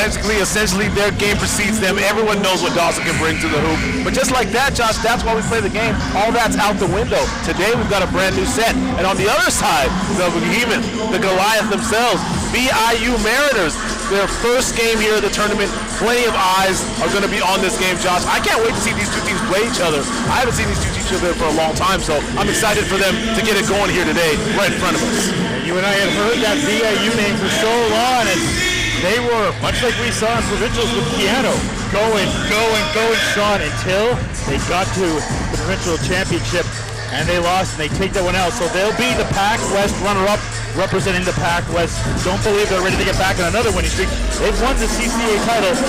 essentially their game precedes them. Everyone knows what Dawson can bring to the hoop. But just like that, Josh, that's why we play the game. All that's out the window. Today we've got a brand new set. And on the other side, the behemoth, the Goliath themselves, VIU Mariners. Their first game here of the tournament. Plenty of eyes are going to be on this game, Josh. I can't wait to see these two teams play each other. I haven't seen these two teams play for a long time, so I'm excited for them to get it going here today, right in front of us. You and I had heard that VIU name for so long, and they were, much like we saw in provincials with Piano, going, Sean, until they got to the provincial championship, and they lost, and they take that one out. So they'll be the Pac West runner-up, representing the Pac West. Don't believe they're ready to get back on another winning streak. They've won the CCAA title 2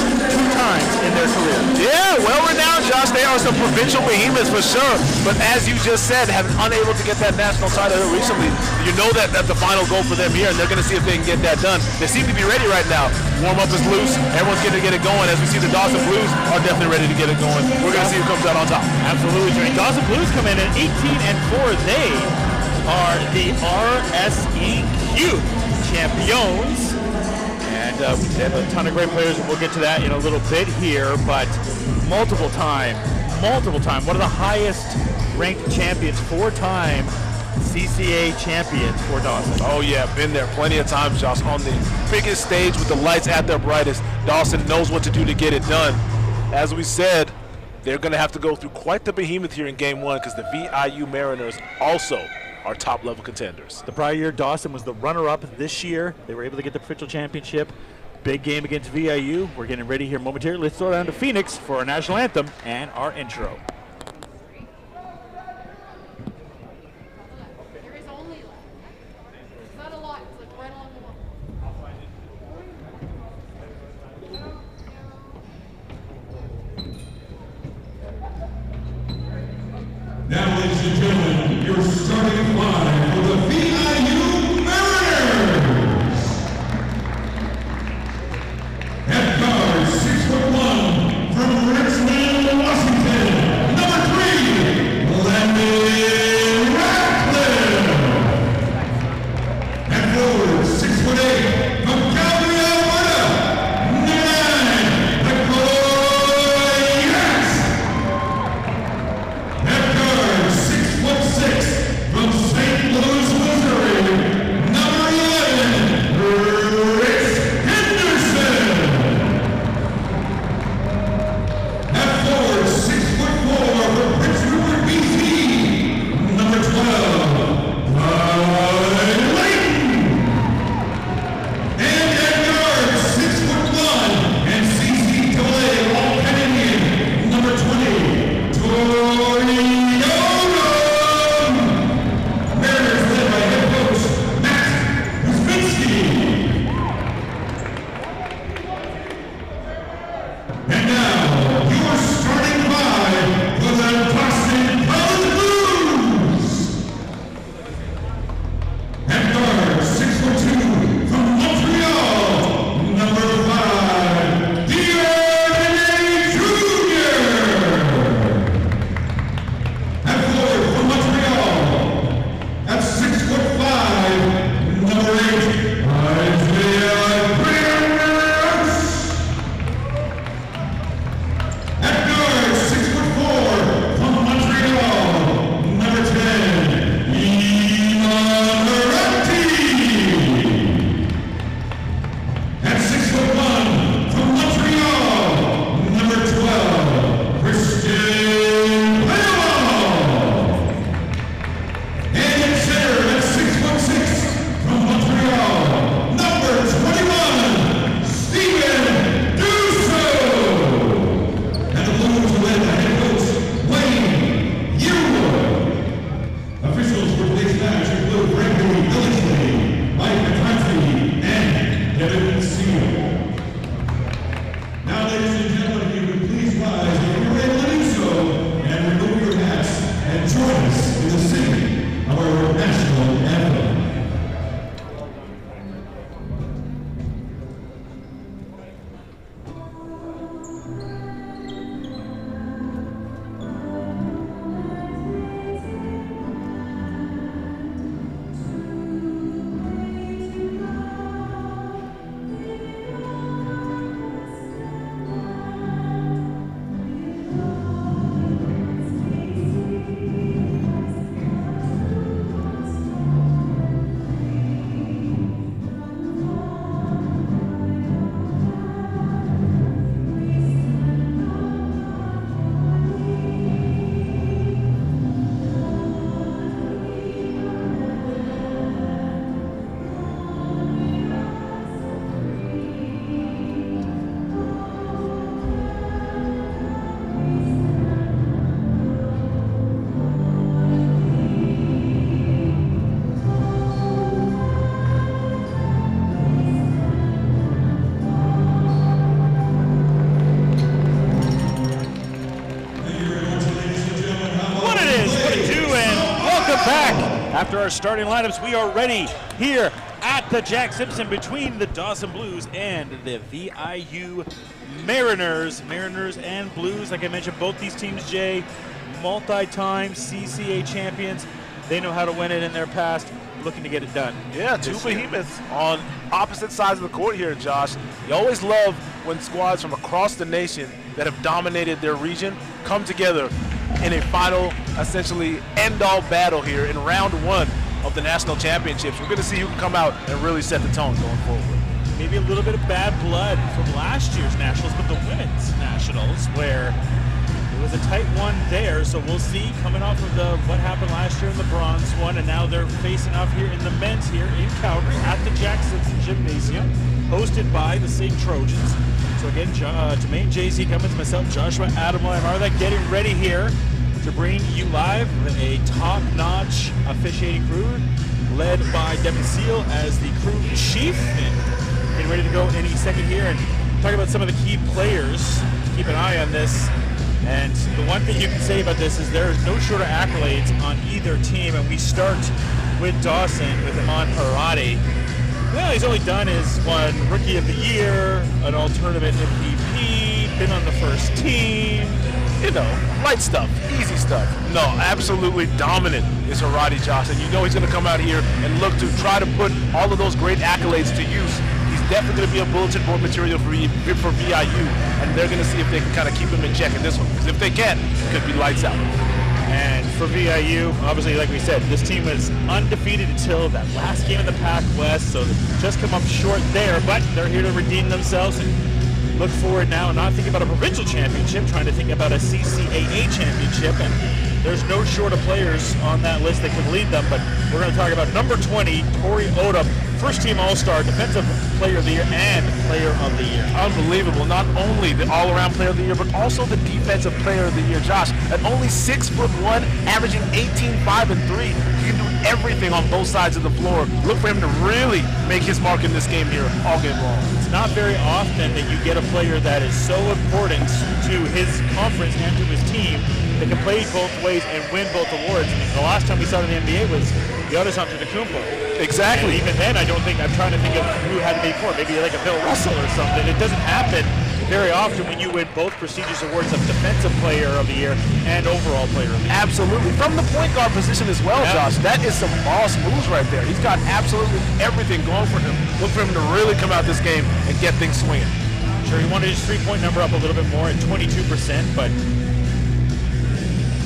times in their career. Yeah, well renowned, Josh. They are some provincial behemoths for sure. But as you just said, have been unable to get that national title here recently. You know that that's the final goal for them here, and they're going to see if they can get that done. They seem to be ready right now. Warm-up is loose. Everyone's going to get it going. As we see, the Dawson Blues are definitely ready to get it going. We're going to see who comes out on top. Absolutely, Jimmy. Dawson Blues come in at 18-4. They are the RSEQ champions. And we have a ton of great players, and we'll get to that in a little bit here, but multiple time, one of the highest ranked champions, 4-time CCAA champions for Dawson. Oh yeah, been there plenty of times, Josh. On the biggest stage with the lights at their brightest, Dawson knows what to do to get it done. As we said, they're going to have to go through quite the behemoth here in Game 1 because the VIU Mariners also are top-level contenders. The prior year, Dawson was the runner-up. This year, they were able to get the provincial championship. Big game against VIU. We're getting ready here momentarily. Let's throw down to Phoenix for our national anthem and our intro. Now, ladies and gentlemen, your starting line for the VIU Mariners. Head guard, 6'1", from Richmond, Washington, number 3, Landon Ratcliffe. Head forward, 6'8", from Calgary, Alberta, number 9, McCoy Yates. Head guard, 6'1", after our starting lineups, we are ready here at the Jack Simpson between the Dawson Blues and the VIU Mariners. Mariners and Blues, like I mentioned, both these teams, Jay, multi-time CCAA champions. They know how to win it in their past, looking to get it done. Yeah, two behemoths on opposite sides of the court here, Josh. You always love when squads from across the nation that have dominated their region come together in a final, essentially end-all battle here in round one of the national championships. We're going to see who can come out and really set the tone going forward. Maybe a little bit of bad blood from last year's nationals, but the women's nationals, where it was a tight one there. So we'll see, coming off of what happened last year in the bronze one, and now they're facing off here in the men's here in Calgary at the Jack Simpson Gymnasium, hosted by the same Trojans. So again, Jermaine, Jay-Z Cummins, myself, Joshua, Adam, and Martha getting ready here to bring you live with a top-notch officiating crew led by Devin Seal as the crew chief, and getting ready to go any second here and talk about some of the key players to keep an eye on this. And the one thing you can say about this is there is no shorter accolades on either team, and we start with Dawson with him on Haradi. Well, he's only done is won Rookie of the Year, an all-tournament MVP, been on the first team. You know, light stuff, easy stuff. No, absolutely dominant is Haradi, Josh, and you know he's going to come out here and look to try to put all of those great accolades to use. He's definitely going to be a bulletin board material for VIU, and they're going to see if they can kind of keep him in check in this one, because if they can, it could be lights out. And for VIU, obviously, like we said, this team was undefeated until that last game in the Pac West, so just come up short there, but they're here to redeem themselves and look forward now, not thinking about a provincial championship, trying to think about a CCAA championship, and there's no short of players on that list that can lead them, but we're going to talk about number 20, Tori Odom, first-team All-Star, Defensive Player of the Year, and Player of the Year. Unbelievable. Not only the all-around Player of the Year, but also the Defensive Player of the Year. Josh, at only 6'1", averaging 18, 5, and 3, he can do everything on both sides of the floor. Look for him to really make his mark in this game here all game long. It's not very often that you get a player that is so important to his conference and to his team that can play both ways and win both awards. The last time we saw it in the NBA was Giannis Antetokounmpo. Exactly. And even then, I'm trying to think of who had to be before. Maybe like a Bill Russell or something. It doesn't happen very often when you win both prestigious awards of Defensive Player of the Year and Overall Player of the Year. Absolutely. From the point guard position as well, yeah. Josh. That is some boss moves right there. He's got absolutely everything going for him. Look for him to really come out this game and get things swinging. Sure, he wanted his three-point number up a little bit more at 22%, but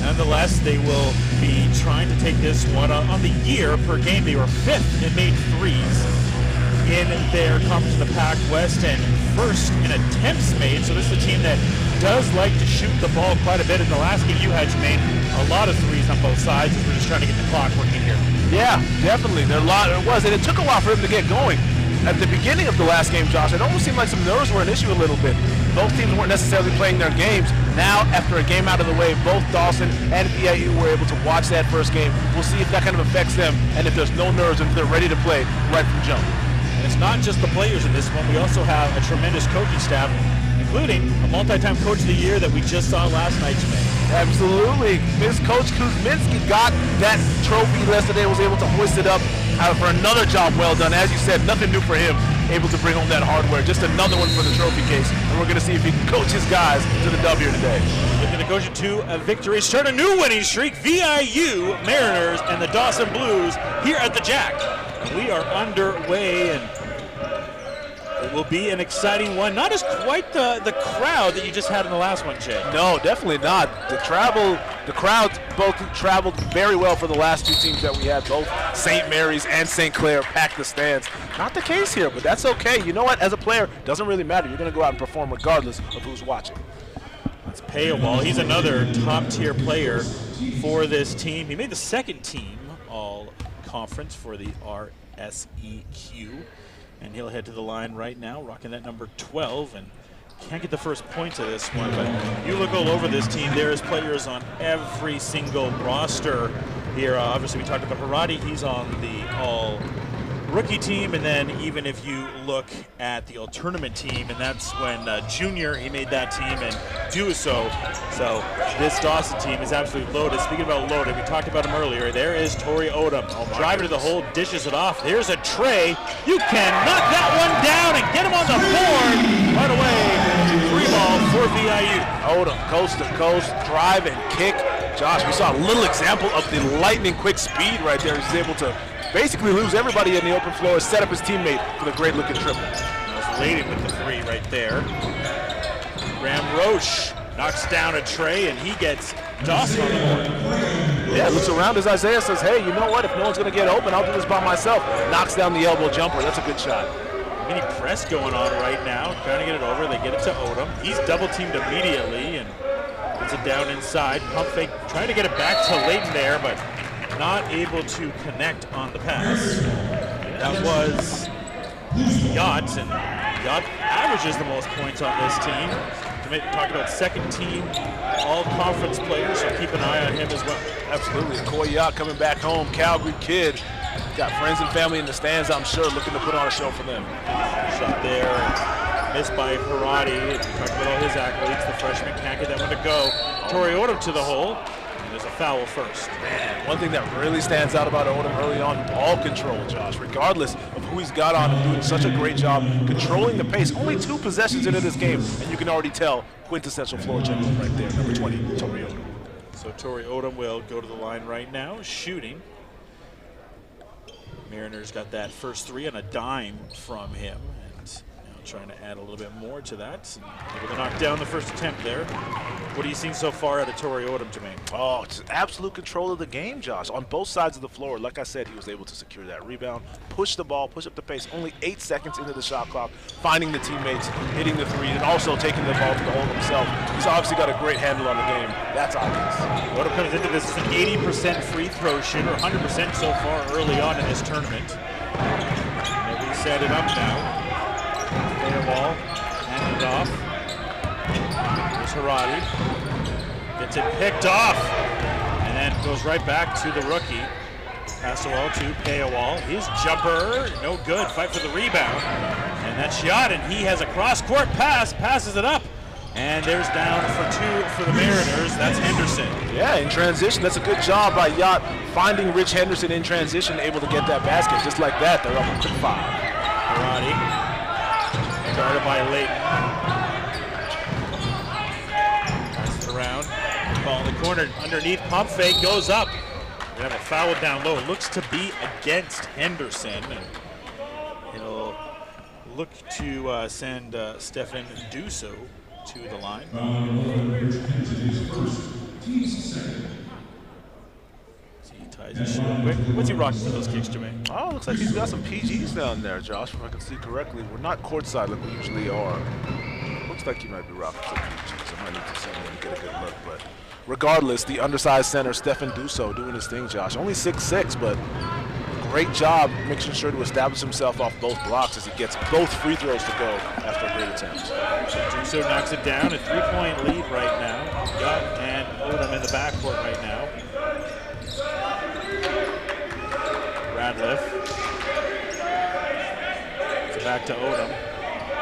nonetheless, they will be trying to take this one on the year per game. They were 5th in made threes in their conference in the Pac West and 1st in attempts made. So this is a team that does like to shoot the ball quite a bit. In the last game you had, Jermaine, a lot of threes on both sides as we're just trying to get the clock working here. Yeah, definitely. There was, and it took a while for him to get going. At the beginning of the last game, Josh, it almost seemed like some nerves were an issue a little bit. Both teams weren't necessarily playing their games. Now, after a game out of the way, both Dawson and VIU were able to watch that first game. We'll see if that kind of affects them and if there's no nerves and if they're ready to play right from jump. And it's not just the players in this one. We also have a tremendous coaching staff, including a multi-time Coach of the Year that we just saw last night, Jermaine. Absolutely. Ms. Coach Kuzminski got that trophy yesterday, was able to hoist it up for another job well done. As you said, nothing new for him, able to bring home that hardware. Just another one for the trophy case. And we're going to see if he can coach his guys to the W today. Looking to coach to a victory, start a new winning streak. VIU Mariners and the Dawson Blues here at the Jack. We are underway, and it will be an exciting one. Not as quite the crowd that you just had in the last one, Jay. No, definitely not. The crowds both traveled very well for the last two teams that we had. Both St. Mary's and St. Clair packed the stands. Not the case here, but that's okay. You know what? As a player, it doesn't really matter. You're going to go out and perform regardless of who's watching. Let's pay a wall. He's another top-tier player for this team. He made the second team all-conference for the RSEQ. And he'll head to the line right now, rocking that number 12, and can't get the first points of this one, but you look all over this team, there's players on every single roster here. Obviously, we talked about Haradi. He's on the rookie team, and then even if you look at the all-tournament team, and that's when Junior, he made that team, and Dawson. So this Dawson team is absolutely loaded. Speaking about loaded, we talked about him earlier. There is Tori Odom. Driving to the hole, dishes it off. There's a tray. You can knock that one down and get him on the board. Right away, 3-ball for VIU. Odom, coast to coast, drive and kick. Josh, we saw a little example of the lightning quick speed right there. He's able to basically lose everybody in the open floor, set up his teammate for the great looking triple. That's Layden with the 3 right there. Graham Roche knocks down a tray, and he gets Dawson on the board. Yeah, looks around as Isaiah says, hey, you know what? If no one's going to get open, I'll do this by myself. Knocks down the elbow jumper. That's a good shot. Mini press going on right now, trying to get it over. They get it to Odom. He's double teamed immediately and gets it down inside. Pump fake, trying to get it back to Layden there, but not able to connect on the pass. That was Yacht, and Yacht averages the most points on this team. Talk about second team all-conference players, so keep an eye on him as well. Absolutely. Coy Yacht coming back home, Calgary kid. Got friends and family in the stands, I'm sure, looking to put on a show for them. Shot there, missed by Harati. Talked about all his accolades. The freshman can't get that one to go. Tori Odom to the hole. There's a foul first. Man, one thing that really stands out about Odom early on, ball control, Josh. Regardless of who he's got on him, doing such a great job controlling the pace. Only 2 possessions into this game, and you can already tell quintessential floor general right there, number 20, Tori Odom. So Tori Odom will go to the line right now, shooting. Mariners got that first 3 on a dime from him, and trying to add a little bit more to that. Able to knock down the first attempt there. What are you seeing so far out of Tori Odom, Jermaine? Oh, it's absolute control of the game, Josh. On both sides of the floor, like I said, he was able to secure that rebound, push the ball, push up the pace. Only 8 seconds into the shot clock, finding the teammates, hitting the 3, and also taking the ball to the hole himself. He's obviously got a great handle on the game. That's obvious. Odom comes into this as an 80% free throw shooter, 100% so far early on in this tournament. Maybe set it up now. Fair ball, hand it off. There's Harati. Gets it picked off, and then goes right back to the rookie. Pass the ball to Payawal. His jumper, no good. Fight for the rebound, and that shot, and he has a cross-court pass, passes it up, and there's down for 2 for the Mariners. That's Henderson. Yeah, in transition, that's a good job by Yacht finding Rich Henderson in transition, able to get that basket. Just like that, they're up a quick 5. Harati. Started by Layden. Passes it around. Ball in the corner underneath. Pump fake goes up. We have a foul down low. Looks to be against Henderson. And it'll look to send Stefan Dawson to the line. Ties his shoe up quick. What's he rocking for those kicks, Jermaine? Oh, looks like he's got some PGs down there, Josh, if I can see correctly. We're not courtside like we usually are. Looks like he might be rocking some PGs. I might need to see him to get a good look, but regardless, the undersized center, Stefan Dawson, doing his thing, Josh. Only 6'6", but great job making sure to establish himself off both blocks as he gets both free throws to go after a great attempt. So Dawson knocks it down, a 3-point lead right now. Yacht and Odom in the backcourt right now. Radliff. So back to Odom.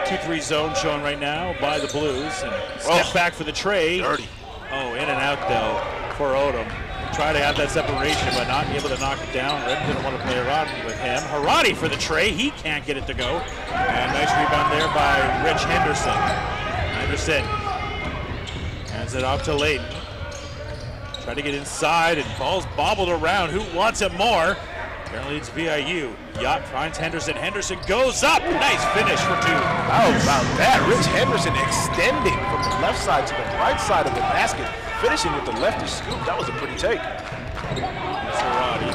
2-3 zone shown right now by the Blues. And step back for the tray. Dirty. Oh, in and out though for Odom. Try to have that separation, but not able to knock it down. Red didn't want to play around with him. Harati for the tray. He can't get it to go. And nice rebound there by Rich Henderson. Henderson hands it off to Layden. Try to get inside, and ball's bobbled around. Who wants it more? Apparently it's VIU. Yacht finds Henderson. Henderson goes up. Nice finish for 2. How about that? Rich Henderson extending from the left side to the right side of the basket, finishing with the lefty scoop. That was a pretty take. Harati.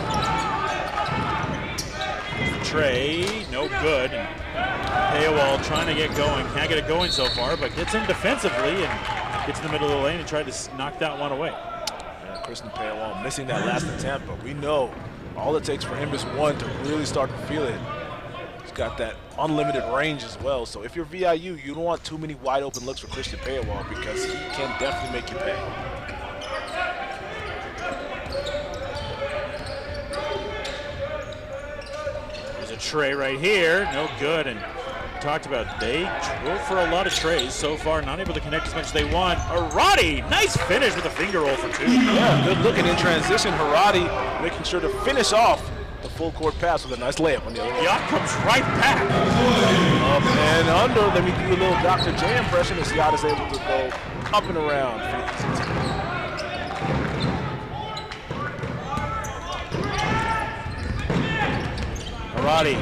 Trey, no good. Payawal trying to get going. Can't get it going so far, but gets in defensively and gets in the middle of the lane and tried to knock that one away. Yeah, Kristen Payawal missing that last attempt, but we know all it takes for him is one to really start to feel it. He's got that unlimited range as well. So if you're VIU, you don't want too many wide open looks for Christian Payawal because he can definitely make you pay. tray right here, no good. And talked about they drove for a lot of trays so far, not able to connect as much as they want. Arati, nice finish with a finger roll for 2. Yeah, good looking in transition. Harati making sure to finish off the full court pass with a nice layup on the other end. Yacht comes right back. Up and under. Let me do a little Dr. J impression as Yacht is able to go up and around. Arati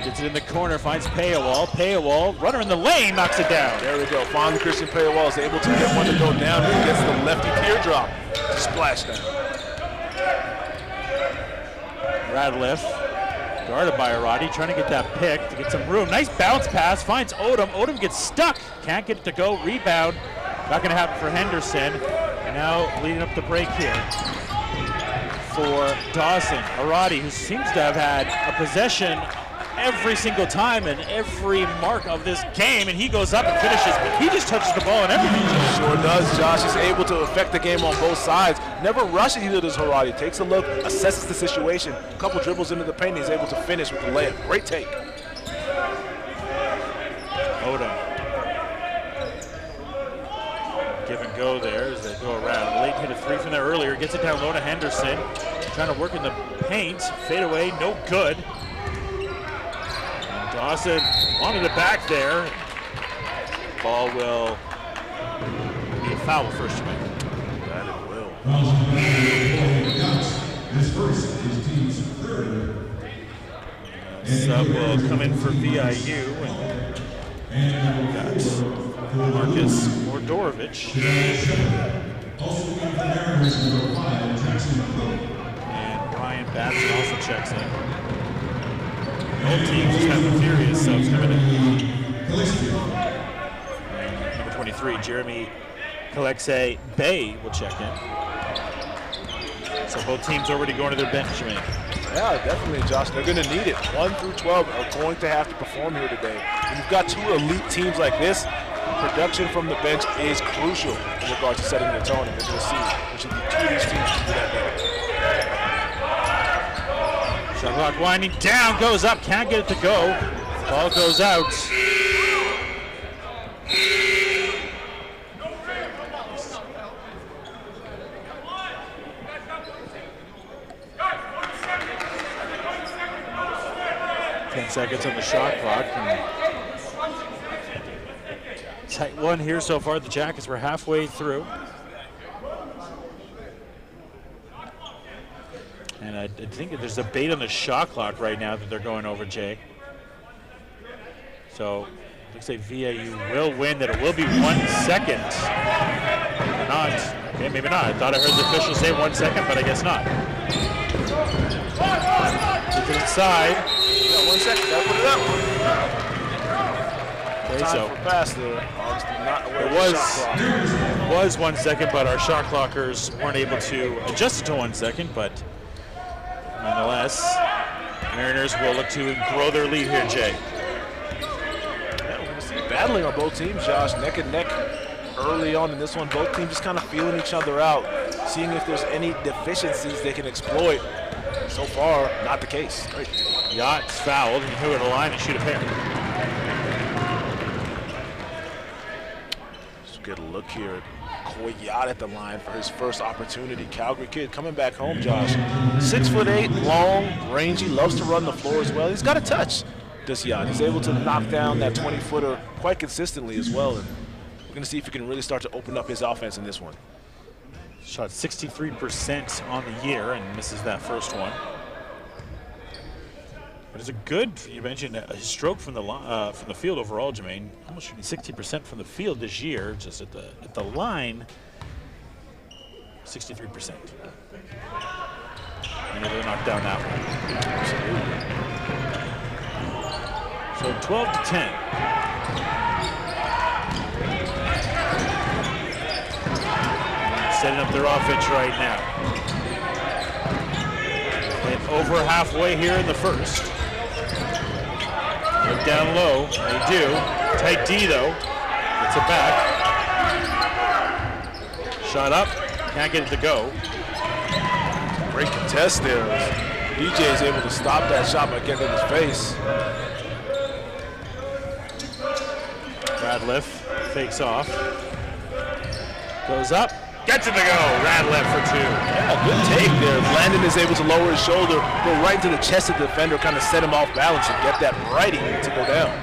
gets it in the corner, finds Payawal. Payawal, runner in the lane, knocks it down. There we go. Finally, Christian Payawal is able to get one to go down. He gets the lefty teardrop to splash down. Radliff, guarded by Arati, trying to get that pick to get some room. Nice bounce pass, finds Odom. Odom gets stuck, can't get it to go. Rebound, not going to happen for Henderson. And now leading up the break here for Dawson. Arati, who seems to have had a possession every single time and every mark of this game, and he goes up and finishes. He just touches the ball and everything. Sure does, Josh. He's able to affect the game on both sides. Never rushes either does Harati. Takes a look, assesses the situation. A couple dribbles into the paint, he's able to finish with the layup. Great take. Odom. Give and go there as they go around. Late hit a 3 from there earlier. Gets it down low to Henderson. Trying to work in the paint. Fade away, no good. Dawson wanted it back there. Ball will be a foul first. That it will. This first is team's third. Sub will come in for VIU. And got Marcus Mordorovich. Also in for Mariners number 5, Jackson Cook. And Ryan Batson also checks in. Both teams just have the furious subs coming in. And number 23, Jeremy Kalexay Bay will check in. So both teams already going to their bench, Jermaine. Yeah, definitely, Josh. They're going to need it. 1 through 12 are going to have to perform here today. When you've got 2 elite teams like this, production from the bench is crucial in regards to setting the tone. And we're going to see which of the 2 of these teams can do that better. Shot clock winding down, goes up, can't get it to go. Ball goes out. 10 seconds on the shot clock. Tight one here so far. The Jackets were halfway through. And I think that there's a debate on the shot clock right now that they're going over, Jay. So looks like VIU will win, that it will be 1 second. Maybe not. Okay, maybe not. I thought I heard the official say 1 second, but I guess not. To the side. Yeah, 1 second. Gotta put it up. Okay, Time so for pass there. Obviously not aware it of the shot clock. was 1 second, but our shot clockers weren't able to adjust it to 1 second. But nonetheless, Mariners will look to grow their lead here, Jay. Yeah, we're going to see battling on both teams, Josh. Neck and neck early on in this one. Both teams just kind of feeling each other out, seeing if there's any deficiencies they can exploit. So far, not the case. Great. Yacht's fouled. He can go to the line and shoot a pair. Just get a look here. Coy Yacht at the line for his first opportunity. Calgary kid coming back home, Josh. 6'8", long, rangy, loves to run the floor as well. He's got a touch, this Yacht. He's able to knock down that 20-footer quite consistently as well. And we're going to see if he can really start to open up his offense in this one. Shot 63% on the year and misses that first one. But it's a good, you mentioned a stroke from the field overall, Jermaine. Almost shooting 60% from the field this year, just at the line, 63%. And able to knock down that one. So 12 to 10. Setting up their offense right now. And over halfway here in the first. Look down low, they do. Tight D though, gets it back. Shot up, can't get it to go. Great contest there. DJ is able to stop that shot by getting in his face. Radliff fakes off. Goes up. Gets it to go. Radliff for 2. Yeah, good take there. Landon is able to lower his shoulder, go right into the chest of the defender, kind of set him off balance and get that righty to go down.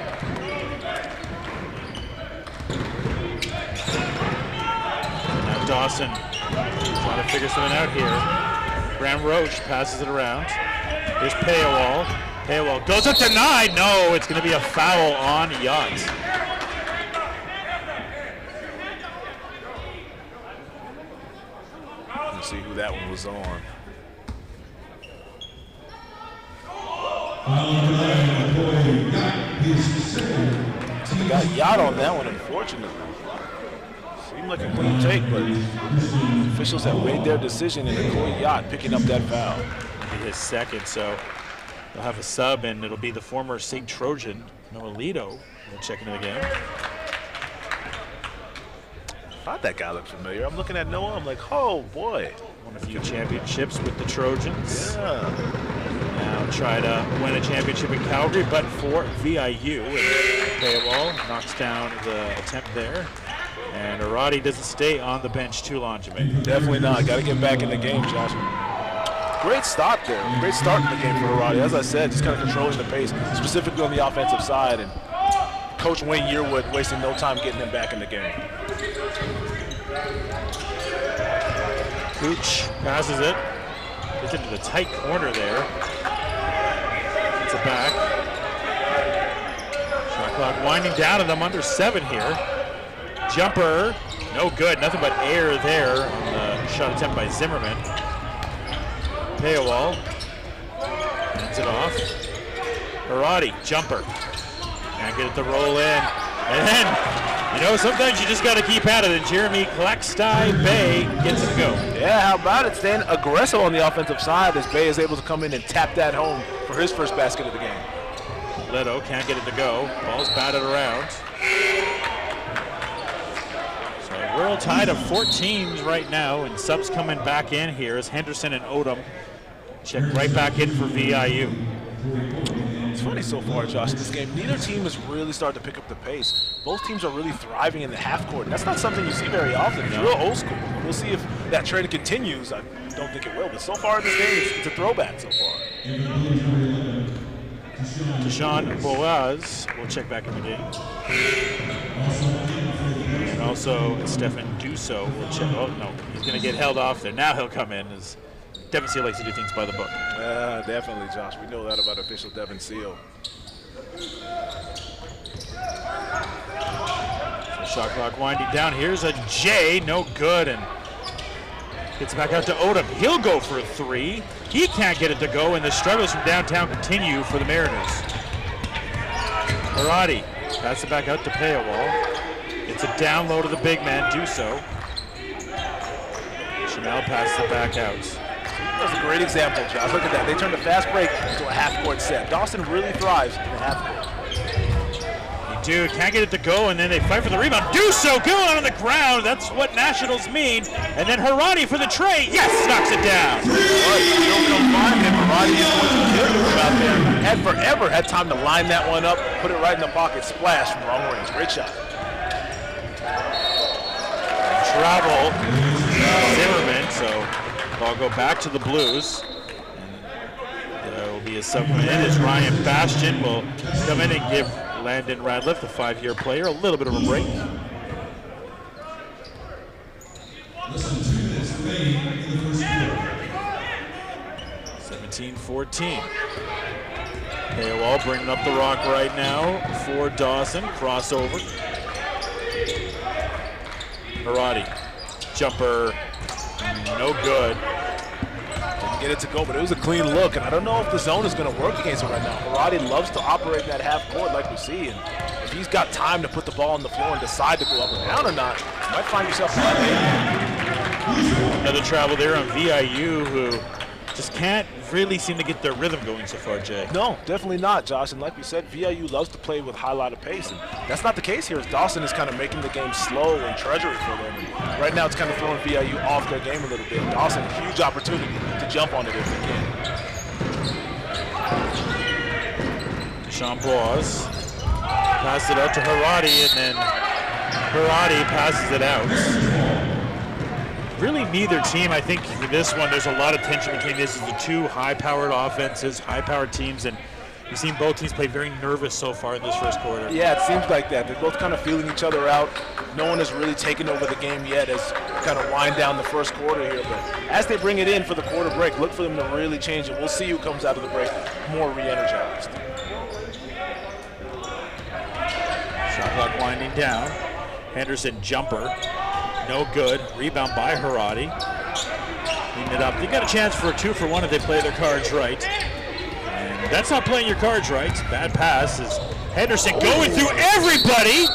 Now Dawson trying to figure something out here. Graham Roach passes it around. Here's Paywall. Paywall goes up denied. No, it's going to be a foul on Yacht. See who that one was on. They got Yacht on that one, unfortunately. Seemed like a clean take, but officials have made their decision and Nicole Yacht picking up that foul. It'll be his second, so they'll have a sub, and it'll be the former St. Trojan, Noah Lito, will check into the game. I thought that guy looked familiar. I'm looking at Noah, I'm like, oh boy. Won a few championships with the Trojans. Yeah. Now try to win a championship in Calgary, but for VIU. And Paywall knocks down the attempt there. And Arati doesn't stay on the bench too long, Jermaine. Definitely not. Got to get back in the game, Josh. Great stop there. Great start in the game for Arati. As I said, just kind of controlling the pace, specifically on the offensive side. And Coach Wayne Yearwood wasting no time getting him back in the game. Cooch passes it. Gets into the tight corner there. Gets it back. Shot clock winding down, and I'm under 7 here. Jumper, no good. Nothing but air there on the shot attempt by Zimmerman. Paywall ends it off. Arati, jumper. Can't get it to roll in. And then, you know, sometimes you just got to keep at it, and Jeremy Claxty-Bay gets it to go. Yeah, how about it? Staying aggressive on the offensive side as Bay is able to come in and tap that home for his first basket of the game. Leto can't get it to go. Ball's batted around. So we're all tied of 14 right now, and subs coming back in here as Henderson and Odom check right back in for VIU. It's funny so far, Josh, in this game, neither team has really started to pick up the pace. Both teams are really thriving in the half court. That's not something you see very often. It's real old school. We'll see if that trend continues. I don't think it will, but so far in this game, it's a throwback so far. Deshaun Boaz will check back in the game. And also Stefan Duso will check. Oh, no, he's going to get held off there. Now he'll come in as Devin Seal likes to do things by the book. Definitely, Josh. We know that about official Devin Seal. So shot clock winding down. Here's a J, no good, and gets back out to Odom. He'll go for a 3. He can't get it to go, and the struggles from downtown continue for the Mariners. Arati, pass it back out to Paywall. It's a down low to the big man, Duso. Chanel passes it back out. That's a great example, Josh. Look at that. They turned a fast break into a half-court set. Dawson really thrives in the half-court. They do. Can't get it to go, and then they fight for the rebound. Duso going on the ground. That's what Nationals mean. And then Harani for the tray. Yes, knocks it down. Don't come find him. Harani is going to kill you out there. Had time to line that one up, put it right in the pocket, splash from long range. Great shot. Travel. Zimmerman, so ball go back to the Blues. And there will be a sub in as Ryan Bastian will come in and give Landon Radliff, the 5-year player, a little bit of a break. 17-14. Paywall bringing up the rock right now for Dawson. Crossover. Arati. Jumper. No good. Didn't get it to go, but it was a clean look, and I don't know if the zone is going to work against him right now. Haradi loves to operate that half court like we see, and if he's got time to put the ball on the floor and decide to go up and down or not, you might find yourself in another travel there on VIU, who just can't really seem to get their rhythm going so far, Jay. No, definitely not, Josh. And like we said, VIU loves to play with high line of pace, and that's not the case here. As Dawson is kind of making the game slow and treacherous for them. And right now, it's kind of throwing VIU off their game a little bit. Dawson, huge opportunity to jump on it if they can. Chamboise passes it out to Haradi, and then Haradi passes it out. Really neither team, I think in this one, there's a lot of tension between this. The two high-powered offenses, high-powered teams, and we've seen both teams play very nervous so far in this first quarter. Yeah, it seems like that. They're both kind of feeling each other out. No one has really taken over the game yet as kind of wind down the first quarter here. But as they bring it in for the quarter break, look for them to really change it. We'll see who comes out of the break more re-energized. Shot clock winding down. Henderson jumper. No good. Rebound by Haradi. Cleaning it up. They got a chance for a 2-for-1 if they play their cards right. And that's not playing your cards right. Bad pass is Henderson going through everybody,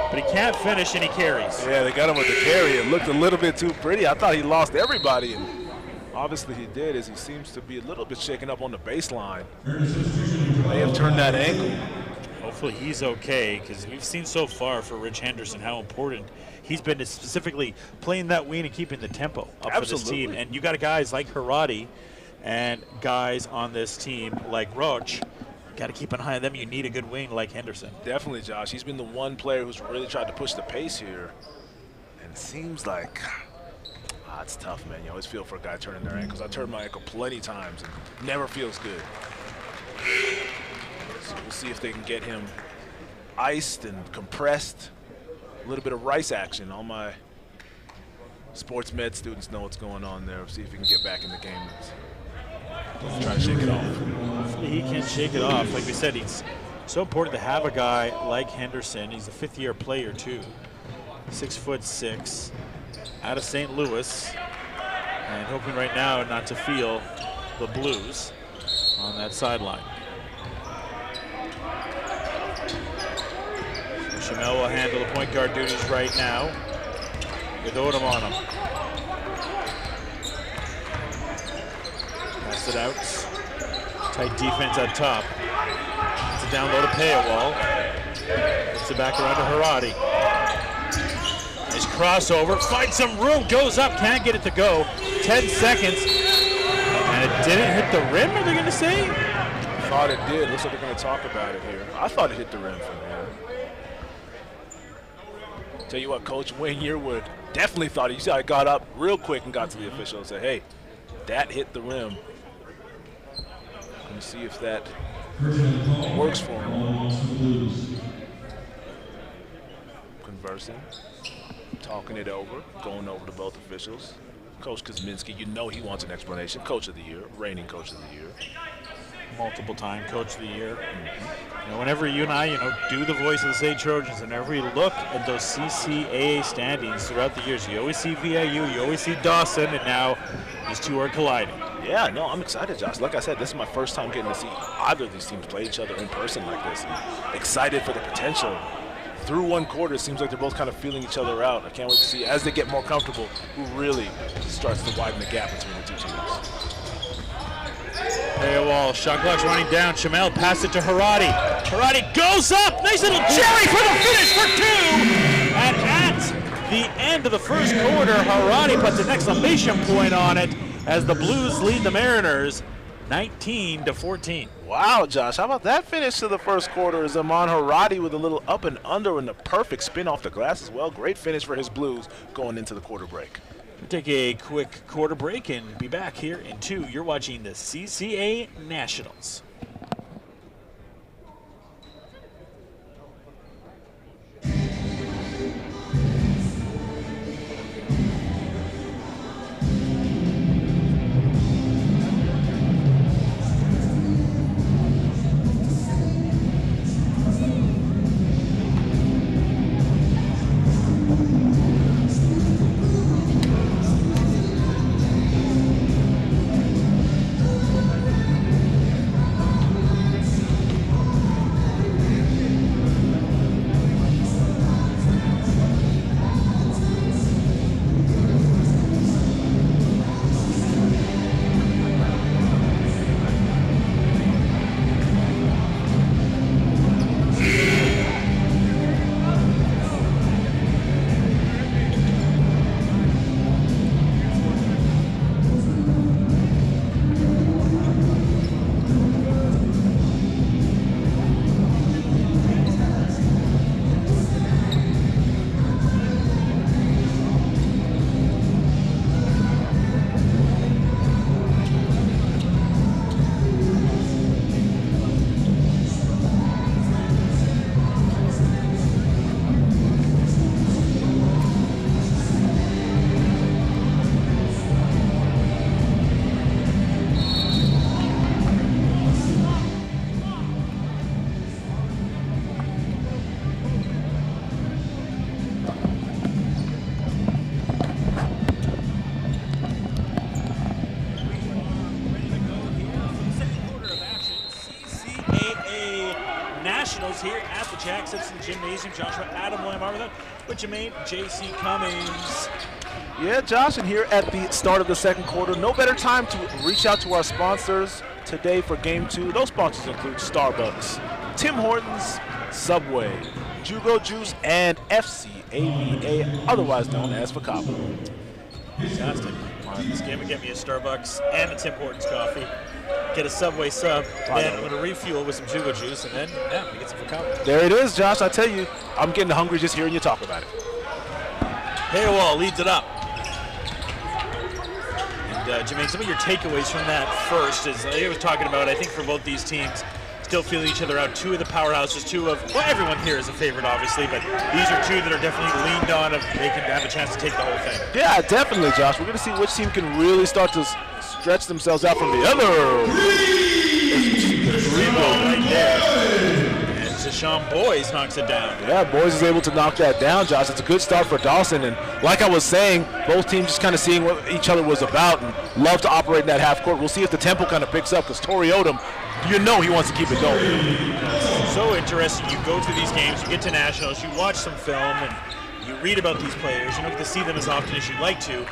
but he can't finish and he carries. Yeah, they got him with the carry. It looked a little bit too pretty. I thought he lost everybody, and obviously he did, as he seems to be a little bit shaken up on the baseline. May have turned that ankle. Hopefully he's okay, because we've seen so far for Rich Henderson how important he's been to specifically playing that wing and keeping the tempo up for this team. And you got guys like Haradi and guys on this team like Roach. Got to keep an eye on them. You need a good wing like Henderson. Definitely, Josh. He's been the one player who's really tried to push the pace here. And it seems like it's tough, man. You always feel for a guy turning their ankles. I turned my ankle plenty times and never feels good. So we'll see if they can get him iced and compressed. A little bit of rice action. All my sports med students know what's going on there. We'll see if he can get back in the game. Try to shake it off. Hopefully he can shake it off. Like we said, it's so important to have a guy like Henderson. He's a fifth-year player too. 6'6", out of St. Louis, and hoping right now not to feel the blues on that sideline. Chamel will handle the point guard duties right now with Odom on him. Pass it out. Tight defense up top. It's a down low to Payawal. Puts it back around to Haradi. Nice crossover. Finds some room. Goes up. Can't get it to go. 10 seconds. And it didn't hit the rim, are they going to say? Thought it did. Looks like they're going to talk about it here. I thought it hit the rim from there. Tell you what, Coach Wayne Yearwood definitely thought he got up real quick and got to the official and said, hey, that hit the rim. Let me see if that works for him. Conversing, talking it over, going over to both officials. Coach Kuzminski, you know he wants an explanation. Coach of the year, reigning Coach of the year. Multiple-time Coach of the Year. You know, whenever you and I, do the voice of the State Trojans, and whenever we look at those CCAA standings throughout the years, you always see VIU, you always see Dawson, and now these two are colliding. Yeah, no, I'm excited, Josh. Like I said, this is my first time getting to see either of these teams play each other in person like this. I'm excited for the potential. Through one quarter, it seems like they're both kind of feeling each other out. I can't wait to see, as they get more comfortable, who really starts to widen the gap between the two teams. Payawal, shot clock's running down. Chamel pass it to Haradi. Haradi goes up. Nice little cherry for the finish for two. And at the end of the first quarter, Haradi puts an exclamation point on it as the Blues lead the Mariners 19-14. Wow, Josh, how about that finish to the first quarter? Is Amon Haradi with a little up and under and a perfect spin off the glass as well. Great finish for his Blues going into the quarter break. We'll take a quick quarter break and be back here in 2. You're watching the CCAA Nationals. Provincials here at the Jack-Simpson Gymnasium. Joshua, Adam, William Armstrong, with Jermaine, J.C. Cummings. Yeah, Josh, and here at the start of the second quarter, no better time to reach out to our sponsors today for Game 2. Those sponsors include Starbucks, Tim Hortons, Subway, Jugo Juice, and FCAVA, otherwise known as Facabo. Fantastic. This game would get me a Starbucks and a Tim Hortons coffee. Get a Subway sub, then with a refuel with some Jugo Juice, and then, yeah, we get some Facabo. There it is, Josh. I tell you, I'm getting hungry just hearing you talk about it. Paywall leads it up. And Jermaine, some of your takeaways from that first is, I was talking about, I think for both these teams, still feeling each other out. Two of the powerhouses, two of, well, everyone here is a favorite, obviously, but these are two that are definitely leaned on if they can have a chance to take the whole thing. Yeah, definitely, Josh. We're going to see which team can really start to stretch themselves out from the other. Three ball right there. And Deshaun Boyes knocks it down. Yeah, Boyes is able to knock that down, Josh. It's a good start for Dawson, and like I was saying, both teams just kind of seeing what each other was about and love to operate in that half court. We'll see if the tempo kind of picks up, because Tori Odom, you know he wants to keep it going. So interesting. You go through these games, you get to nationals, you watch some film, and you read about these players. You don't get to see them as often as you'd like to.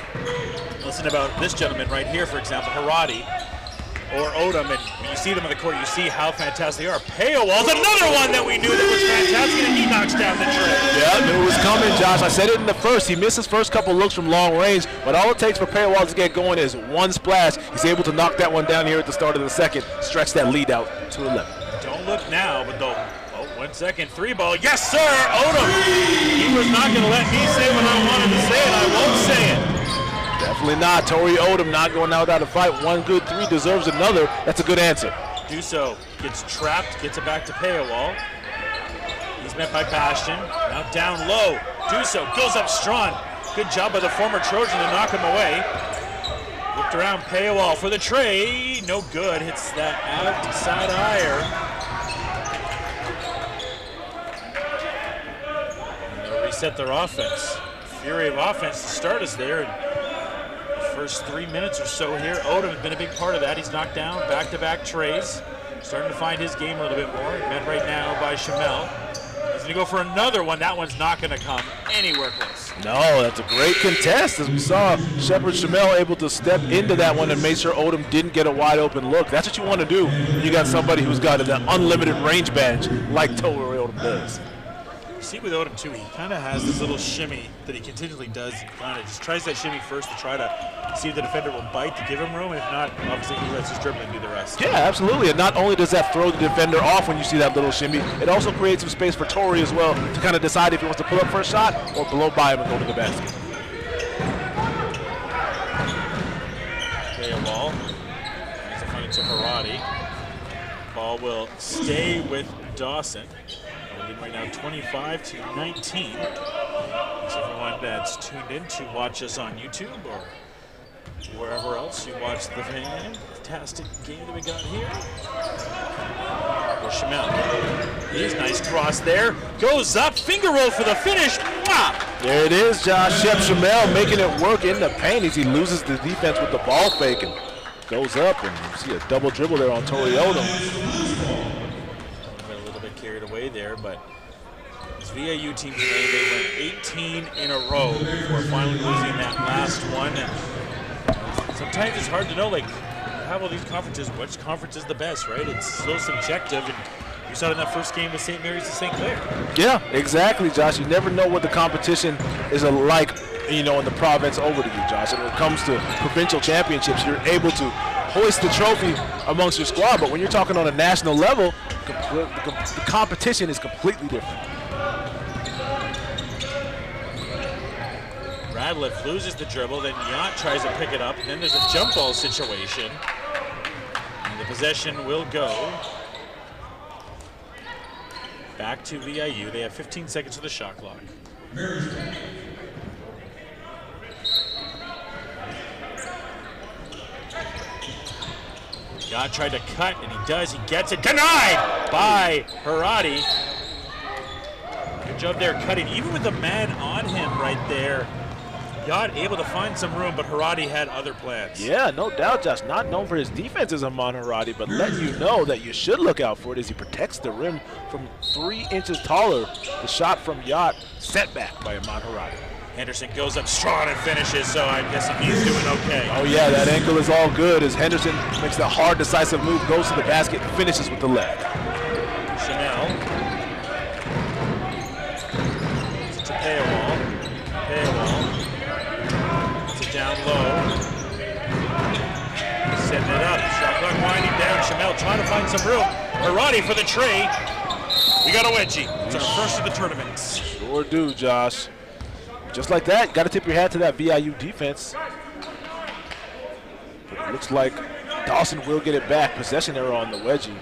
Listen about this gentleman right here, for example, Haradi or Odom, and when you see them on the court, you see how fantastic they are. Paywall's another one that we knew that was fantastic, and he knocks down the tray. Yeah, I knew it was coming, Josh. I said it in the first. He missed his first couple looks from long range, but all it takes for Paywall to get going is one splash. He's able to knock that one down here at the start of the second, stretch that lead out to 11. Don't look now, but though, 1 second, three ball. Yes, sir, Odom. He was not going to let me say what I wanted to say, and I won't say it. Definitely not. Tori Odom not going out without a fight. One good three deserves another. That's a good answer. Do so. Gets trapped, gets it back to Paywall. He's met by Bastion. Now down low. Do so. Goes up strong. Good job by the former Trojan to knock him away. Looked around Paywall for the tray. No good. Hits that outside iron. And they'll reset their offense. Fury of offense to start us there. First 3 minutes or so here. Odom has been a big part of that. He's knocked down back-to-back trays. Starting to find his game a little bit more. Met right now by Shamel. He's going to go for another one. That one's not going to come anywhere close. No, that's a great contest. As we saw, Shepard Shamel able to step into that one and make sure Odom didn't get a wide open look. That's what you want to do when you got somebody who's got an unlimited range badge like Tori Odom does. See with Odom too, he kind of has this little shimmy that he continually does. He kind of just tries that shimmy first to try to see if the defender will bite to give him room. If not, obviously he lets his dribbling do the rest. Yeah, absolutely. And not only does that throw the defender off when you see that little shimmy, it also creates some space for Tori as well to kind of decide if he wants to pull up for a shot or blow by him and go to the basket. Okay, a ball. Tries to find it to Haradi. Ball will stay with Dawson. Right now 25-19. So everyone that's tuned in to watch us on YouTube or wherever else you watch the fantastic game that we got here. Shamel. He's nice cross there. Goes up, finger roll for the finish. Mwah! There it is, Josh. Shep Shamel making it work in the paint as he loses the defense with the ball fake and goes up, and you see a double dribble there on Tori Odom. Carried away there, but this VIU team today, they went 18 in a row before finally losing that last one. And sometimes it's hard to know, like, how all these conferences, which conference is the best, right? It's so subjective, and you saw it in that first game with St. Mary's and St. Clair. Yeah, exactly, Josh. You never know what the competition is like, you know, in the province over to you, Josh. And when it comes to provincial championships, you're able to hoist the trophy amongst your squad, but when you're talking on a national level, the competition is completely different. Radliff loses the dribble, then Yant tries to pick it up, and then there's a jump ball situation. And the possession will go back to VIU. They have 15 seconds of the shot clock. Yant tried to cut, and he does. He gets it. Denied by Haradi. Good job there cutting, even with the man on him right there. Yacht able to find some room, but Haradi had other plans. Yeah, no doubt, Josh. Not known for his defense as Aman Haradi, but letting you know that you should look out for it as he protects the rim from 3 inches taller. The shot from Yacht set back by Aman Haradi. Henderson goes up strong and finishes, so I'm guessing he's doing okay. Oh yeah, that ankle is all good as Henderson makes the hard, decisive move, goes to the basket, and finishes with the left. Chanel. To Paywall. It's it down low. Setting it up. Shot clock winding down. Chamel trying to find some room. Haradi for the tray. We got a wedgie. It's our first of the tournament. Sure do, Josh. Just like that, you got to tip your hat to that VIU defense. But it looks like Dawson will get it back. Possession error on the wedgie.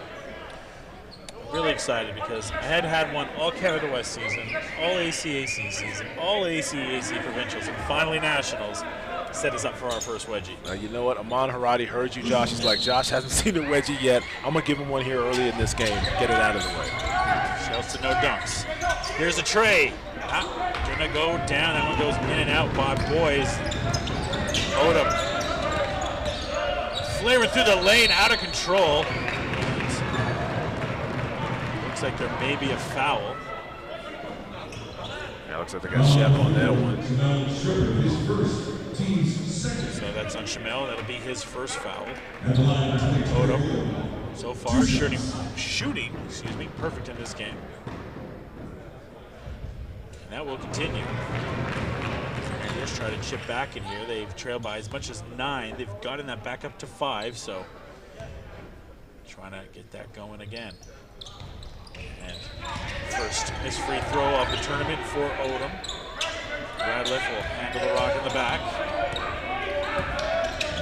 Really excited because I had one all Canada West season, all ACAC season, all ACAC provincials, and finally nationals. Set us up for our first wedgie. You know what? Aman Haradi heard you, Josh. He's like, Josh hasn't seen a wedgie yet. I'm going to give him one here early in this game. Get it out of the way. Shells to no dunks. Here's a tray. Gonna go down. That one goes in and out by boys. Odom. Flaring through the lane, out of control. Looks like there may be a foul. Yeah, looks like they got Shep on that one. So that's on Chamel. That'll be his first foul. Odom, so far shooting, perfect in this game. And that will continue. And just try to chip back in here. They've trailed by as much as 9. They've gotten that back up to 5. So trying to get that going again. And first missed free throw of the tournament for Odom. Radliff will handle the rock in the back.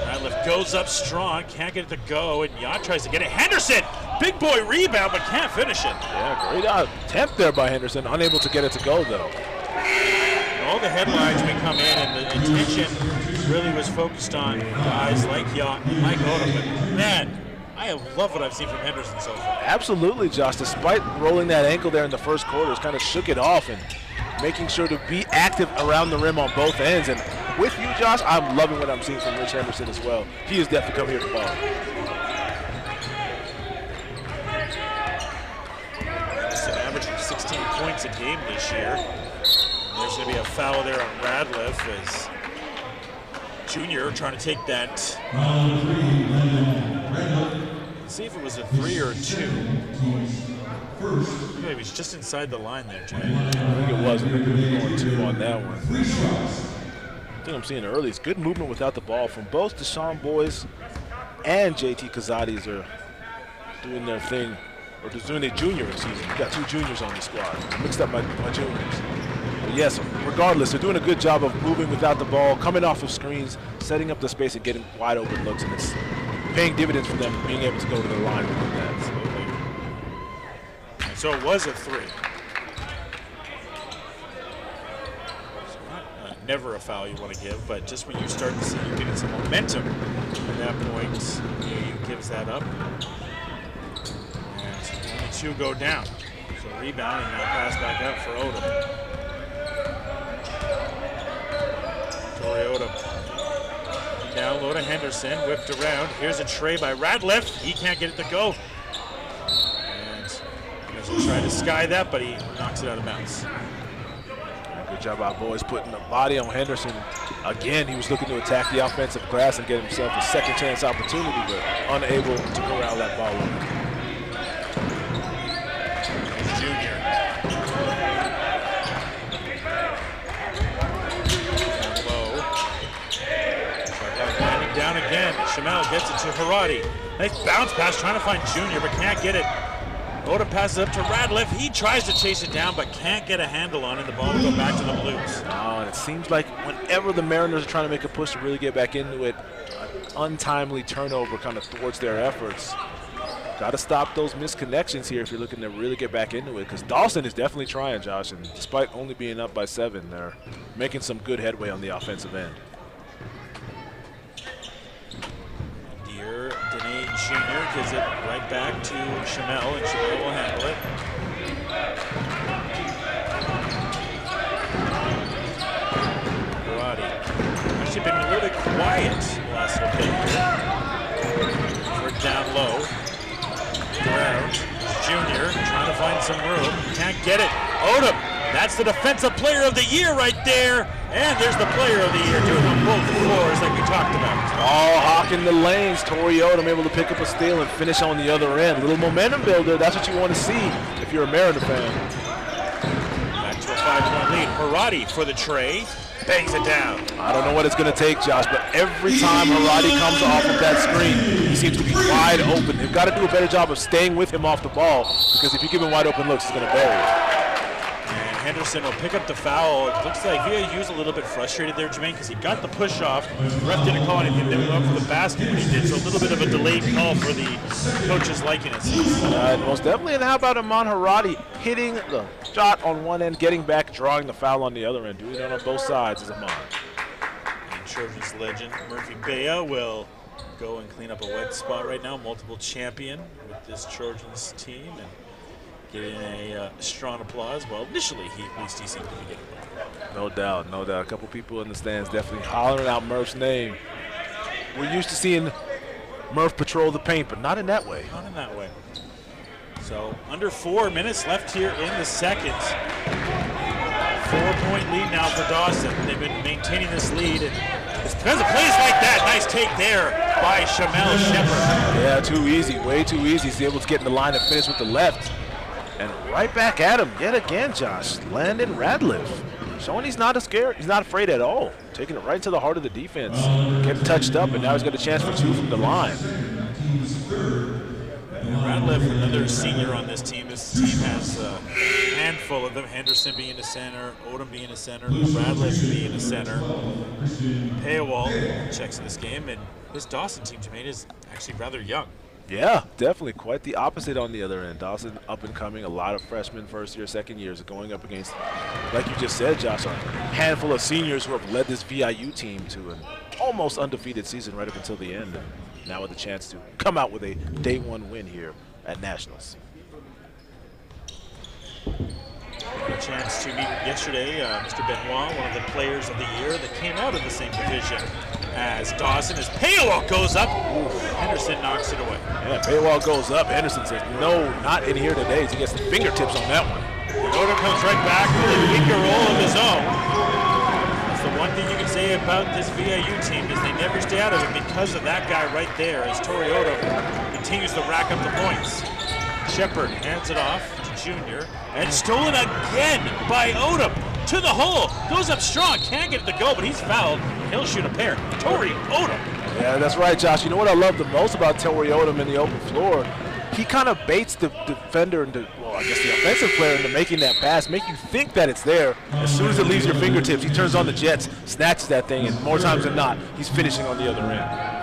Radliff goes up strong, can't get it to go, and Yacht tries to get it. Henderson, big boy rebound, but can't finish it. Yeah, great attempt there by Henderson, unable to get it to go though. All the headlines may come in, and the attention really was focused on guys like Yacht, like Odom, but man, I love what I've seen from Henderson so far. Absolutely, Josh. Despite rolling that ankle there in the first quarter, it's kind of shook it off and making sure to be active around the rim on both ends. And with you, Josh, I'm loving what I'm seeing from Rich Henderson as well. He is definitely come here to ball. Henderson averaging 16 points a game this year. And there's going to be a foul there on Radliff as Junior trying to take that. Let's see if it was a 3 or a 2. Maybe he was just inside the line there, Jay. I think it was. I think we were going 2 on that one. I think I'm seeing early. It's good movement without the ball from both Deshaun boys and JT Kazadis are doing their thing, or just doing their junior season. We've got 2 juniors on the squad. Mixed up my juniors. But yes, regardless, they're doing a good job of moving without the ball, coming off of screens, setting up the space and getting wide open looks, and it's paying dividends for them being able to go to the line with that. And so it was a 3. So never a foul you want to give, but just when you start to see you're getting some momentum at that point, VIU gives that up. And only 2 go down. So rebound and now pass back up for Odom. Odom. Down low to Henderson, whipped around. Here's a tray by Radliff. He can't get it to go. And he'll try to sky that, but he knocks it out of bounds. Good job by boys putting the body on Henderson. Again, he was looking to attack the offensive glass and get himself a second chance opportunity, but unable to corral that ball over. Junior. Down again. Chamel gets it to Haradi. Nice bounce pass, trying to find Junior, but can't get it. Odom passes up to Radliff. He tries to chase it down, but can't get a handle on it. The ball will go back to the Blues. Oh, and it seems like whenever the Mariners are trying to make a push to really get back into it, an untimely turnover kind of thwarts their efforts. Got to stop those misconnections here if you're looking to really get back into it, because Dawson is definitely trying, Josh, and despite only being up by 7, they're making some good headway on the offensive end. Dene Jr. gives it right back to Chamel, and Chamel will handle it. Haradi. quiet last little bit here. We're down low. Brown, Junior, trying to find some room. Can't get it. Odom, that's the defensive player of the year right there. And there's the player of the year doing on both floors like we talked about. All hawking the lanes. Tori Odom able to pick up a steal and finish on the other end. Little momentum builder. That's what you want to see if you're a Mariner fan. Back to a 5-point lead. Harati for the tray. Bangs it down. I don't know what it's going to take, Josh, but every time Harati comes off of that screen, he seems to be wide open. They've got to do a better job of staying with him off the ball, because if you give him wide open looks, he's going to bury it. And Henderson will pick up the foul. It looks like VIU's a little bit frustrated there, Jermaine, because he got the push off. The ref didn't call anything. Then we went for the basket when he did, so a little bit of a delayed call for the coach's liking it. Most definitely. And how about Amon Harati hitting the shot on one end, getting back, drawing the foul on the other end. Doing it on both sides is Amon. And Trojans legend Murphy Bea will go and clean up a wet spot right now. Multiple champion with this Trojans team and getting a strong applause. Well, initially he at least he seemed to be getting one. No doubt, no doubt. A couple people in the stands definitely hollering out Murph's name. We're used to seeing Murph patrol the paint, but not in that way. Not in that way. So under 4 minutes left here in the second. 4-point lead now for Dawson. They've been maintaining this lead, and it's because of plays like that. Nice take there by Shamel Shepard. Yeah, too easy, way too easy. He's able to get in the line and finish with the left. And right back at him yet again, Josh. Landon Radliff, showing he's not scared. He's not afraid at all. Taking it right to the heart of the defense. Getting touched up, and now he's got a chance for 2 from the line. Radliff, another senior on this team. This team has a handful of them. Henderson being the center, Odom being the center, Radliff being the center. Paywall checks in this game, and this Dawson team, Jermaine, is actually rather young. Yeah, definitely quite the opposite on the other end. Dawson up and coming, a lot of freshmen, first year, second years going up against, like you just said, Josh, a handful of seniors who have led this VIU team to an almost undefeated season right up until the end. And now with a chance to come out with a day 1 win here at Nationals. A chance to meet yesterday Mr. Benoit, one of the players of the year that came out of the same division as Dawson. As Paywall goes up, Henderson knocks it away. Yeah, Paywall goes up. Henderson says, no, not in here today. He gets the fingertips on that one. Odom comes right back with a finger roll of his own. That's the one thing you can say about this VIU team is they never stay out of it because of that guy right there as Tori Odom continues to rack up the points. Shepard hands it off to Junior, and stolen again by Odom to the hole. Goes up strong, can't get it to go, but he's fouled. He'll shoot a pair. Tori Odom. Yeah, that's right, Josh. You know what I love the most about Tori Odom in the open floor? He kind of baits the defender into, well, I guess the offensive player into making that pass, make you think that it's there. As soon as it leaves your fingertips, he turns on the jets, snatches that thing, and more times than not, he's finishing on the other end.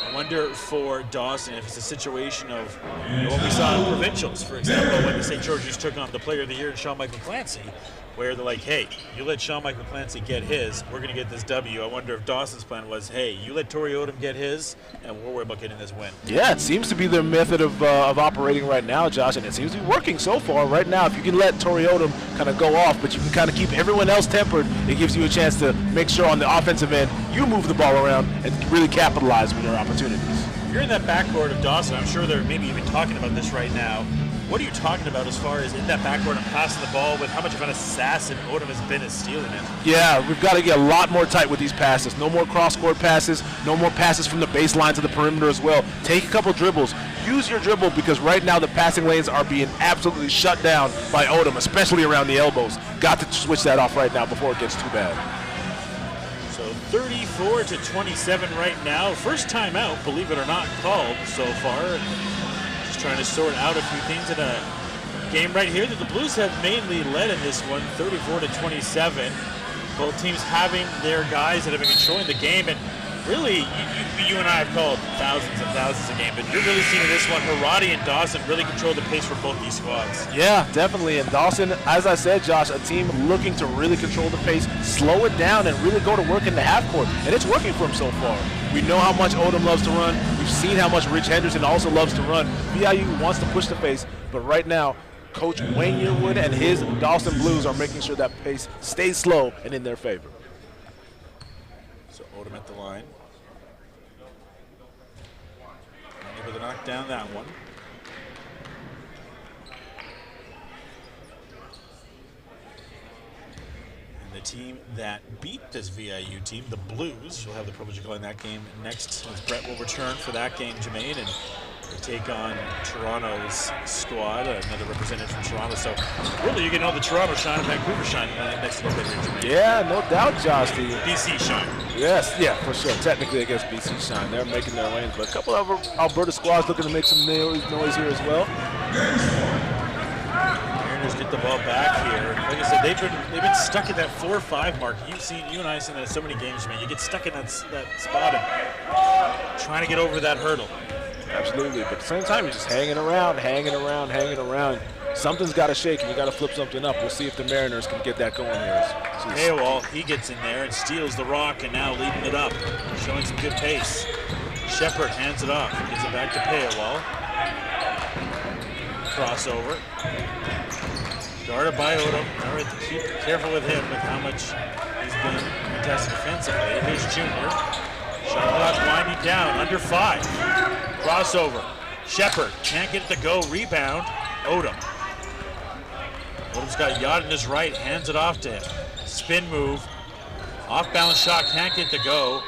I wonder for Dawson if it's a situation of what we saw in provincials, for example, when the St. George's took on the player of the year in Sean Michael Clancy, where they're like, hey, you let Sean Michael Clancy get his, we're going to get this W. I wonder if Dawson's plan was, hey, you let Tori Odom get his, and we'll worry about getting this win. Yeah, it seems to be their method of operating right now, Josh, and it seems to be working so far. Right now, if you can let Tori Odom kind of go off, but you can kind of keep everyone else tempered, it gives you a chance to make sure on the offensive end you move the ball around and really capitalize on your opportunities. If you're in that backcourt of Dawson, I'm sure they're maybe even talking about this right now. What are you talking about as far as in that backcourt and passing the ball with how much of an assassin Odom has been at stealing it? Yeah, we've got to get a lot more tight with these passes. No more cross-court passes, no more passes from the baseline to the perimeter as well. Take a couple dribbles. Use your dribble because right now the passing lanes are being absolutely shut down by Odom, especially around the elbows. Got to switch that off right now before it gets too bad. So 34-27 right now. First timeout, believe it or not, called so far. Trying to sort out a few things in a game right here that the Blues have mainly led in this one, 34-27. Both teams having their guys that have been controlling the game, and really, you and I have called thousands and thousands of games, but you're really seeing in this one, Harati and Dawson really control the pace for both these squads. Yeah, definitely, and Dawson, as I said, Josh, a team looking to really control the pace, slow it down, and really go to work in the half court, and it's working for him so far. We know how much Odom loves to run. We've seen how much Rich Henderson also loves to run. VIU wants to push the pace, but right now, Coach Wayne Yearwood and his Dawson Blues are making sure that pace stays slow and in their favor. Odom at the line. Able to knock down that one. And the team that beat this VIU team, the Blues, will have the privilege of calling that game next, as Brett will return for that game, Jermaine, and take on Toronto's squad, another representative from Toronto. So really, you can know the Toronto shine and Vancouver shine next to the bit here, Jermaine. Yeah, no doubt, Josh. The BC shine. Yes, yeah, for sure. Technically, I guess BC shine. They're making their lanes, but a couple of Alberta squads looking to make some noise here as well. Mariners get the ball back here. Like I said, they've been stuck at that 4-5 mark. You and I have seen that in so many games, man. You get stuck in that spot and trying to get over that hurdle. Absolutely, but at the same time, you're just hanging around. Something's got to shake, and you got to flip something up. We'll see if the Mariners can get that going here. Paywall, he gets in there and steals the rock, and now leading it up, showing some good pace. Shepard hands it off, gets it back to Paywall. Crossover. Guarded by Odom. All right, keep careful with him with how much he's been contested defensively. Here's Junior. Shot clock winding down, under 5. Crossover. Shepard can't get it to go. Rebound. Odom. Odom's got Yacht in his right, hands it off to him. Spin move. Off balance shot, can't get to go.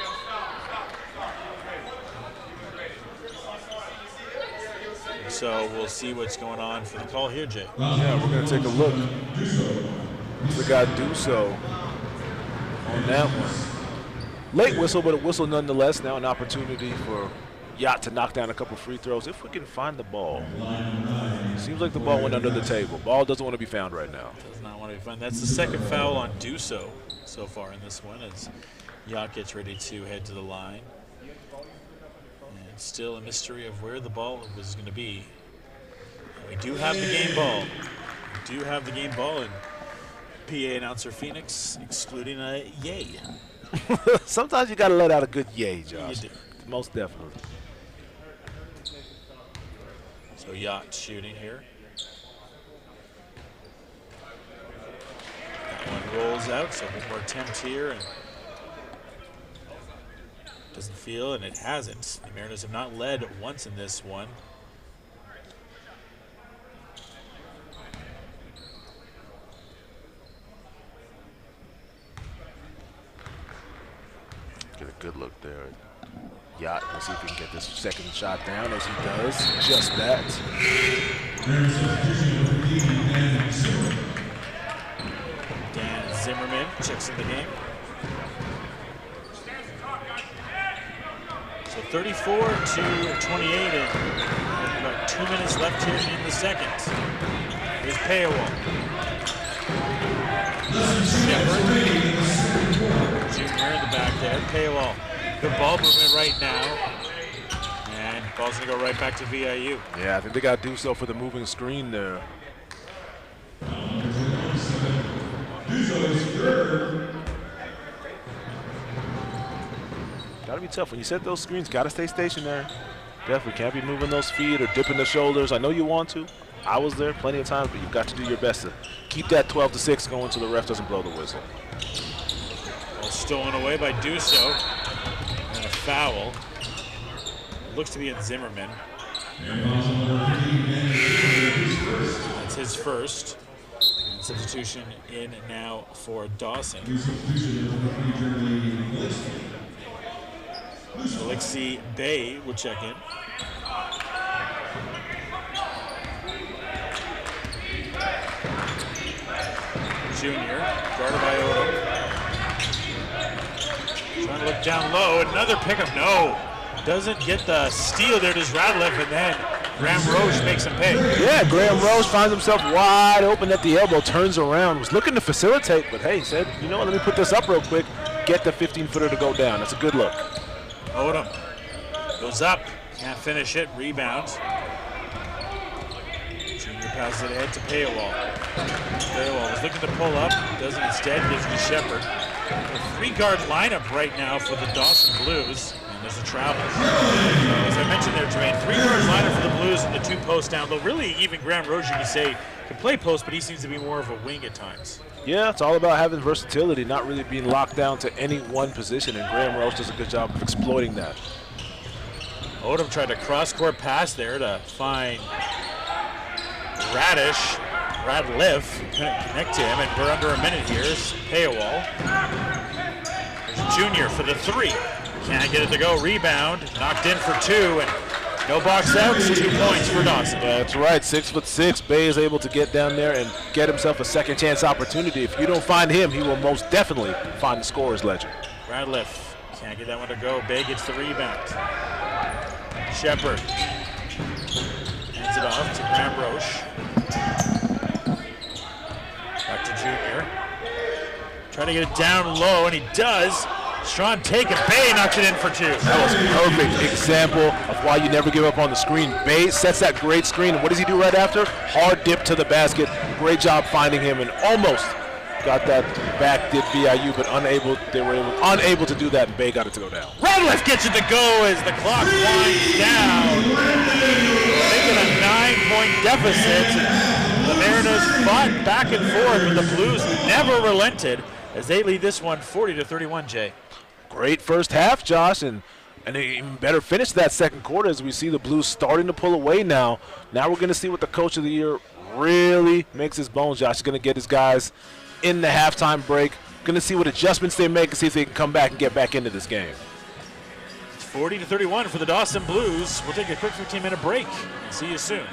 So we'll see what's going on for the call here, Jay. Yeah, we're going to take a look. We got Dawson on that one. Late whistle, but a whistle nonetheless. Now an opportunity for Yacht to knock down a couple free throws if we can find the ball. Seems like the ball went under the table. Ball doesn't want to be found right now. Does not want to be found. That's the second foul on Dawson so far in this one as Yacht gets ready to head to the line. And still a mystery of where the ball was going to be. And we do have the game ball. We do have the game ball, and PA announcer Phoenix excluding a yay. Sometimes you got to let out a good yay, Josh. You do. Most definitely. So Yacht shooting here. That one rolls out, so one more attempt here, and doesn't feel, and it hasn't. The Mariners have not led once in this one. Get a good look there. Yacht, let's see if he can get this second shot down as he does. Just that. Dan Zimmerman checks in the game. So 34-28, and about 2 minutes left here in the second. Here's Paywall. Shepard. Junior in the back there. Paywall. Good ball movement right now. And ball's going to go right back to VIU. Yeah, I think they got to do so for the moving screen there. Got to be tough. When you set those screens, got to stay stationary. Definitely can't be moving those feet or dipping the shoulders. I know you want to. I was there plenty of times, but you've got to do your best to keep that 12-6 going so the ref doesn't blow the whistle. Ball stolen away by Dawson. And a foul. Looks to be in Zimmerman. That's his first. And substitution in now for Dawson. Alexi Bay will check in. Junior, guarded by Odom. Trying to look down low, another pickup, no. Doesn't get the steal there, does Radliff, and then Graham Roche makes him pay. Yeah, Graham Roche finds himself wide open at the elbow, turns around, was looking to facilitate, but hey, said, you know what, let me put this up real quick, get the 15-footer to go down. That's a good look. Odom goes up, can't finish it, rebounds. Junior passes it ahead to Paywall. Paywall was looking to pull up, doesn't instead, gives it to Shepard. A 3-guard lineup right now for the Dawson Blues. And there's a travel. As I mentioned there, Jermaine, three-guard lineup for the Blues and the two posts down. Though really, even Graham Roche, you can say, can play post, but he seems to be more of a wing at times. Yeah, it's all about having versatility, not really being locked down to any one position, and Graham Roche does a good job of exploiting that. Odom tried a cross-court pass there to find Radliff couldn't connect to him, and we're under a minute here. Payawal. There's Junior for the three. Can't get it to go. Rebound. Knocked in for two, and no box outs. 2 points for Dawson. That's right. 6'6". Bay is able to get down there and get himself a second chance opportunity. If you don't find him, he will most definitely find the scorer's ledger. Radliff can't get that one to go. Bay gets the rebound. Shepard hands it off to Graham Roche. Back to Junior. Trying to get it down low, and he does. Sean taking. Bay knocks it in for two. That was a perfect example of why you never give up on the screen. Bay sets that great screen, and what does he do right after? Hard dip to the basket. Great job finding him, and almost got that back, did VIU, but they were unable to do that, and Bay got it to go down. Radliff gets it to go as the clock winds down. Making a 9-point deficit. The Mariners fought back and forth, but the Blues never relented as they lead this one 40-31, Jay. Great first half, Josh, and an even better finish to that second quarter as we see the Blues starting to pull away now. Now we're going to see what the Coach of the Year really makes his bones, Josh. He's going to get his guys in the halftime break. Going to see what adjustments they make and see if they can come back and get back into this game. It's 40-31 for the Dawson Blues. We'll take a quick 15-minute break. See you soon.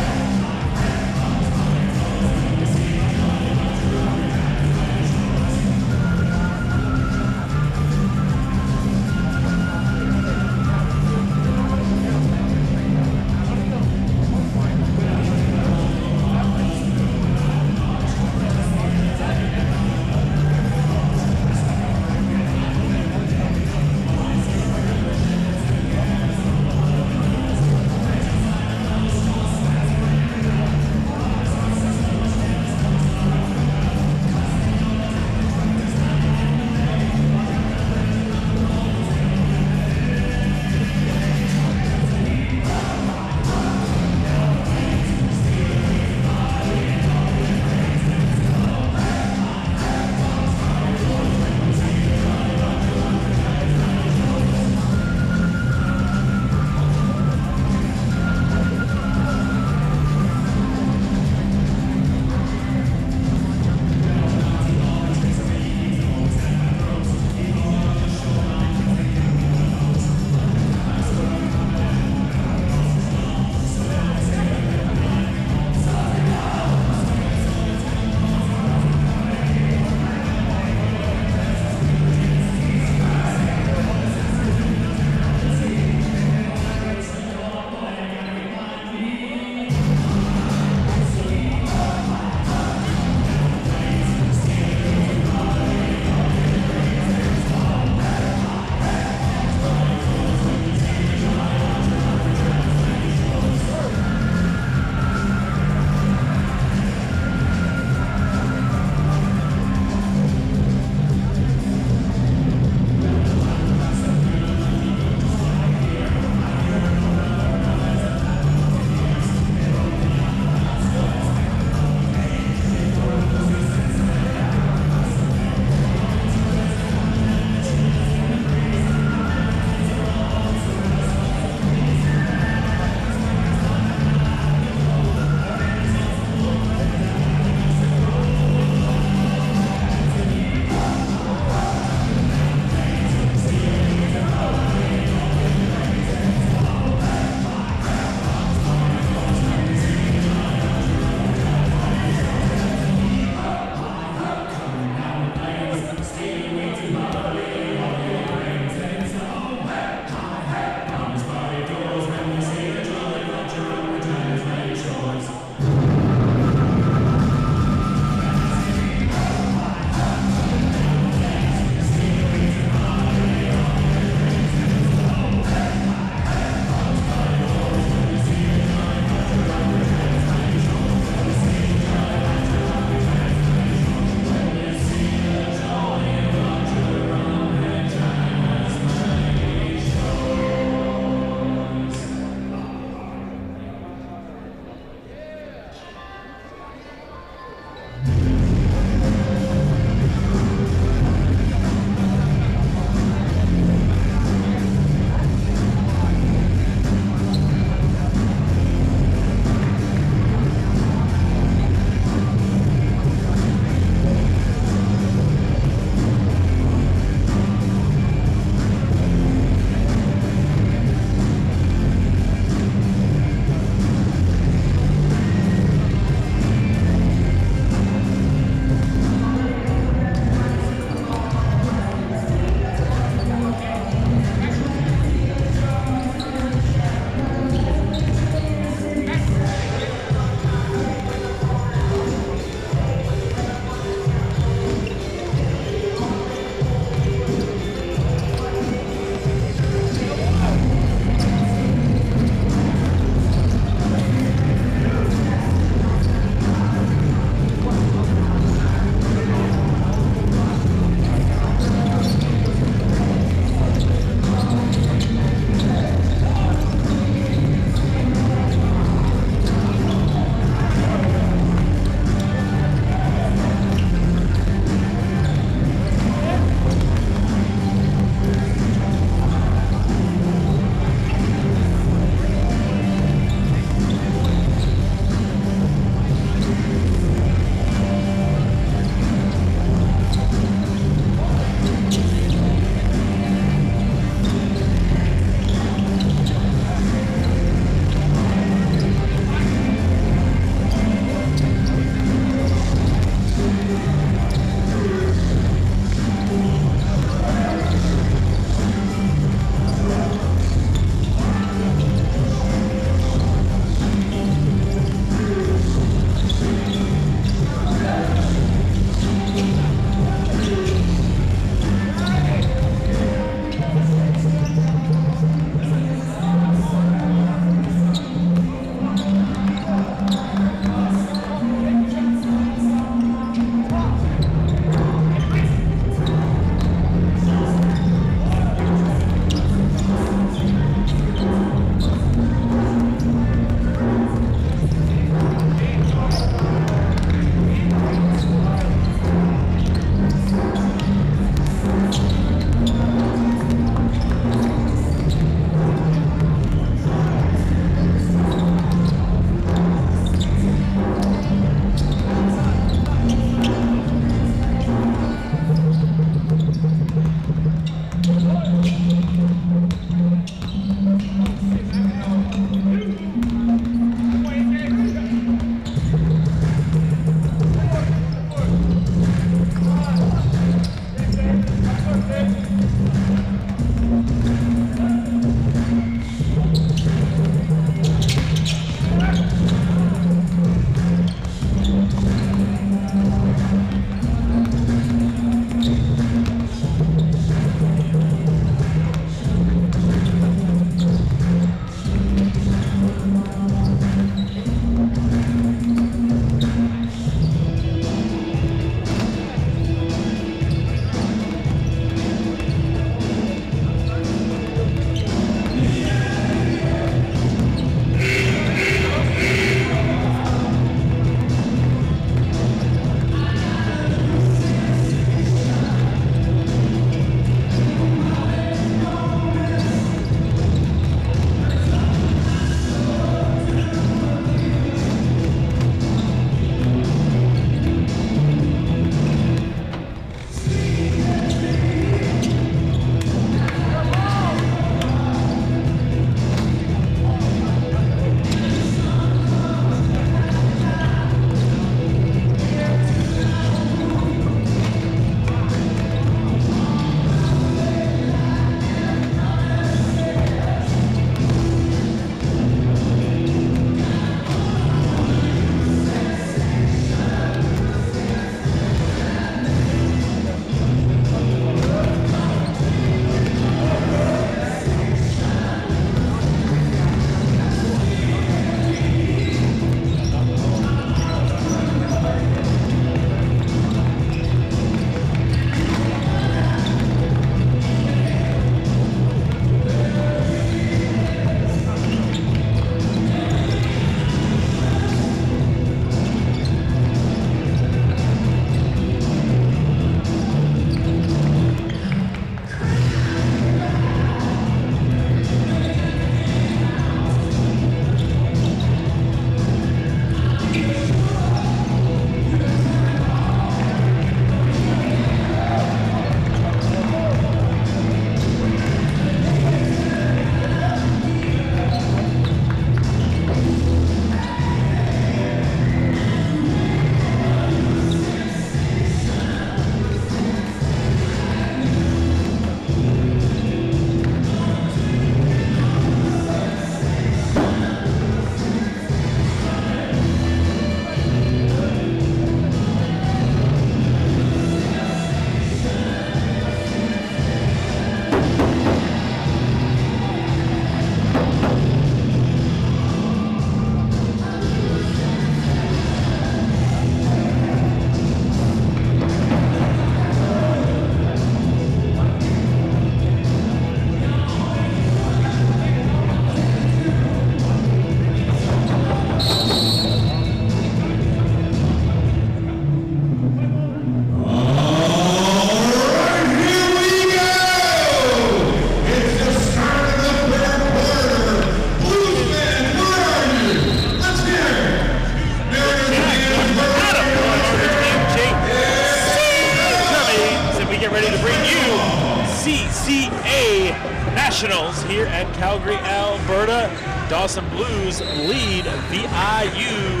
CCAA Nationals here at Calgary, Alberta. Dawson Blues lead VIU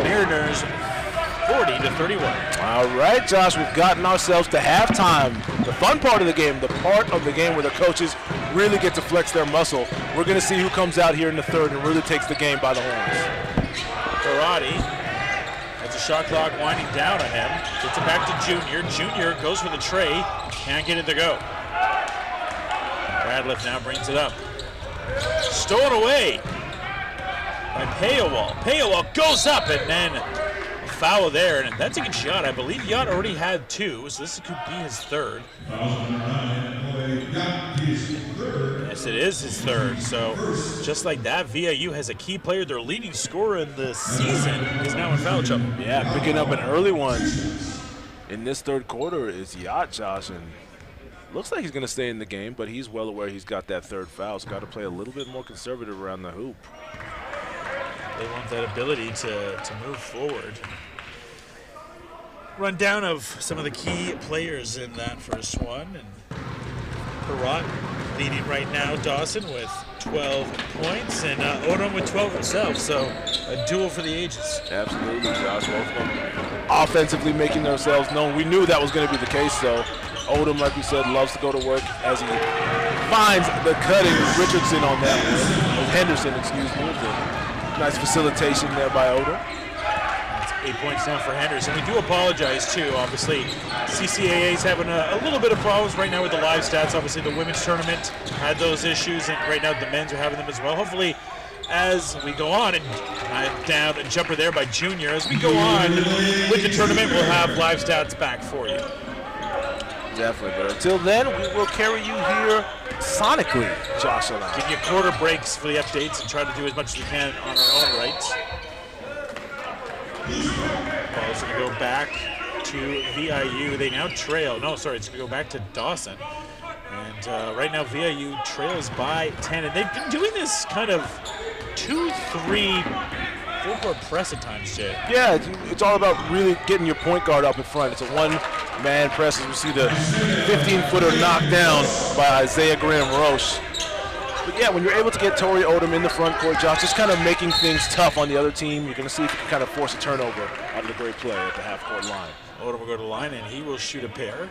Mariners 40-31. All right, Josh, we've gotten ourselves to halftime. The fun part of the game, the part of the game where the coaches really get to flex their muscle. We're going to see who comes out here in the third and really takes the game by the horns. Karate has a shot clock winding down on him. Gets it back to Junior. Junior goes for the tray. Can't get it to go. Radliff now brings it up. Stolen away by Payawal. Payawal goes up and then a foul there. And that's a good shot. I believe Yacht already had 2, so this could be his third. Yes, it is his third. So just like that, VIU has a key player. Their leading scorer in the season is now in foul trouble. Yeah, picking up an early one in this third quarter is Yacht, Josh. And looks like he's going to stay in the game, but he's well aware he's got that third foul. So got to play a little bit more conservative around the hoop. They want that ability to move forward. Rundown of some of the key players in that first one. And Perrott leading right now, Dawson with 12 points, and Odom with 12 himself. So a duel for the ages. Absolutely, Josh. Both of them offensively making themselves known. We knew that was going to be the case, though. Odom, like we said, loves to go to work as he finds the cutting Richardson on that one. Or Henderson, excuse me. Nice facilitation there by Odom. That's 8 points now for Henderson. We do apologize, too. Obviously, CCAA is having a little bit of problems right now with the live stats. Obviously, the women's tournament had those issues, and right now the men's are having them as well. Hopefully, as we go on, and down a jumper there by Junior, as we go on with the tournament, we'll have live stats back for you. Definitely, but until then, we will carry you here sonically, Josh and I. Give you quarter breaks for the updates and try to do as much as we can on our own right. Ball's going to go back to VIU. They now trail. No, sorry, it's going to go back to Dawson. And right now, VIU trails by 10. And they've been doing this kind of 2-3 full-court press at times, Jay. Yeah, it's all about really getting your point guard up in front. It's a one-man press, as we see the 15-footer knocked down by Isaiah Graham-Roche. But yeah, when you're able to get Torrey Odom in the front court, Josh, just kind of making things tough on the other team. You're going to see if you can kind of force a turnover out of the great play at the half-court line. Odom will go to the line, and he will shoot a pair.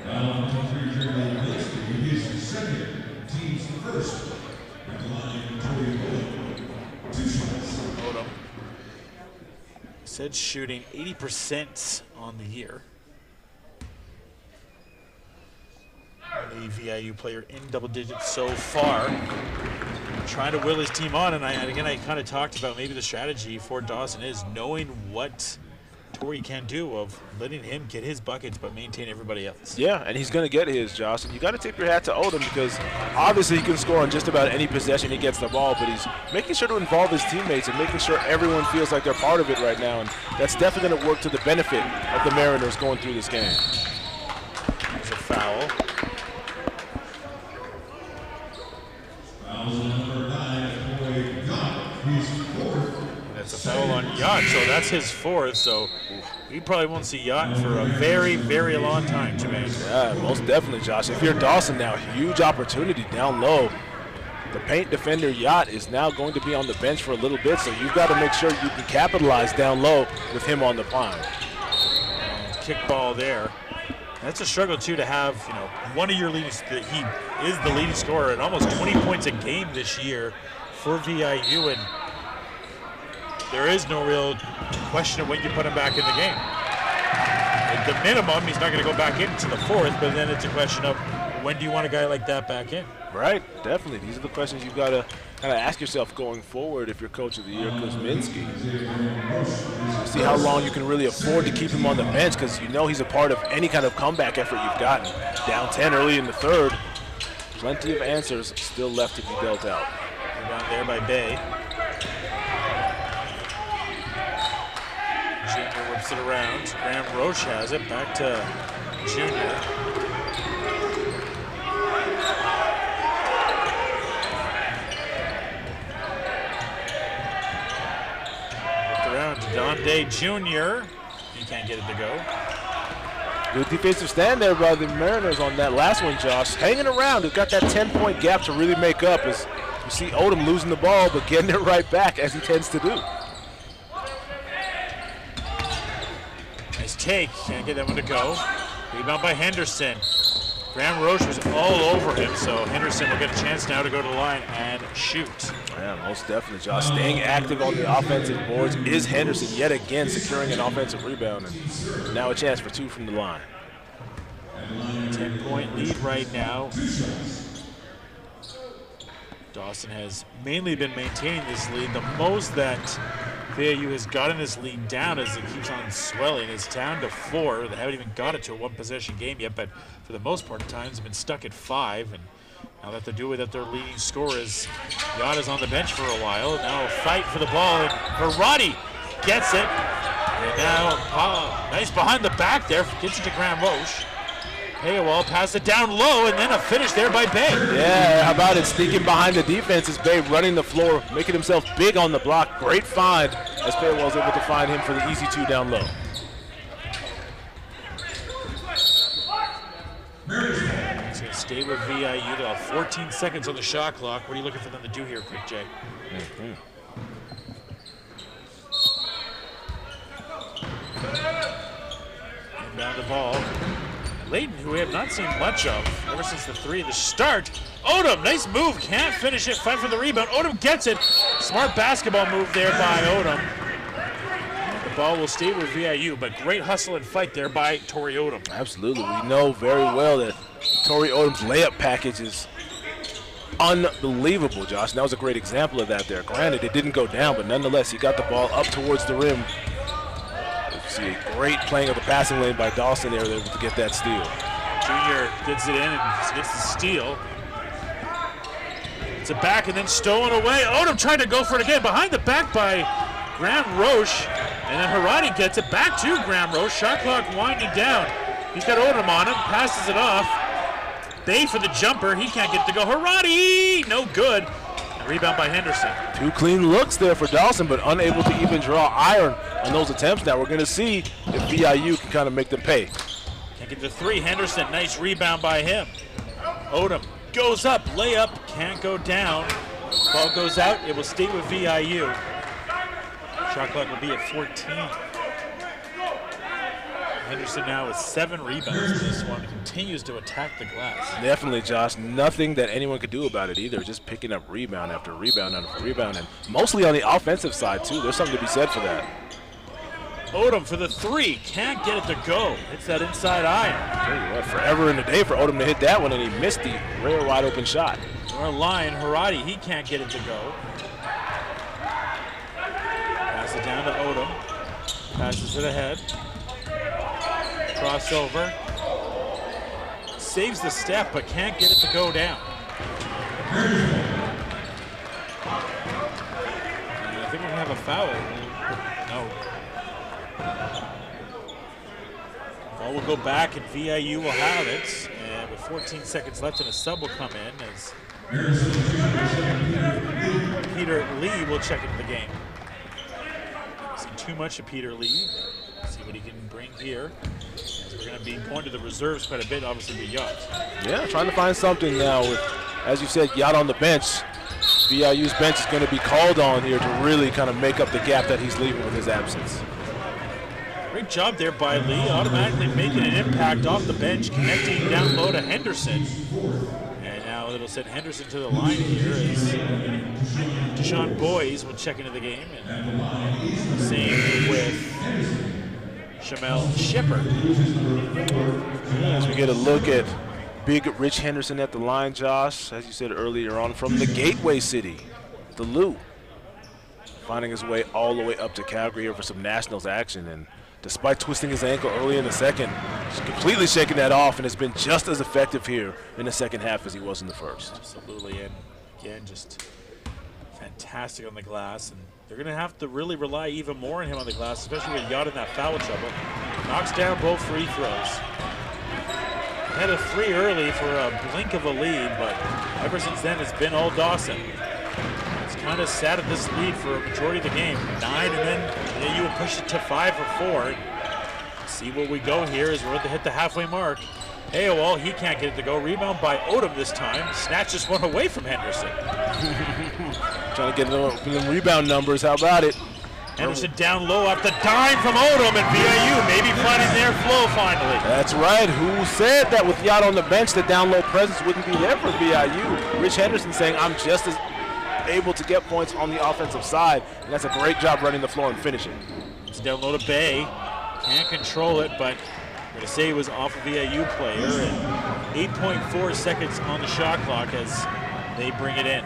Odom said shooting 80% on the year. The VIU player in double digits so far. Trying to will his team on, and I kind of talked about maybe the strategy for Dawson is knowing what Torrey can do of letting him get his buckets but maintain everybody else. Yeah, and he's going to get his, Josh. And you got to tip your hat to Odom because obviously he can score on just about any possession he gets the ball, but he's making sure to involve his teammates and making sure everyone feels like they're part of it right now. And that's definitely going to work to the benefit of the Mariners going through this game. There's a foul. That's a foul on Yacht, so that's his fourth. So we probably won't see Yacht for a very, very long time, Jermaine. Yeah, most definitely, Josh. If you're Dawson now, huge opportunity down low. The paint defender Yacht is now going to be on the bench for a little bit, so you've got to make sure you can capitalize down low with him on the pine. Kick ball there. That's a struggle too to have, one of your leading. He is the leading scorer at almost 20 points a game this year for VIU, and there is no real question of when you put him back in the game. At the minimum, he's not going to go back into the fourth, but then it's a question of when do you want a guy like that back in? Right, definitely. These are the questions you've got to kind of ask yourself going forward if you're coach of the year, Kuzminski. See how long you can really afford to keep him on the bench because you know he's a part of any kind of comeback effort you've gotten. Down 10 early in the third. Plenty of answers still left to be dealt out. Down there by Bay. Junior whips it around. Graham-Roche has it. Back to Junior. Whipped around to Donde Jr. He can't get it to go. Good defensive stand there by the Mariners on that last one, Josh. Hanging around. They've got that 10-point gap to really make up as you see Odom losing the ball, but getting it right back as he tends to do. Nice take. Can't get that one to go. Rebound by Henderson. Graham Roche was all over him, so Henderson will get a chance now to go to the line and shoot. Yeah, most definitely, Josh. Staying active on the offensive boards is Henderson yet again securing an offensive rebound, and now a chance for 2 from the line. 10-point lead right now. Dawson has mainly been maintaining this lead. The most that VIU has gotten this lead down as it keeps on swelling. It's down to 4. They haven't even got it to a one-possession game yet, but for the most part, times have been stuck at 5. And now that they're doing without their leading scorer is Yada's on the bench for a while. Now a fight for the ball, and Verratti gets it. And now nice behind the back there, gets it to Graham Roche. Hayawal passes it down low, and then a finish there by Bay. Yeah, how about it? Sneaking behind the defense is Bay running the floor, making himself big on the block. Great find as Hayawal's able to find him for the easy 2 down low. He's going to stay with VIU. They'll have 14 seconds on the shot clock. What are you looking for them to do here, Quick Jay? Inbound the ball. Layton, who we have not seen much of ever since the 3 at the start. Odom, nice move, can't finish it, fight for the rebound. Odom gets it. Smart basketball move there by Odom. The ball will stay with VIU, but great hustle and fight there by Torrey Odom. Absolutely, we know very well that Torrey Odom's layup package is unbelievable, Josh. And that was a great example of that there. Granted, it didn't go down, but nonetheless, he got the ball up towards the rim. See a great playing of the passing lane by Dawson there to get that steal. Junior gets it in and gets the steal. It's a back and then stolen away. Odom trying to go for it again. Behind the back by Graham Roche. And then Harati gets it back to Graham Roche. Shot clock winding down. He's got Odom on him. Passes it off. Bay for the jumper. He can't get it to go. Harati! No good. Rebound by Henderson. 2 clean looks there for Dawson, but unable to even draw iron on those attempts. Now we're going to see if VIU can kind of make them pay. Can't get the 3. Henderson, nice rebound by him. Odom goes up, layup, can't go down. Ball goes out, it will stay with VIU. Shot clock will be at 14. Henderson now with 7 rebounds in this one, continues to attack the glass. Definitely, Josh. Nothing that anyone could do about it either. Just picking up rebound after rebound after rebound, and mostly on the offensive side too. There's something to be said for that. Odom for the 3, can't get it to go. Hits that inside iron. Tell you what, forever in the day for Odom to hit that one, and he missed the rare wide open shot. Our line, Harati, he can't get it to go. Pass it down to Odom. Passes it ahead. Crossover. Saves the step, but can't get it to go down. And I think we're going to have a foul. No. Ball will go back, and VIU will have it. And with 14 seconds left, and a sub will come in as Peter Lee will check into the game. Seen too much of Peter Lee. See what he can bring here. As we're going to be going to the reserves quite a bit, obviously, with Yacht. Yeah, trying to find something now with, as you said, Yacht on the bench. VIU's bench is going to be called on here to really kind of make up the gap that he's leaving with his absence. Great job there by Lee, automatically making an impact off the bench, connecting down low to Henderson. And now it'll send Henderson to the line here as Deshaun Boyes will check into the game. And same with Shamel Shipper. As we get a look at big Rich Henderson at the line, Josh, as you said earlier on, from the gateway city, the Lou, finding his way all the way up to Calgary here for some Nationals action. And despite twisting his ankle early in the second, he's completely shaking that off and has been just as effective here in the second half as he was in the first. Absolutely, and again, just fantastic on the glass. And they're going to have to really rely even more on him on the glass, especially with Yacht in that foul trouble. Knocks down both free throws. Had a 3 early for a blink of a lead, but ever since then it's been all Dawson. It's kind of sat at this lead for a majority of the game. 9, and then you will push it to 5 or 4. See where we go here as we're about to hit the halfway mark. Ayowal, he can't get it to go. Rebound by Odom this time. Snatches one away from Henderson. Trying to get them rebound numbers. How about it? Henderson down low off the dime from Odom, and VIU maybe finding their flow finally. That's right. Who said that with Yacht on the bench, the down low presence wouldn't be there for VIU? Rich Henderson saying, I'm just as able to get points on the offensive side, and that's a great job running the floor and finishing. It's down low to Bay. Can't control it, but I'm going to say it was off a VIU player. And 8.4 seconds on the shot clock as they bring it in.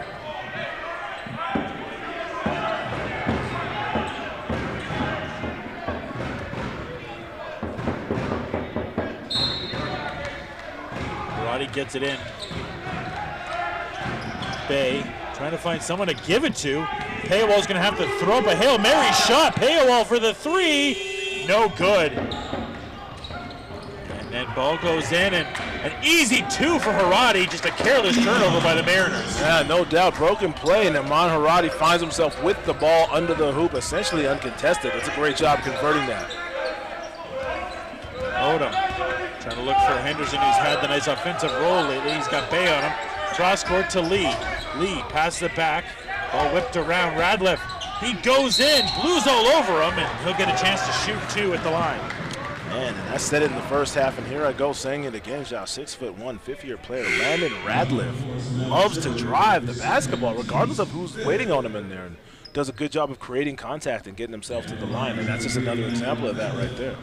Gets it in. Bay trying to find someone to give it to. Paywall's going to have to throw up a Hail Mary shot. Paywall for the three. No good. And then ball goes in, and an easy two for Haradi. Just a careless turnover by the Mariners. Yeah, no doubt. Broken play, and Amon Haradi finds himself with the ball under the hoop, essentially uncontested. That's a great job converting that. Odom trying to look for Henderson, who's had the nice offensive role lately. He's got Bay on him. Cross court to Lee. Lee passes it back. Ball whipped around. Radliff, he goes in. Blues all over him, and he'll get a chance to shoot two at the line. Man, and I said it in the first half, and here I go saying it again, Josh. 6'1", fifth-year player, Landon Radliff, loves to drive the basketball, regardless of who's waiting on him in there, and does a good job of creating contact and getting himself to the line, and that's just another example of that right there.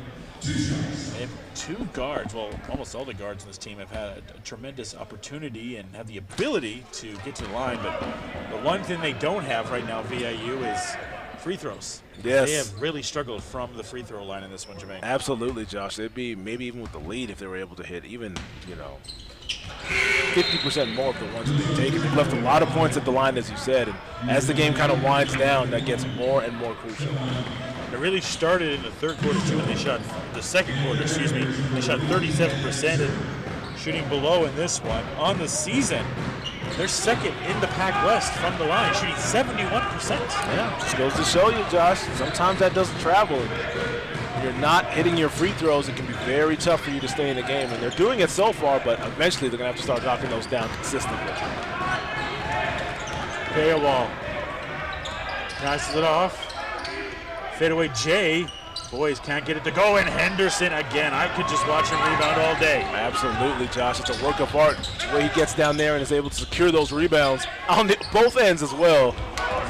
And two guards, well, almost all the guards in this team have had a tremendous opportunity and have the ability to get to the line, but the one thing they don't have right now, VIU, is free throws. Yes. They have really struggled from the free throw line in this one, Jermaine. Absolutely, Josh. It'd be maybe even with the lead if they were able to hit even, 50% more of the ones that they've taken. They've left a lot of points at the line, as you said, and as the game kind of winds down, that gets more and more crucial. It really started in the third quarter, too, and they shot the second quarter, they shot 37% and shooting below in this one. On the season, they're second in the Pac West from the line, shooting 71%. Yeah, just goes to show you, Josh, sometimes that doesn't travel. When you're not hitting your free throws, it can be very tough for you to stay in the game, and they're doing it so far, but eventually they're going to have to start knocking those down consistently. Paywall passes it off. Fadeaway Jay, boys can't get it to go, and Henderson again. I could just watch him rebound all day. Absolutely, Josh. It's a work of art the way he gets down there and is able to secure those rebounds on both ends as well.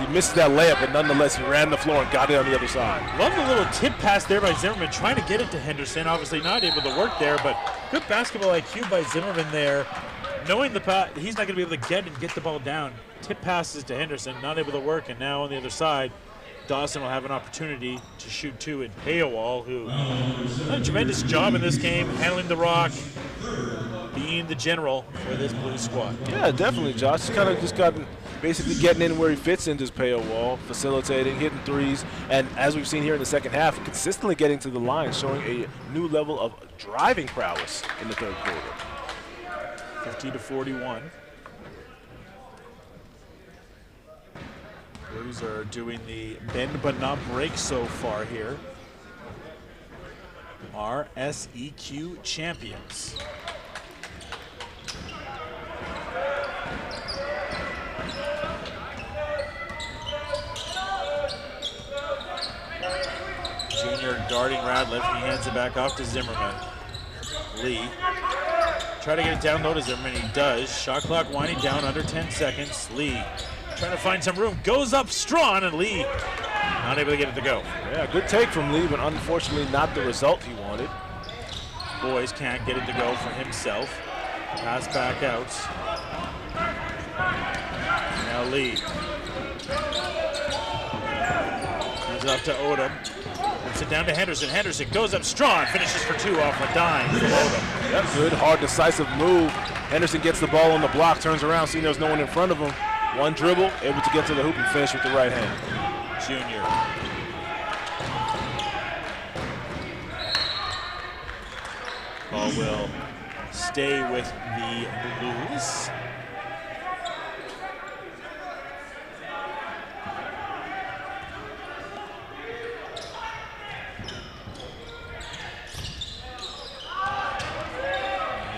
He misses that layup, but nonetheless, he ran the floor and got it on the other side. Love the little tip pass there by Zimmerman, trying to get it to Henderson. Obviously not able to work there, but good basketball IQ by Zimmerman there. Knowing the pass, he's not going to be able to get the ball down. Tip passes to Henderson, not able to work, and now on the other side, Dawson will have an opportunity to shoot two at Paywall, who done a tremendous job in this game, handling the rock, being the general for this Blues squad. Yeah, definitely, Josh. He's kind of just gotten basically getting in where he fits into his Paywall, facilitating, hitting threes, and as we've seen here in the second half, consistently getting to the line, showing a new level of driving prowess in the third quarter. 50-41. Blues are doing the bend but not break so far here. RSEQ champions. Junior guarding Radliff. He hands it back off to Zimmerman. Lee. Try to get it down low to Zimmerman. He does. Shot clock winding down under 10 seconds. Lee trying to find some room. Goes up strong, and Lee not able to get it to go. Yeah, good take from Lee, but unfortunately not the result he wanted. Boys can't get it to go for himself. Pass back out. Now Lee. Gives it up to Odom. Puts it down to Henderson. Henderson goes up strong, finishes for two off a dime from Odom. Yep, good, hard, decisive move. Henderson gets the ball on the block, turns around, seeing there's no one in front of him. One dribble, able to get to the hoop and finish with the right hand. Junior. Ball will stay with the Blues.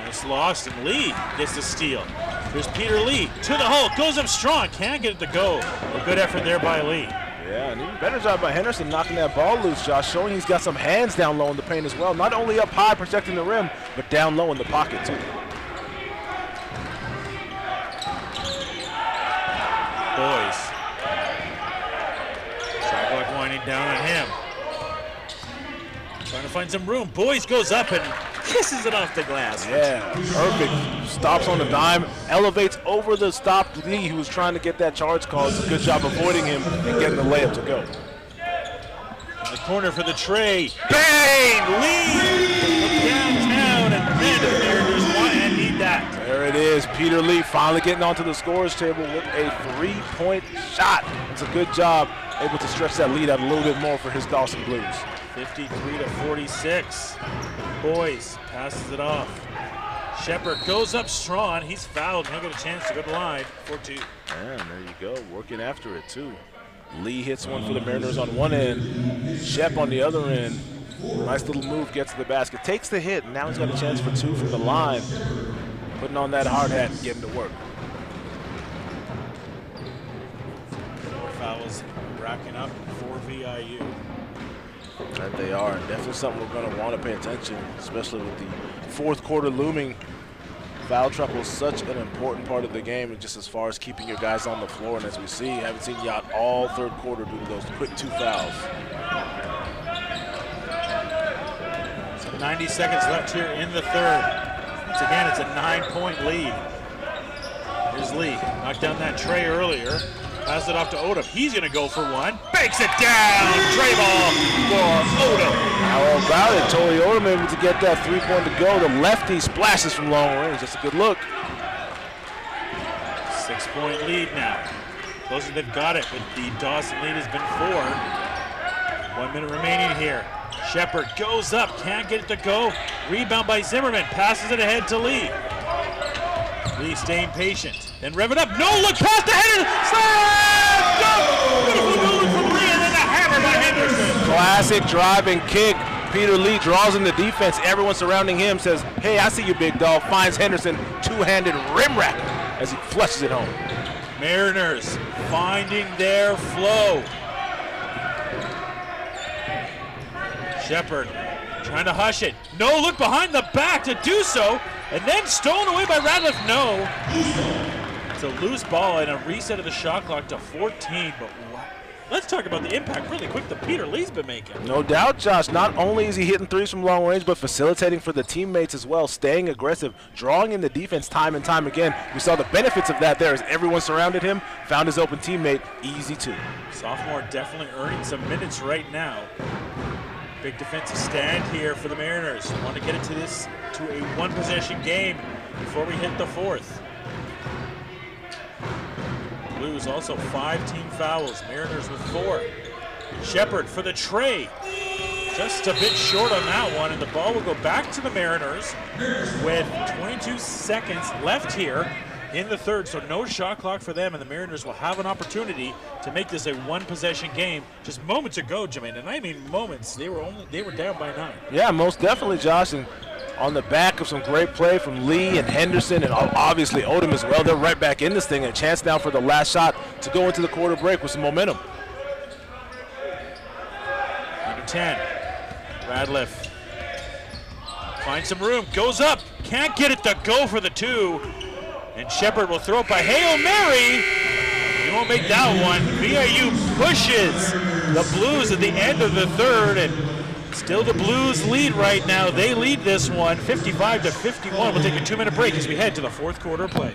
It's lost, and Lee gets the steal. There's Peter Lee to the hole, goes up strong, can't get it to go. A good effort there by Lee. Yeah, and even better job by Henderson knocking that ball loose, Josh, showing he's got some hands down low in the paint as well. Not only up high protecting the rim, but down low in the pocket too. Boys. Shot clock winding down on him. Trying to find some room. Boys goes up and kisses it off the glass. Yeah, perfect. Stops on the dime, elevates over the stop Lee, who was trying to get that charge call. It's a good job avoiding him and getting the layup to go. In the corner for the tray. Bang! Lee downtown, and then the Mariners want and need that. There it is. Peter Lee finally getting onto the scorer's table with a three-point shot. It's a good job, able to stretch that lead out a little bit more for his Dawson Blues. 53-46. Boys passes it off. Shepard goes up strong. He's fouled. He'll get a chance to go to the line. 4-2. And there you go, working after it too. Lee hits one for the Mariners on one end. Shep on the other end. Nice little move, gets to the basket. Takes the hit, and now he's got a chance for two from the line. Putting on that hard hat and getting to work. Fouls racking up for VIU. That they are, and definitely something we're going to want to pay attention, especially with the fourth quarter looming. Foul trouble is such an important part of the game, and just as far as keeping your guys on the floor. And as we see, haven't seen you out all third quarter due to those quick two fouls. So 90 seconds left here in the third. Once again, it's a 9-point lead. Here's Lee, knocked down that tray earlier. Pass it off to Odom. He's going to go for one. Banks it down. Tray ball for Odom. How about it? Tory Odom able to get that three-point to go. The lefty splashes from long range. Just a good look. 6-point lead now. Closer they've got it, but the Dawson lead has been 4. 1 minute remaining here. Shepard goes up, can't get it to go. Rebound by Zimmerman. Passes it ahead to Lee. Lee staying patient. Then rev it up. No look past the header. Slam! Go! Beautiful goal from Lee, and then the hammer by Henderson. Classic drive and kick. Peter Lee draws in the defense. Everyone surrounding him says, hey, I see you, big dog. Finds Henderson, two-handed rim rack as he flushes it home. Mariners finding their flow. Shepard trying to hush it. No look behind the back to do so. And then stolen away by Radliff. No. It's a loose ball and a reset of the shot clock to 14. But let's talk about the impact really quick that Peter Lee's been making. No doubt, Josh. Not only is he hitting threes from long range, but facilitating for the teammates as well, staying aggressive, drawing in the defense time and time again. We saw the benefits of that there as everyone surrounded him, found his open teammate, easy two. Sophomore definitely earning some minutes right now. Big defensive stand here for the Mariners. Want to get it to a one-possession game before we hit the fourth. Blues also 5 team fouls. Mariners with 4. Shepard for the tray. Just a bit short on that one, and the ball will go back to the Mariners with 22 seconds left here in the third, so no shot clock for them, and the Mariners will have an opportunity to make this a one-possession game. Just moments ago, Jermaine, and I mean moments, they were down by 9. Yeah, most definitely, Josh, and on the back of some great play from Lee and Henderson and obviously Odom as well, they're right back in this thing. A chance now for the last shot to go into the quarter break with some momentum. Number 10, Radliff finds some room, goes up, can't get it to go for the 2. And Shepard will throw it by Hail Mary. He won't make that one. VIU pushes the Blues at the end of the third, and still the Blues lead right now. They lead this one 55-51. We'll take a 2-minute break as we head to the fourth quarter play.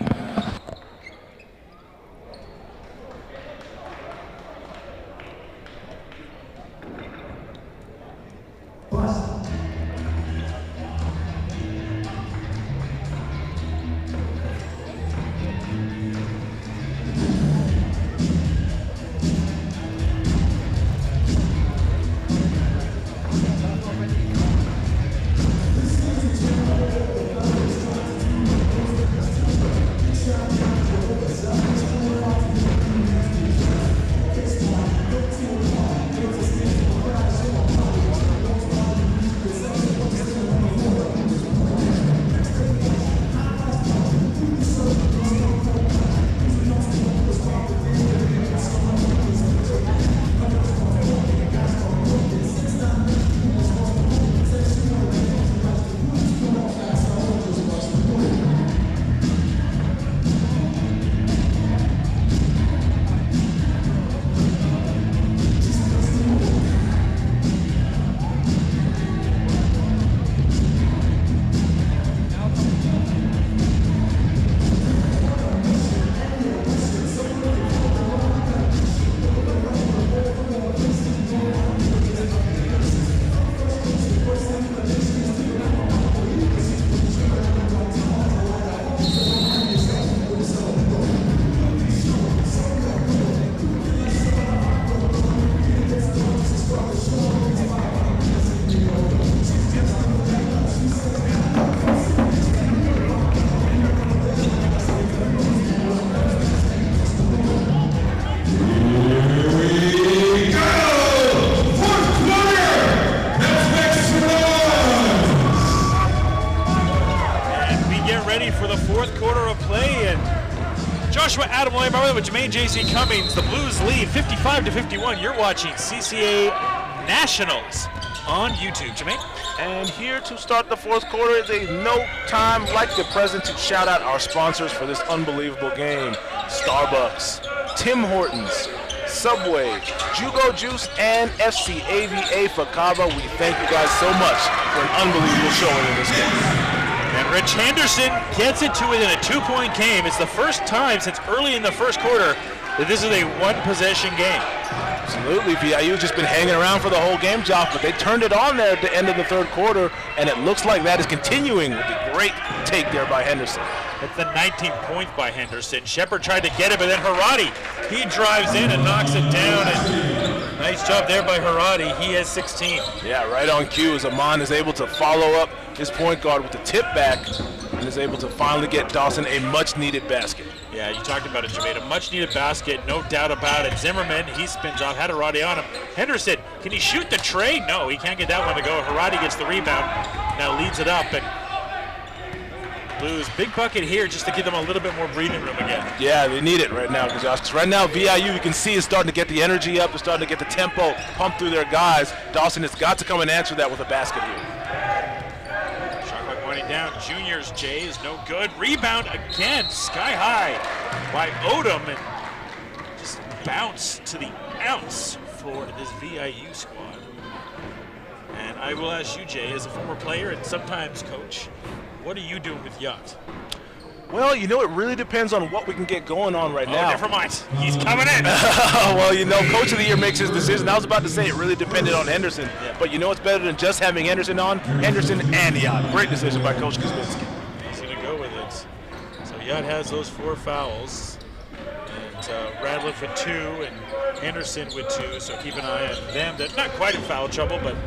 ready for the fourth quarter of play, and Joshua Adam William with Jermaine J.C. Cummings. The Blues lead 55-51. You're watching CCAA Nationals on YouTube. Jermaine? And here to start the fourth quarter is a no time like the present to shout out our sponsors for this unbelievable game. Starbucks, Tim Hortons, Subway, Jugo Juice, and FCAVA for Cava. We thank you guys so much for an unbelievable showing in this game. And Rich Henderson gets it to within a 2-point game. It's the first time since early in the first quarter that this is a one-possession game. Absolutely, VIU just been hanging around for the whole game, Josh, but they turned it on there at the end of the third quarter, and it looks like that is continuing with the great take there by Henderson. It's the 19th point by Henderson. Shepard tried to get it, but then Haradi, he drives in and knocks it down. And nice job there by Haradi. He has 16. Yeah, right on cue as Amon is able to follow up his point guard with the tip back and is able to finally get Dawson a much-needed basket. Yeah, you talked about it, Jermaine. A much-needed basket, no doubt about it. Zimmerman, he spins off, had Haradi on him. Henderson, can he shoot the tray? No, he can't get that one to go. Haradi gets the rebound, now leads it up, and Blues, big bucket here just to give them a little bit more breathing room again. Yeah, they need it right now, Josh, because right now VIU, you can see, is starting to get the energy up. They're starting to get the tempo pumped through their guys. Dawson has got to come and answer that with a basket here. Shot clock winding down. Juniors, Jay is no good. Rebound again, sky high by Odom, and just bounce to the ounce for this VIU squad. And I will ask you, Jay, as a former player and sometimes coach, what are you doing with Yacht? Well, you know, it really depends on what we can get going on right now. Never mind. He's coming in. Well, you know, Coach of the Year makes his decision. I was about to say it really depended on Henderson. Yeah. But you know what's better than just having Henderson on? Henderson and Yacht. Great decision by Coach Kuzminski. He's going to go with it. So Yacht has those 4 fouls. And Radliff with 2 and Henderson with 2. So keep an eye on them. They're not quite in foul trouble, but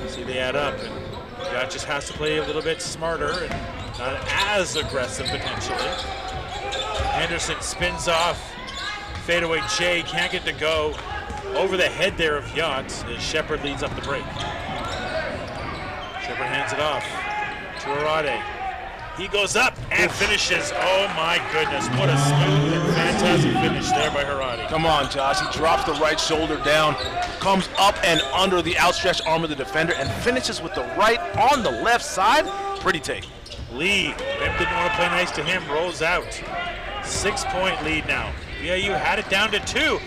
see they add up. And Yacht just has to play a little bit smarter and not as aggressive potentially. Henderson spins off. Fadeaway Jay can't get to go. Over the head there of Yacht as Shepard leads up the break. Shepard hands it off to Arade. He goes up and finishes. Oh my goodness, what a smooth and fantastic finish there by Haradi. Come on, Josh. He drops the right shoulder down, comes up and under the outstretched arm of the defender, and finishes with the right on the left side. Pretty take. Lee, Rim didn't want to play nice to him, rolls out. 6-point lead now. VIU had it down to 2.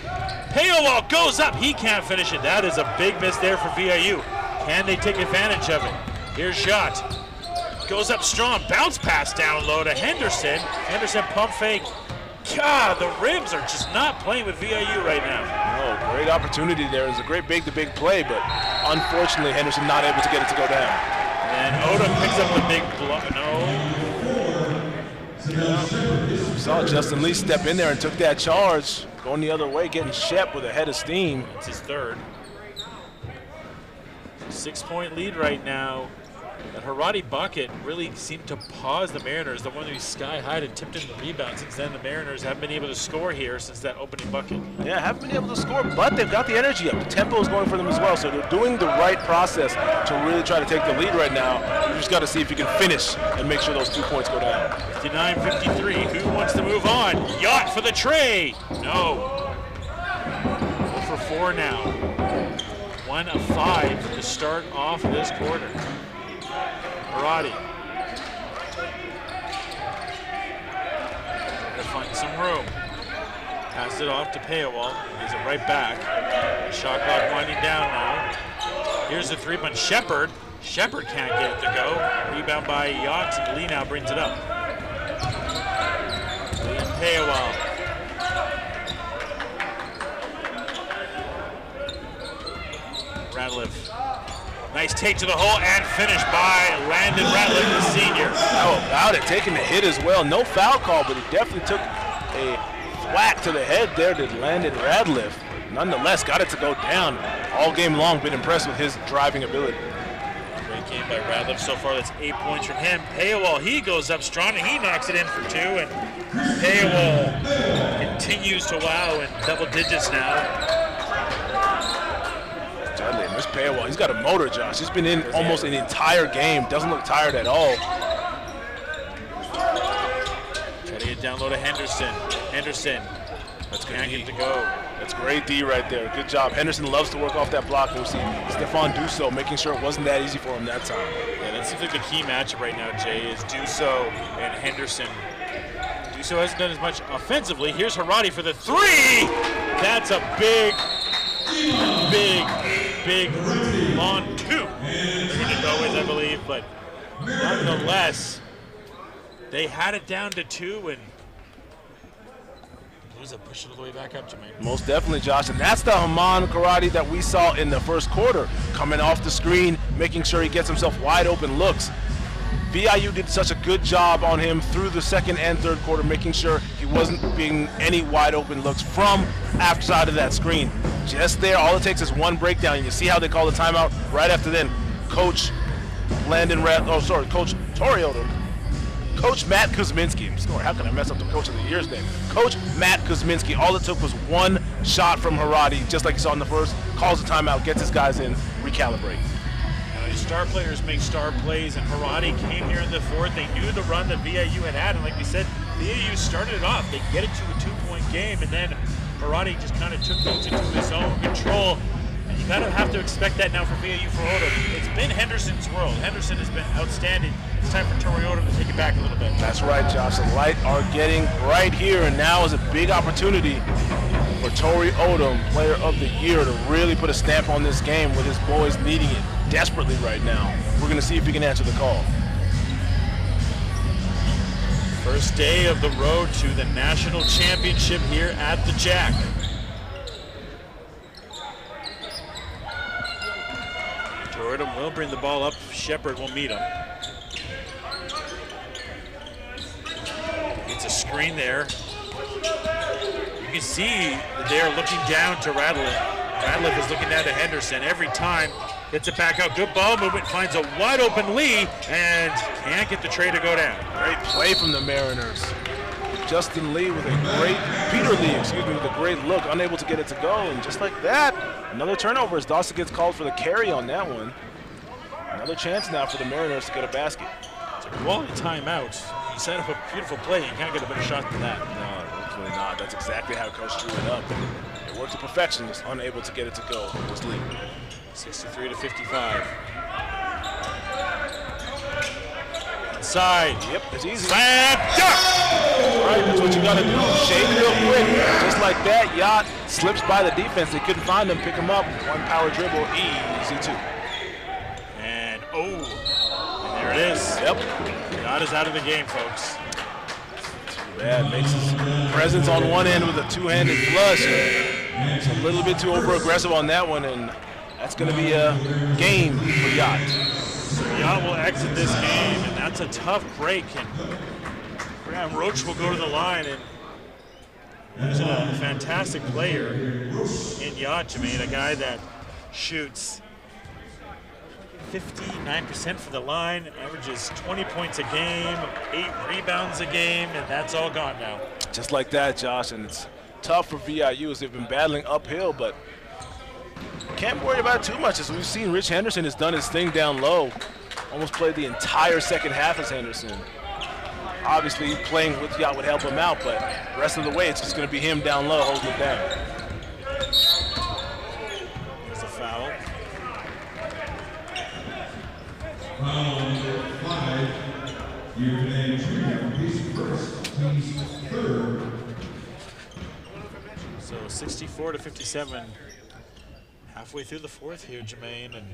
Payowall goes up, he can't finish it. That is a big miss there for VIU. Can they take advantage of it? Here's shot. Goes up strong, bounce pass down low to Henderson. Henderson pump fake. God, the Rims are just not playing with VIU right now. Oh, great opportunity there. It was a great big play, but unfortunately Henderson not able to get it to go down. And Odom picks up the big blow. No. Saw Justin Lee step in there and took that charge. Going the other way, getting Shep with a head of steam. It's his third. 6-point lead right now. That Haradi bucket really seemed to pause the Mariners. The one that was sky high and tipped in the rebound. Since then, the Mariners haven't been able to score here since that opening bucket. Yeah, haven't been able to score, but they've got the energy up. The tempo is going for them as well, so they're doing the right process to really try to take the lead right now. You just got to see if you can finish and make sure those 2 points go down. 59-53. Who wants to move on? Yacht for the tray. No. 0 for 4 now. 1 of 5 to start off this quarter. Haradi. Trying to find some room. Pass it off to Payowall. Gives it right back. Shot clock winding down now. Here's the 3-point. Shepard. Shepard can't get it to go. Rebound by Yacht. Lee now brings it up. Lee and Payowall. Radliff. Nice take to the hole and finish by Landon Radliff, the senior. How about it? Taking the hit as well. No foul call, but he definitely took a whack to the head there to Landon Radliff. Nonetheless, got it to go down. All game long, been impressed with his driving ability. Great game by Radliff so far. That's 8 points from him. Payowall, he goes up strong and he knocks it in for 2. And Payowall continues to wow in double digits now. Miss Payowall, he's got a motor, Josh. He's been in almost an entire game. Doesn't look tired at all. Try to get down low to Henderson. Henderson. That's good. Can't get to go. That's great D right there. Good job. Henderson loves to work off that block. We'll see Stefan do so, making sure it wasn't that easy for him that time. Yeah, that seems like the key matchup right now, Jay, is Duso and Henderson. Duso hasn't done as much offensively. Here's Haradi for the three. That's a big long two. They're going to go with, I believe, but nonetheless, they had it down to two, and Blues have pushed it all the way back up, Jermaine. Most definitely, Josh, and that's the Haman Karate that we saw in the first quarter, coming off the screen, making sure he gets himself wide open looks. VIU did such a good job on him through the second and third quarter, making sure he wasn't being any wide open looks from outside of that screen. Just there, all it takes is one breakdown. You see how they call the timeout right after then. Coach Tori Odom. Coach Matt Kuzminski. How can I mess up the coach of the year's name? Coach Matt Kuzminski. All it took was one shot from Haradi, just like you saw in the first. Calls the timeout, gets his guys in, recalibrate. Star players make star plays, and Haradi came here in the fourth. They knew the run that VIU had, and like we said, VIU started it off. They get it to a 2-point game, and then Haradi just kind of took things into his own control. And you kind of have to expect that now for VIU for Odom. It's been Henderson's world. Henderson has been outstanding. It's time for Tori Odom to take it back a little bit. That's right, Josh. The Light are getting right here, and now is a big opportunity for Tori Odom, Player of the Year, to really put a stamp on this game with his boys needing it desperately right now. We're going to see if he can answer the call. First day of the road to the national championship here at the Jack. Jordan will bring the ball up. Shepard will meet him. It's a screen there. You can see that they are looking down to Radliff. Radliff is looking down to Henderson every time. Gets it back out. Good ball movement. Finds a wide open Lee and can't get the tray to go down. Great play from the Mariners. Justin Lee with a great, Peter Lee, excuse me, with a great look, unable to get it to go. And just like that, another turnover as Dawson gets called for the carry on that one. Another chance now for the Mariners to get a basket. It's a quality timeout. You set up a beautiful play. You can't get a better shot than that. No, hopefully not. That's exactly how Coach drew it up. It worked to perfection, just unable to get it to go. Just Lee. 63 to 55. Inside. Yep, it's easy. Slam dunk! Right, that's what you gotta do. Shade real quick. Just like that, Yacht slips by the defense. They couldn't find him, pick him up. One power dribble, easy two. And there it is. Yep. Yacht is out of the game, folks. Too bad. Makes his presence on one end with a two-handed flush. It's a little bit too over-aggressive on that one, and that's going to be a game for Yacht. So Yacht will exit this game, and that's a tough break. And Graham Roach will go to the line, and he's a fantastic player in Yacht, Jermaine, a guy that shoots 59% from the line, averages 20 points a game, 8 rebounds a game, and that's all gone now. Just like that, Josh, and it's tough for VIU as they've been battling uphill, but can't worry about it too much. As we've seen, Rich Henderson has done his thing down low. Almost played the entire second half as Henderson. Obviously, playing with Yacht would help him out, but the rest of the way, it's just going to be him down low holding it down. There's a foul. Foul number 5. Your junior, he's first, he's third. So 64 to 57. Halfway through the fourth here, Jermaine, and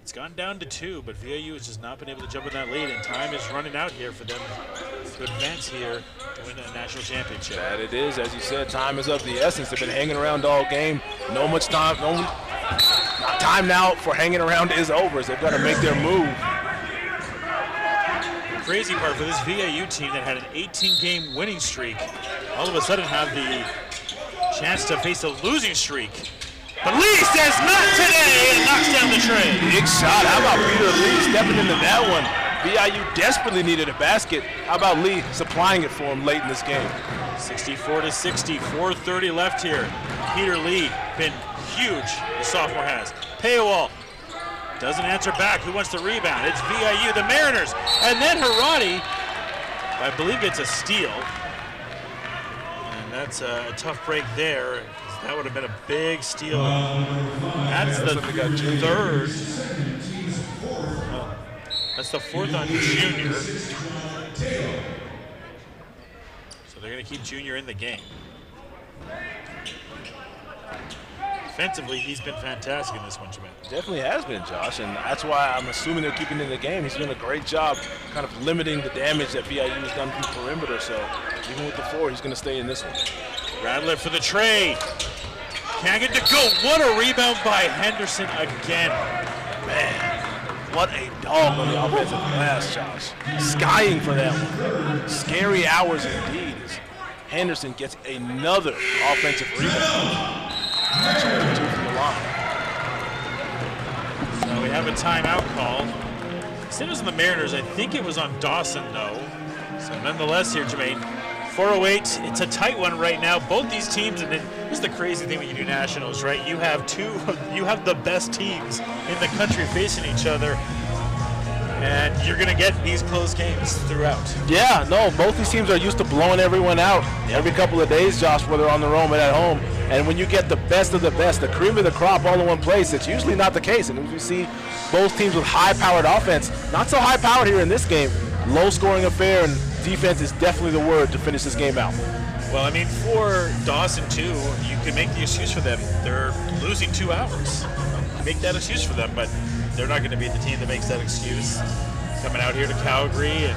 it's gone down to 2, but VIU has just not been able to jump in that lead, and time is running out here for them to advance here to win a national championship. That it is, as you said, time is of the essence. They've been hanging around all game. No much time, time now for hanging around is over, as they've got to make their move. The crazy part for this VIU team that had an 18-game winning streak, all of a sudden have the chance to face a losing streak. But Lee says not today and knocks down the tray. Big shot. How about Peter Lee stepping into that one? VIU desperately needed a basket. How about Lee supplying it for him late in this game? 64 to 60, 4:30 left here. Peter Lee been huge, the sophomore has. Paywall doesn't answer back. Who wants the rebound? It's VIU, the Mariners. And then Haradi I believe it's a steal. And that's a tough break there. That would have been a big steal. That's the third. That's the fourth on Junior. So they're going to keep Junior in the game. Defensively, he's been fantastic in this one, Jermaine. Definitely has been, Josh, and that's why I'm assuming they're keeping him in the game. He's doing a great job kind of limiting the damage that VIU has done from the perimeter, so even with the 4, he's going to stay in this one. Radler for the tray. Can't get to go. What a rebound by Henderson again. Man, what a dog on the offensive glass, Josh. Skying for that one. Scary hours indeed as Henderson gets another offensive rebound. So we have a timeout call. Instead it was on the Mariners, I think it was on Dawson though. So nonetheless here, Jermaine, 4:08, it's a tight one right now. Both these teams, and here's the crazy thing when you do nationals, right? You have the best teams in the country facing each other, and you're gonna get these close games throughout. Yeah, no, both these teams are used to blowing everyone out every couple of days, Josh, whether on the road or at home. And when you get the best of the best, the cream of the crop all in one place, it's usually not the case. And as we see both teams with high-powered offense, not so high-powered here in this game. Low-scoring affair, and defense is definitely the word to finish this game out. Well, I mean, for Dawson, too, you can make the excuse for them. They're losing 2 hours. Make that excuse for them, but they're not going to be the team that makes that excuse. Coming out here to Calgary, and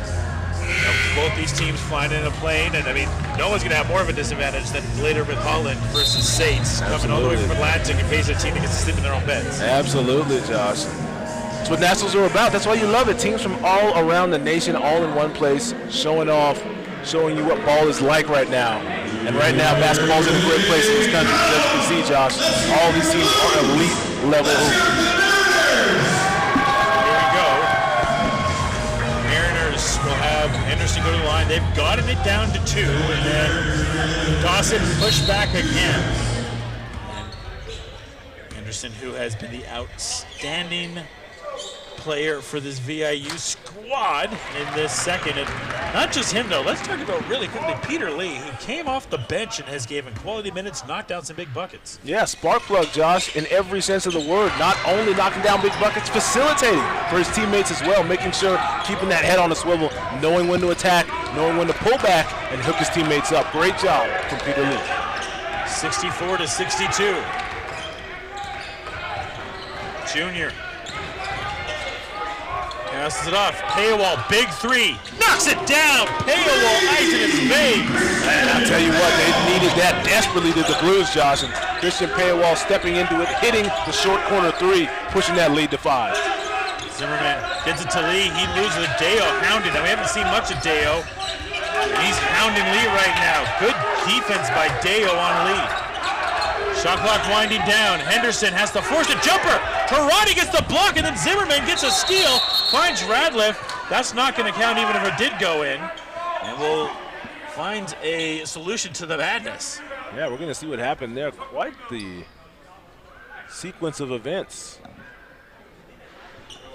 both these teams flying in a plane, and I mean, no one's going to have more of a disadvantage than later with Holland versus Saints coming all the way from Atlantic and facing a team that gets to sleep in their own beds. Absolutely, Josh. That's what nationals are about. That's why you love it. Teams from all around the nation, all in one place, showing off, showing you what ball is like right now. And right now, basketball's in a great place in this country. As you can see, Josh, all these teams are elite level. Will have Henderson go to the line. They've gotten it down to 2, and then Dawson pushed back again. And Henderson, who has been the outstanding player for this VIU squad in this second. And not just him, though. Let's talk about really quickly Peter Lee, who came off the bench and has given quality minutes, knocked down some big buckets. Yeah, spark plug, Josh, in every sense of the word. Not only knocking down big buckets, facilitating for his teammates as well, making sure, keeping that head on a swivel, knowing when to attack, knowing when to pull back, and hook his teammates up. Great job from Peter Lee. 64-62. Junior. Passes it off. Paywall, big 3. Knocks it down. Paywall, ice in his veins. And I'll tell you what, they needed that desperately, did the Blues, Josh. And Christian Paywall stepping into it, hitting the short corner 3, pushing that lead to 5. Zimmerman gets it to Lee. He loses Deo, hounded. Now, we haven't seen much of Deo. He's hounding Lee right now. Good defense by Deo on Lee. Shot clock winding down. Henderson has to force a jumper. Karate gets the block, and then Zimmerman gets a steal. Finds Radliff. That's not going to count even if it did go in. And we'll find a solution to the madness. Yeah, we're going to see what happened there. Quite the sequence of events.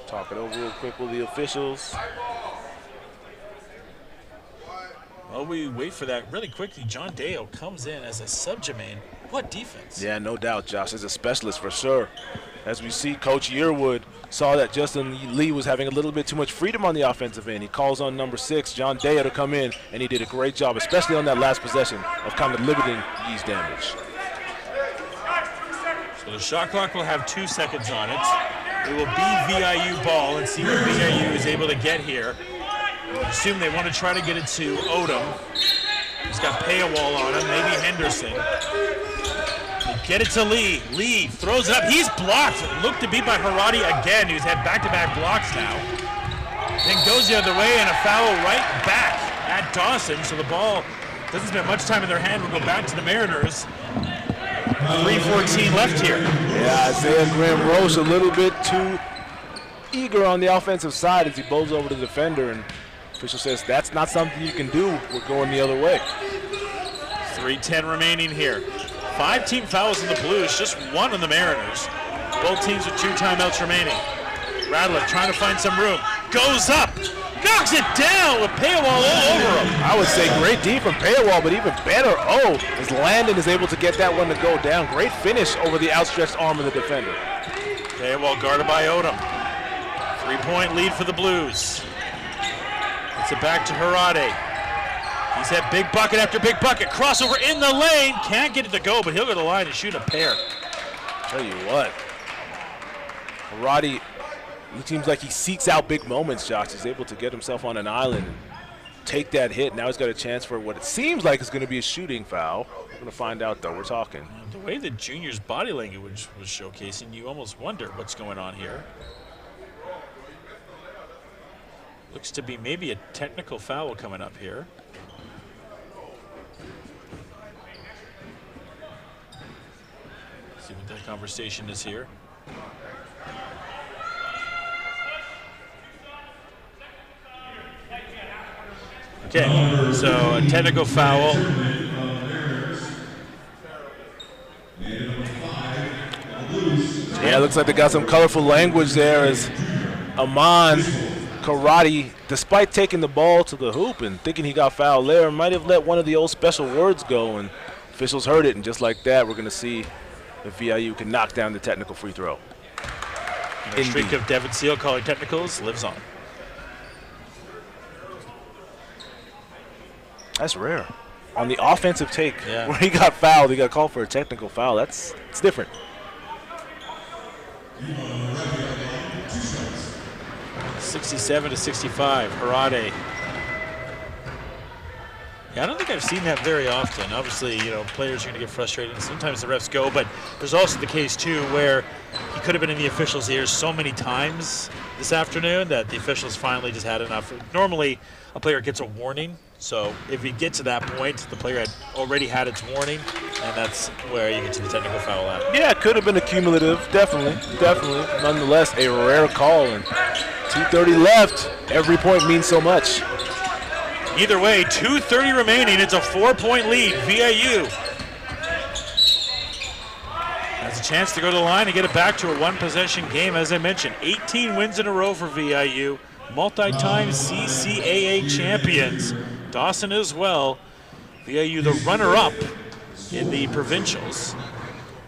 Talk it over real quick with the officials. While we wait for that, really quickly, John Deo comes in as a sub, Jermaine. What defense? Yeah, no doubt, Josh. As a specialist for sure. As we see, Coach Yearwood saw that Justin Lee was having a little bit too much freedom on the offensive end. He calls on number 6, John Deo, to come in, and he did a great job, especially on that last possession of kind of limiting Yee's damage. So the shot clock will have 2 seconds on it. It will be VIU ball, and see what VIU is able to get here. I assume they want to try to get it to Odom. He's got Paywall on him, maybe Henderson. They get it to Lee. Lee throws it up. He's blocked. Looked to be by Harati again, who's had back-to-back blocks now. Then goes the other way, and a foul right back at Dawson. So the ball doesn't spend much time in their hand. We'll go back to the Mariners. 3:14 left here. Yeah, Isaiah Graham-Roche a little bit too eager on the offensive side as he bowls over the defender, and official says that's not something you can do. We're going the other way. 3:10 remaining here. 5 team fouls in the Blues, just 1 on the Mariners. Both teams with 2 timeouts remaining. Radliff trying to find some room. Goes up. knocks it down with Paywall all over him. I would say great D from Paywall, but even better, as Landon is able to get that one to go down. Great finish over the outstretched arm of the defender. Paywall guarded by Odom. 3-point lead for the Blues. It's it back to Harade. He's had big bucket after big bucket. Crossover in the lane. Can't get it to go, but he'll go to the line and shoot a pair. Tell you what, Harade, it seems like he seeks out big moments, Josh. He's able to get himself on an island and take that hit. Now he's got a chance for what it seems like is going to be a shooting foul. We're going to find out, though. We're talking. The way that Junior's body language was showcasing, you almost wonder what's going on here. Looks to be maybe a technical foul coming up here. See what that conversation is here. Okay, so a technical foul. Yeah, it looks like they got some colorful language there as Amon Karate, despite taking the ball to the hoop and thinking he got fouled there, might have let one of the old special words go, and officials heard it, and just like that, we're going to see if VIU can knock down the technical free throw. The streak of Devin Seal calling technicals lives on. That's rare. On the offensive take, yeah, where he got fouled, he got called for a technical foul. It's different. 67-65, Harade. Yeah, I don't think I've seen that very often. Obviously, you know, players are going to get frustrated, and sometimes the refs go, but there's also the case, too, where he could have been in the officials' ears so many times this afternoon that the officials finally just had enough. Normally, a player gets a warning, so if he gets to that point, the player had already had its warning, and that's where you get to the technical foul at. Yeah, it could have been a cumulative, definitely. Nonetheless, a rare call, and 2:30 left. Every point means so much. Either way, 2:30 remaining. It's a 4-point lead. VIU has a chance to go to the line and get it back to a one-possession game. As I mentioned, 18 wins in a row for VIU. Multi-time CCAA champions. Dawson as well. VIU the runner-up in the provincials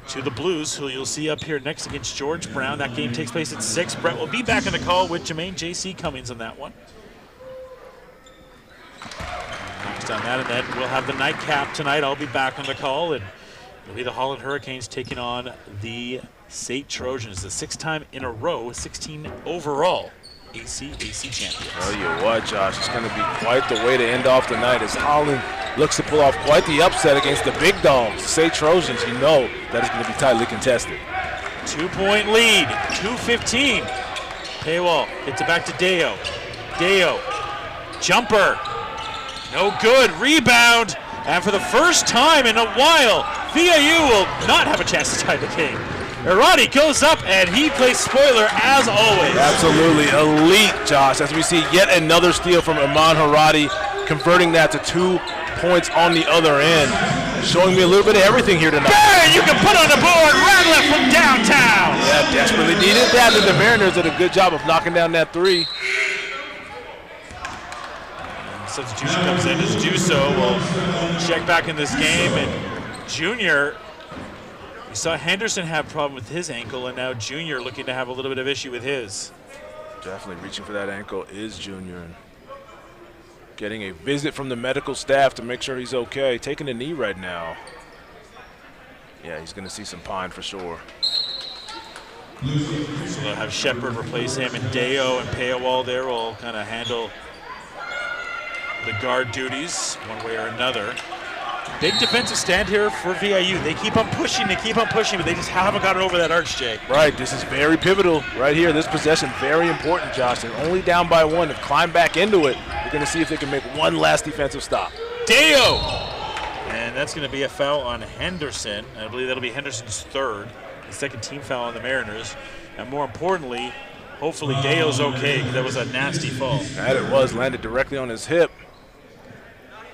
to the Blues, who you'll see up here next against George Brown. That game takes place at 6. Brett will be back in the call with Jermaine J.C. Cummings on that one. Next on that, and then we'll have the nightcap tonight. I'll be back on the call, and it'll be the Holland Hurricanes taking on the State Trojans, the 6th time in a row, 16 overall ACSC champions. Tell you what, Josh, it's going to be quite the way to end off the night as Holland looks to pull off quite the upset against the big dogs, the State Trojans. You know that is going to be tightly contested. 2-point lead, 2:15. Paywall gets it back to Deo. Deo, jumper, no good, rebound, and for the first time in a while, VIU will not have a chance to tie the game. Arati goes up, and he plays spoiler as always. Absolutely elite, Josh, as we see yet another steal from Amon Haradi, converting that to 2 points on the other end. Showing me a little bit of everything here tonight. Barry, you can put on the board, Radcliffe from downtown. Yeah, desperately needed that, and the Mariners did a good job of knocking down that 3. Substitution comes in as Juso will check back in this game, and Junior, we saw Henderson have a problem with his ankle, and now Junior looking to have a little bit of issue with his. Definitely reaching for that ankle is Junior, and getting a visit from the medical staff to make sure he's okay. Taking a knee right now. Yeah, he's going to see some pine for sure. So they'll have Shepard replace him, and Deo and Paywall there will kind of handle the guard duties one way or another. Big defensive stand here for VIU. They keep on pushing, but they just haven't got it over that arch, Jay. Right, this is very pivotal right here. This possession, very important, Josh. They're only down by 1. To climb back into it, we're going to see if they can make one last defensive stop. Deo! And that's going to be a foul on Henderson. I believe that'll be Henderson's 3rd, the 2nd team foul on the Mariners. And more importantly, hopefully Deo's okay, because that was a nasty fall. That it was, landed directly on his hip.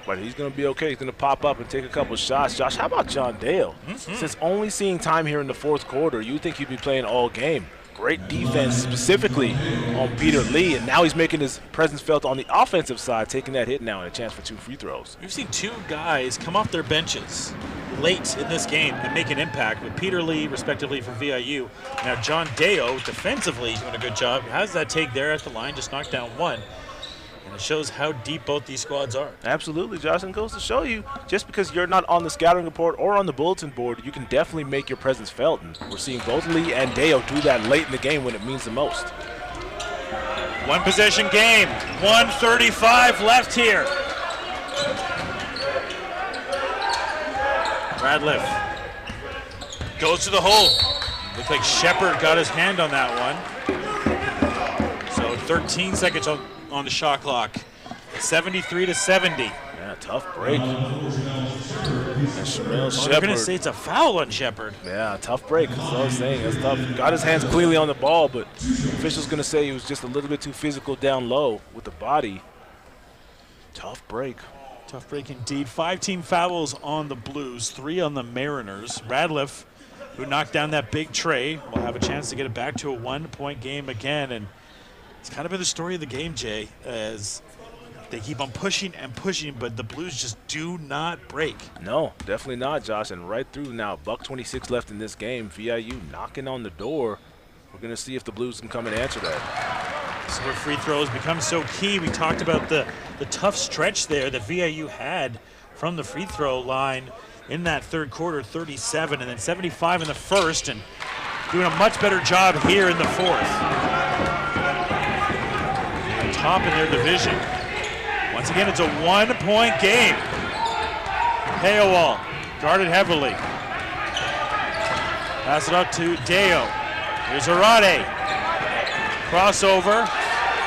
But he's going to be okay. He's going to pop up and take a couple shots. Josh, how about John Dale? Since only seeing time here in the 4th quarter, you think he'd be playing all game. Great defense specifically on Peter Lee, and now he's making his presence felt on the offensive side, taking that hit now and a chance for 2 free throws. We've seen 2 guys come off their benches late in this game and make an impact with Peter Lee, respectively, for VIU. Now John Deo, defensively, doing a good job. Has that take there at the line, just knocked down 1. And it shows how deep both these squads are. Absolutely, Josh, and goes to show you, just because you're not on the scouting report or on the bulletin board, you can definitely make your presence felt. And we're seeing both Lee and Deo do that late in the game when it means the most. 1 possession game, 1:35 left here. Radliff goes to the hole. Looks like Shepard got his hand on that one. So 13 seconds on the shot clock. 73-70. Yeah, tough break. They're going to say it's a foul on Shepard. Yeah, tough break. That's what I was saying. That's tough. Got his hands cleanly on the ball, but the official's going to say he was just a little bit too physical down low with the body. Tough break. Tough break indeed. 5 team fouls on the Blues, 3 on the Mariners. Radliff, who knocked down that big tray, will have a chance to get it back to a 1-point game again. And it's kind of been the story of the game, Jay, as they keep on pushing and pushing, but the Blues just do not break. No, definitely not, Josh. And right through now, $1:26 left in this game. VIU knocking on the door. We're going to see if the Blues can come and answer that. This is where free throws become so key. We talked about the tough stretch there that VIU had from the free throw line in that third quarter, 37, and then 75 in the first, and doing a much better job here in the fourth. Top in their division. Once again, it's a 1-point game. Hayawal guarded heavily. Pass it up to Deo. Here's Arade. Crossover.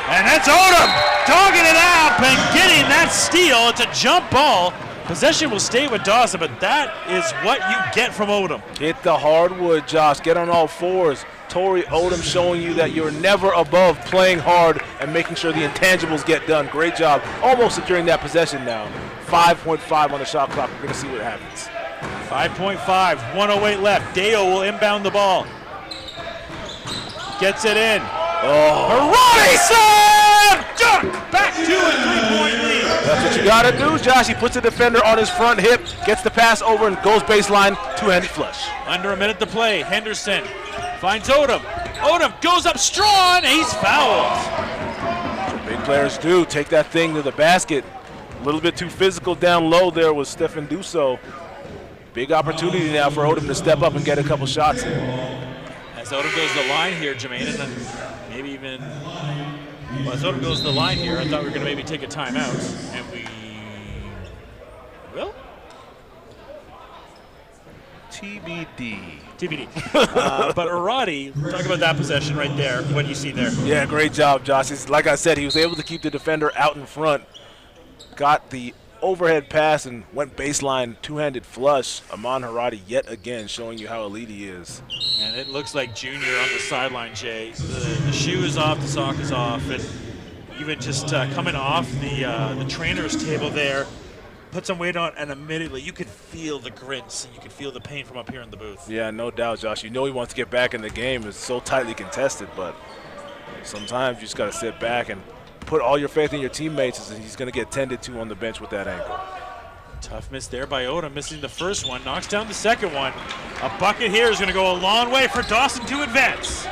And that's Odom dogging it up and getting that steal. It's a jump ball. Possession will stay with Dawson, but that is what you get from Odom. Hit the hardwood, Josh. Get on all fours. Torrey Odom showing you that you're never above playing hard and making sure the intangibles get done. Great job. Almost securing that possession now. 5.5 on the shot clock. We're going to see what happens. 5.5, 1:08 left. Deo will inbound the ball. Gets it in. Oh. Haradi dunk! Back to a 3-point lead. That's what you got to do, Josh. He puts the defender on his front hip, gets the pass over, and goes baseline, two-handed flush. Under a minute to play. Henderson finds Odom. Odom goes up strong, and he's fouled. Big players do. Take that thing to the basket. A little bit too physical down low there with Stefan Dusso. Big opportunity now for Odom to step up and get a couple shots in. As Odom goes to the line here, Jermaine, and then maybe even, well, as Odom goes to the line here, I thought we were going to maybe take a timeout, and we will? TBD. But Aradi, talk about that possession right there, what you see there. Yeah, great job, Josh. Like I said, he was able to keep the defender out in front, got the overhead pass and went baseline two-handed flush. Aman Haradi yet again showing you how elite he is. And it looks like Junior on the sideline, Jay. The shoe is off, the sock is off, and even just coming off the trainer's table there, put some weight on, and immediately you could feel the grins and you could feel the pain from up here in the booth. Yeah, no doubt, Josh. You know he wants to get back in the game. It's so tightly contested, but sometimes you just got to sit back and put all your faith in your teammates, and he's going to get tended to on the bench with that ankle. Tough miss there by Odom, missing the first one, knocks down the second one. A bucket here is going to go a long way for Dawson to advance.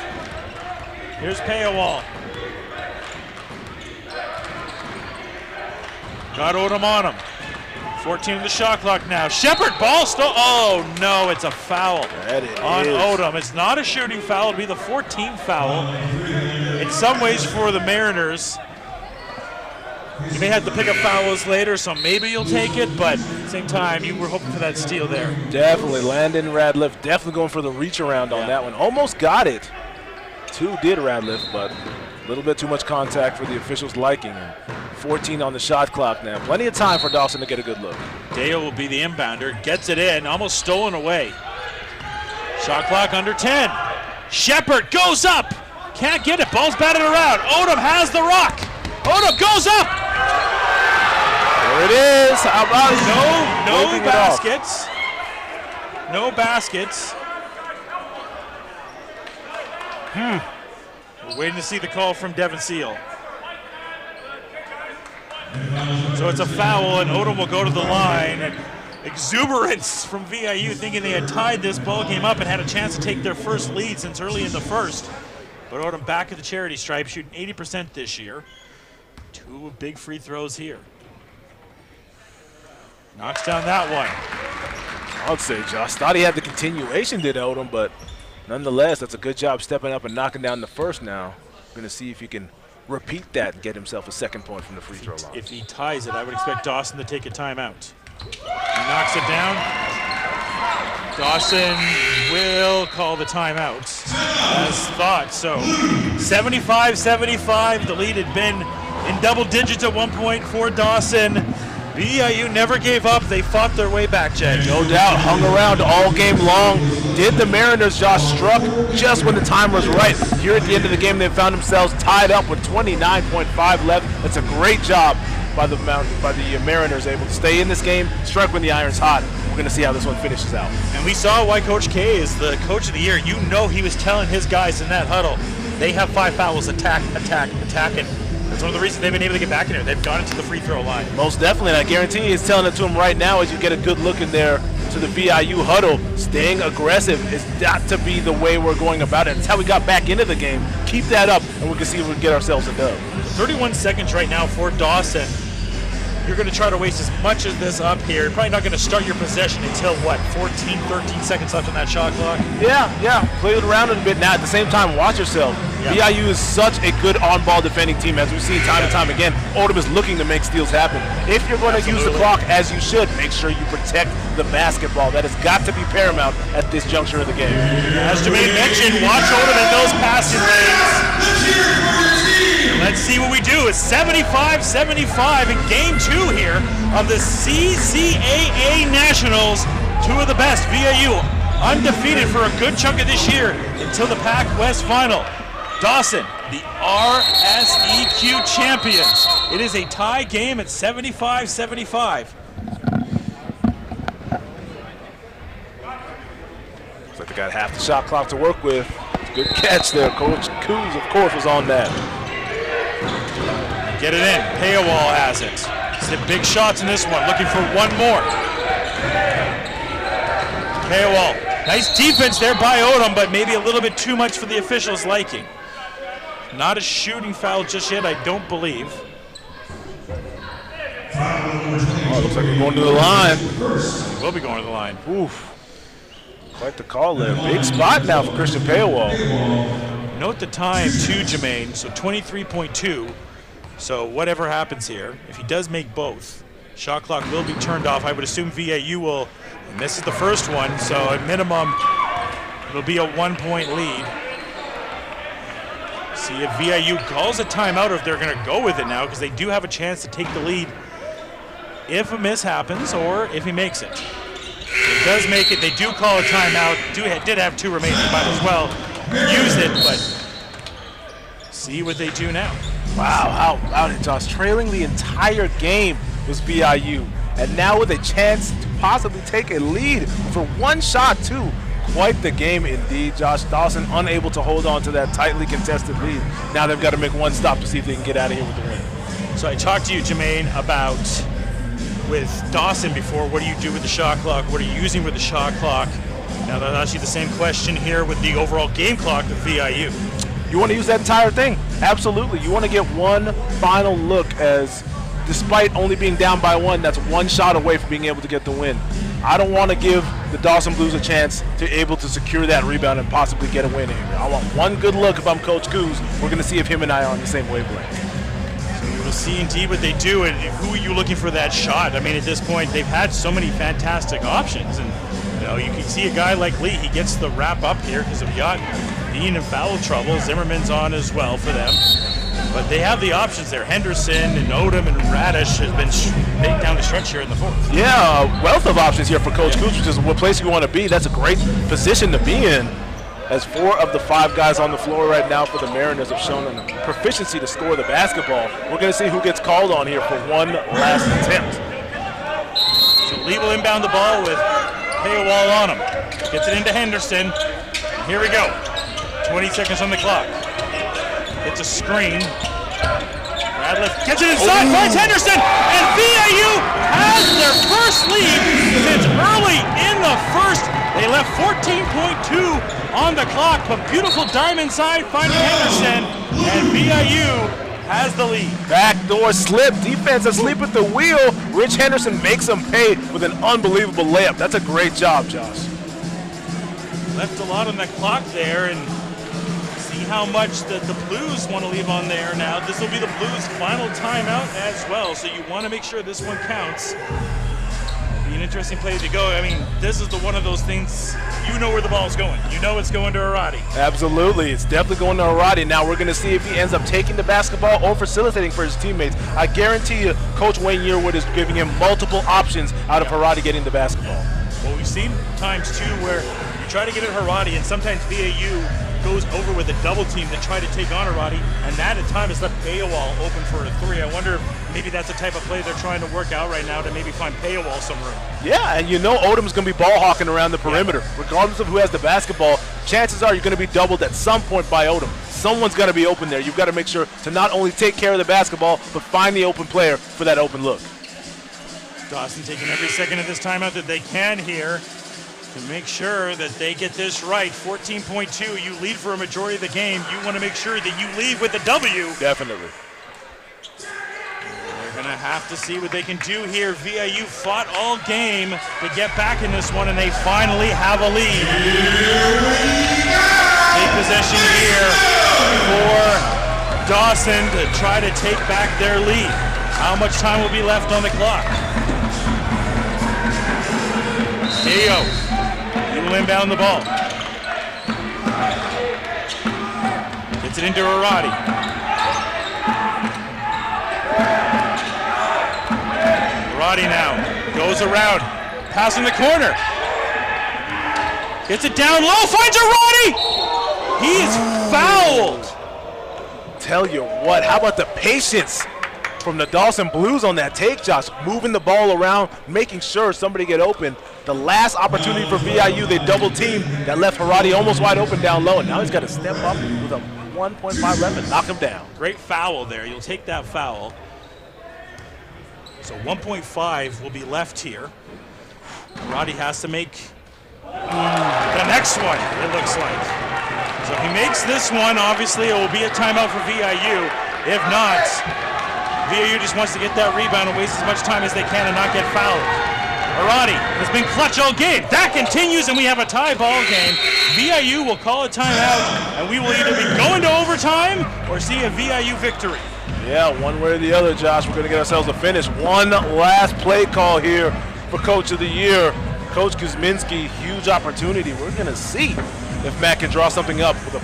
Here's Payawal. Got Odom on him. 14 on the shot clock now. Shepard, ball still. Oh no, it's a foul on Odom. It's not a shooting foul. It'll be the 14th foul. In some ways for the Mariners, you may have to pick up fouls later, so maybe you'll take it, but at the same time, you were hoping for that steal there. Definitely. Landon Radliff definitely going for the reach around on that one. Almost got it. 2 did Radliff, but a little bit too much contact for the officials' liking. 14 on the shot clock now. Plenty of time for Dawson to get a good look. Dale will be the inbounder. Gets it in. Almost stolen away. Shot clock under 10. Shepard goes up. Can't get it. Ball's batted around. Odom has the rock. Odom goes up. There it is. How about no baskets. No baskets. We're waiting to see the call from Devin Seal. So it's a foul, and Odom will go to the line. And exuberance from VIU, thinking they had tied this ball game up and had a chance to take their first lead since early in the first. But Odom back at the charity stripe, shooting 80% this year. 2 big free throws here. Knocks down that one. I would say Josh thought he had the continuation, did Odom, but nonetheless, that's a good job stepping up and knocking down the first now. Going to see if he can repeat that and get himself a second point from the free throw line. If he ties it, I would expect Dawson to take a timeout. He knocks it down. Dawson will call the timeout as thought. So 75-75, the lead had been in double digits at one point for Dawson. VIU never gave up. They fought their way back, Jay. No doubt, hung around all game long. Did the Mariners, Josh, struck just when the time was right. Here at the end of the game, they found themselves tied up with 29.5 left. That's a great job by the Mariners, able to stay in this game, strike when the iron's hot. We're going to see how this one finishes out. And we saw why Coach K is the coach of the year. You know he was telling his guys in that huddle, they have 5 fouls, attack, and that's one of the reasons they've been able to get back in here. They've gone into the free throw line. Most definitely, and I guarantee he's telling it to him right now as you get a good look in there to the VIU huddle. Staying aggressive has got to be the way we're going about it. It's how we got back into the game. Keep that up, and we can see if we can get ourselves a dub. 31 seconds right now for Dawson. You're going to try to waste as much of this up here. You're probably not going to start your possession until, what, 14, 13 seconds left on that shot clock? Yeah. Play it around a bit now. At the same time, watch yourself. Yeah. VIU is such a good on-ball defending team, as we've seen time and time again. Odom is looking to make steals happen. If you're going to use the clock, as you should, make sure you protect the basketball. That has got to be paramount at this juncture of the game. As Jermaine mentioned, watch Odom in those passing lanes. Let's see what we do. It's 75-75 in Game 2 here of the CCAA Nationals. 2 of the best. VIU undefeated for a good chunk of this year until the Pac West Final. Dawson, the RSEQ champions. It is a tie game at 75-75. Looks like they got half the shot clock to work with. Good catch there. Coach Coos, of course, was on that. Get it in. Paywall has it. He's hit big shots in this one. Looking for one more. Paywall. Nice defense there by Odom, but maybe a little bit too much for the officials' liking. Not a shooting foul just yet, I don't believe. Oh, looks like we're going to the line. We will be going to the line. Oof. Quite the call there. Big spot now for Christian Paywall. Note the time too, Jermaine. So 23.2. So whatever happens here, if he does make both, shot clock will be turned off. I would assume VIU will, and this is the first one, so at minimum, it'll be a 1-point lead. See if VIU calls a timeout or if they're going to go with it now, because they do have a chance to take the lead if a miss happens or if he makes it. If he does make it, they do call a timeout. Did have 2 remaining, might as well use it, but see what they do now. Wow, how about it, Josh? Trailing the entire game was VIU. And now with a chance to possibly take a lead for one shot, too. Quite the game indeed, Josh. Dawson unable to hold on to that tightly contested lead. Now they've got to make one stop to see if they can get out of here with the win. So I talked to you, Jermaine, about with Dawson before, what do you do with the shot clock? What are you using with the shot clock? Now I'll ask you the same question here with the overall game clock of VIU. You want to use that entire thing? Absolutely. You want to get one final look, as despite only being down by 1, that's one shot away from being able to get the win. I don't want to give the Dawson Blues a chance to able to secure that rebound and possibly get a win here. I want one good look if I'm Coach Coos. We're going to see if him and I are on the same wavelength. So we will see indeed what they do, and who are you looking for that shot? I mean, at this point, they've had so many fantastic options, and you can see a guy like Lee, he gets the wrap up here because of Yacht being in foul trouble. Zimmerman's on as well for them. But they have the options there. Henderson and Odom and Radish has been baked down the stretch here in the 4th. Yeah, a wealth of options here for Coach Coos, which is what place you want to be. That's a great position to be in, as 4 of the 5 guys on the floor right now for the Mariners have shown a proficiency to score the basketball. We're going to see who gets called on here for one last attempt. So Lee will inbound the ball with Paywall on him. Gets it into Henderson. Here we go. 20 seconds on the clock. It's a screen. Radliff gets it inside, finds Henderson, and VIU has their first lead since early in the first. They left 14.2 on the clock, but beautiful diamond side finding Henderson, and VIU has the lead. Backdoor slip, defense asleep at the wheel. Rich Henderson makes them pay with an unbelievable layup. That's a great job, Josh. Left a lot on the clock there, and see how much the Blues want to leave on there now. This will be the Blues' final timeout as well, so you want to make sure this one counts. Be an interesting play to go. I mean, this is one of those things, you know where the ball's going. You know it's going to Arati. Absolutely, it's definitely going to Arati. Now we're going to see if he ends up taking the basketball or facilitating for his teammates. I guarantee you, Coach Wayne Yearwood is giving him multiple options out of Arati getting the basketball. Well, we've seen times too where you try to get at Arati, and sometimes VIU goes over with a double team to try to take on Arati, and that at times has left Payawal open for a three. I wonder if maybe that's the type of play they're trying to work out right now to maybe find Payawal some room. Yeah, and you know Odom's going to be ball hawking around the perimeter. Yeah. Regardless of who has the basketball, chances are you're going to be doubled at some point by Odom. Someone's got to be open there. You've got to make sure to not only take care of the basketball, but find the open player for that open look. Dawson taking every second of this timeout that they can here to make sure that they get this right. 14.2, you lead for a majority of the game. You want to make sure that you leave with a W. Definitely. They're going to have to see what they can do here. VIU fought all game to get back in this one, and they finally have a lead. Big possession here for Dawson to try to take back their lead. How much time will be left on the clock? Dio. He will inbound the ball. Gets it into Arati. Arati now goes around. Pass in the corner. Gets it down low. Finds Arati. He is fouled. Tell you what, how about the patience from the Dawson Blues on that take, Josh? Moving the ball around, making sure somebody get open. The last opportunity for VIU, they double team that left Arati almost wide open down low. And now he's got to step up with a 1.5 left and knock him down. Great foul there. You'll take that foul. So 1.5 will be left here. Arati has to make the next one, it looks like. So if he makes this one, obviously it will be a timeout for VIU. If not, VIU just wants to get that rebound and waste as much time as they can and not get fouled. Arati has been clutch all game. That continues, and we have a tie ball game. VIU will call a timeout, and we will either be going to overtime or see a VIU victory. Yeah, one way or the other, Josh. We're going to get ourselves a finish. One last play call here for Coach of the Year. Coach Kuzminski, huge opportunity. We're going to see if Matt can draw something up with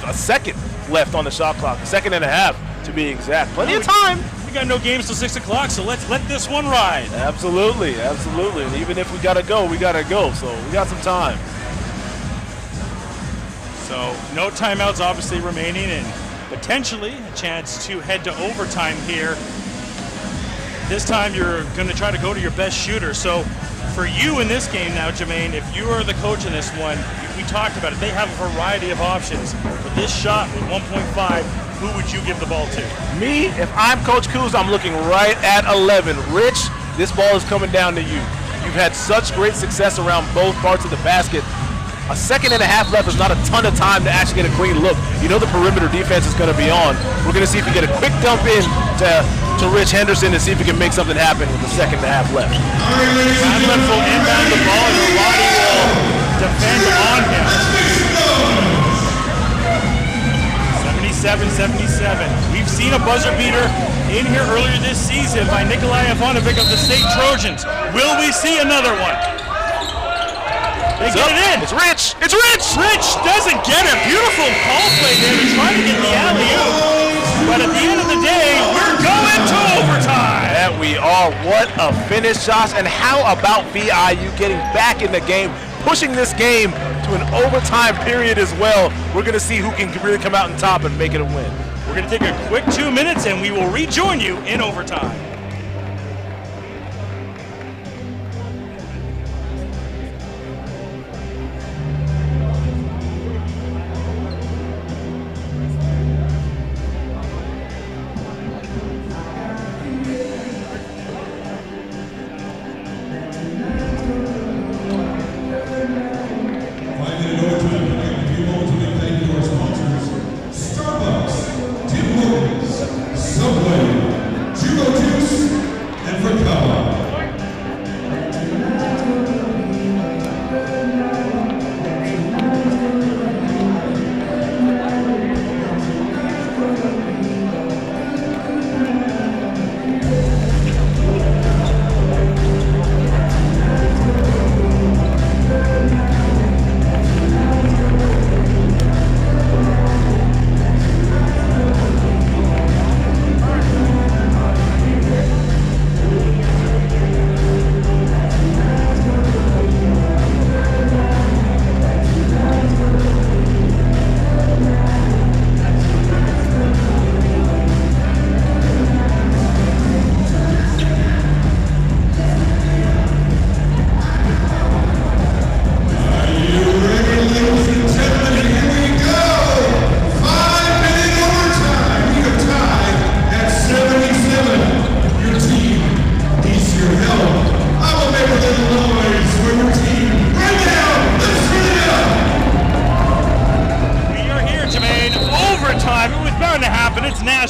a second left on the shot clock, a second and a half to be exact. Plenty of time. We got no games till 6 o'clock, so let's let this one ride. Absolutely, absolutely. And even if we got to go, we got to go. So we got some time. So no timeouts obviously remaining, and potentially a chance to head to overtime here. This time you're going to try to go to your best shooter. So for you in this game now, Jermaine, if you are the coach in this one, we talked about it, they have a variety of options. For this shot with 1.5, who would you give the ball to? Me, if I'm Coach Kuz, I'm looking right at 11. Rich, this ball is coming down to you. You've had such great success around both parts of the basket. A second and a half left is not a ton of time to actually get a clean look. You know the perimeter defense is going to be on. We're going to see if we get a quick dump in to Rich Henderson and see if we can make something happen with a second and a half left. Radliff will inbound the ball, and Arati will defend on him. 77-77. We've seen a buzzer beater in here earlier this season by Nikolai Ivanovic of the State Trojans. Will we see another one? They get it in. It's Rich. It's Rich. Rich doesn't get it. Beautiful ball play there to try to get the alley-oop. But at the end of the day, we're going to overtime. And we are. What a finish, Josh. And how about VIU getting back in the game, pushing this game to an overtime period as well. We're going to see who can really come out on top and make it a win. We're going to take a quick 2 minutes, and we will rejoin you in overtime.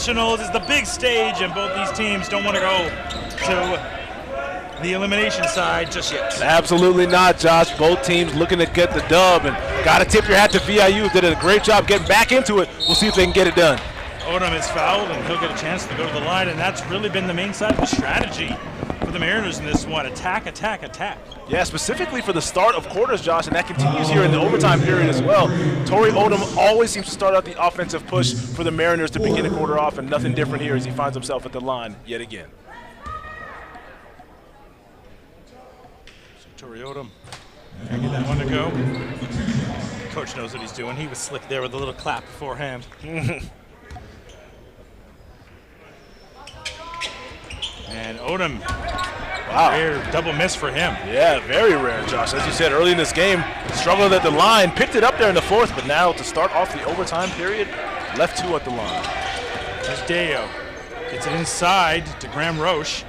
Nationals is the big stage, and both these teams don't want to go to the elimination side just yet. Absolutely not, Josh. Both teams looking to get the dub, and got to tip your hat to VIU. Did a great job getting back into it. We'll see if they can get it done. Odom is fouled, and he'll get a chance to go to the line, and that's really been the main side of the strategy for the Mariners in this one. Attack, attack, attack. Yeah, specifically for the start of quarters, Josh, and that continues here in the overtime period as well. Torrey Odom always seems to start out the offensive push for the Mariners to begin a quarter off, and nothing different here as he finds himself at the line yet again. Torrey Odom, can't get that one to go. Coach knows what he's doing. He was slick there with a little clap beforehand. And Odom, wow, rare double miss for him. Yeah, very rare, Josh. As you said early in this game, struggled at the line, picked it up there in the fourth, but now to start off the overtime period, left two at the line. There's Deo, gets it inside to Graham Roche.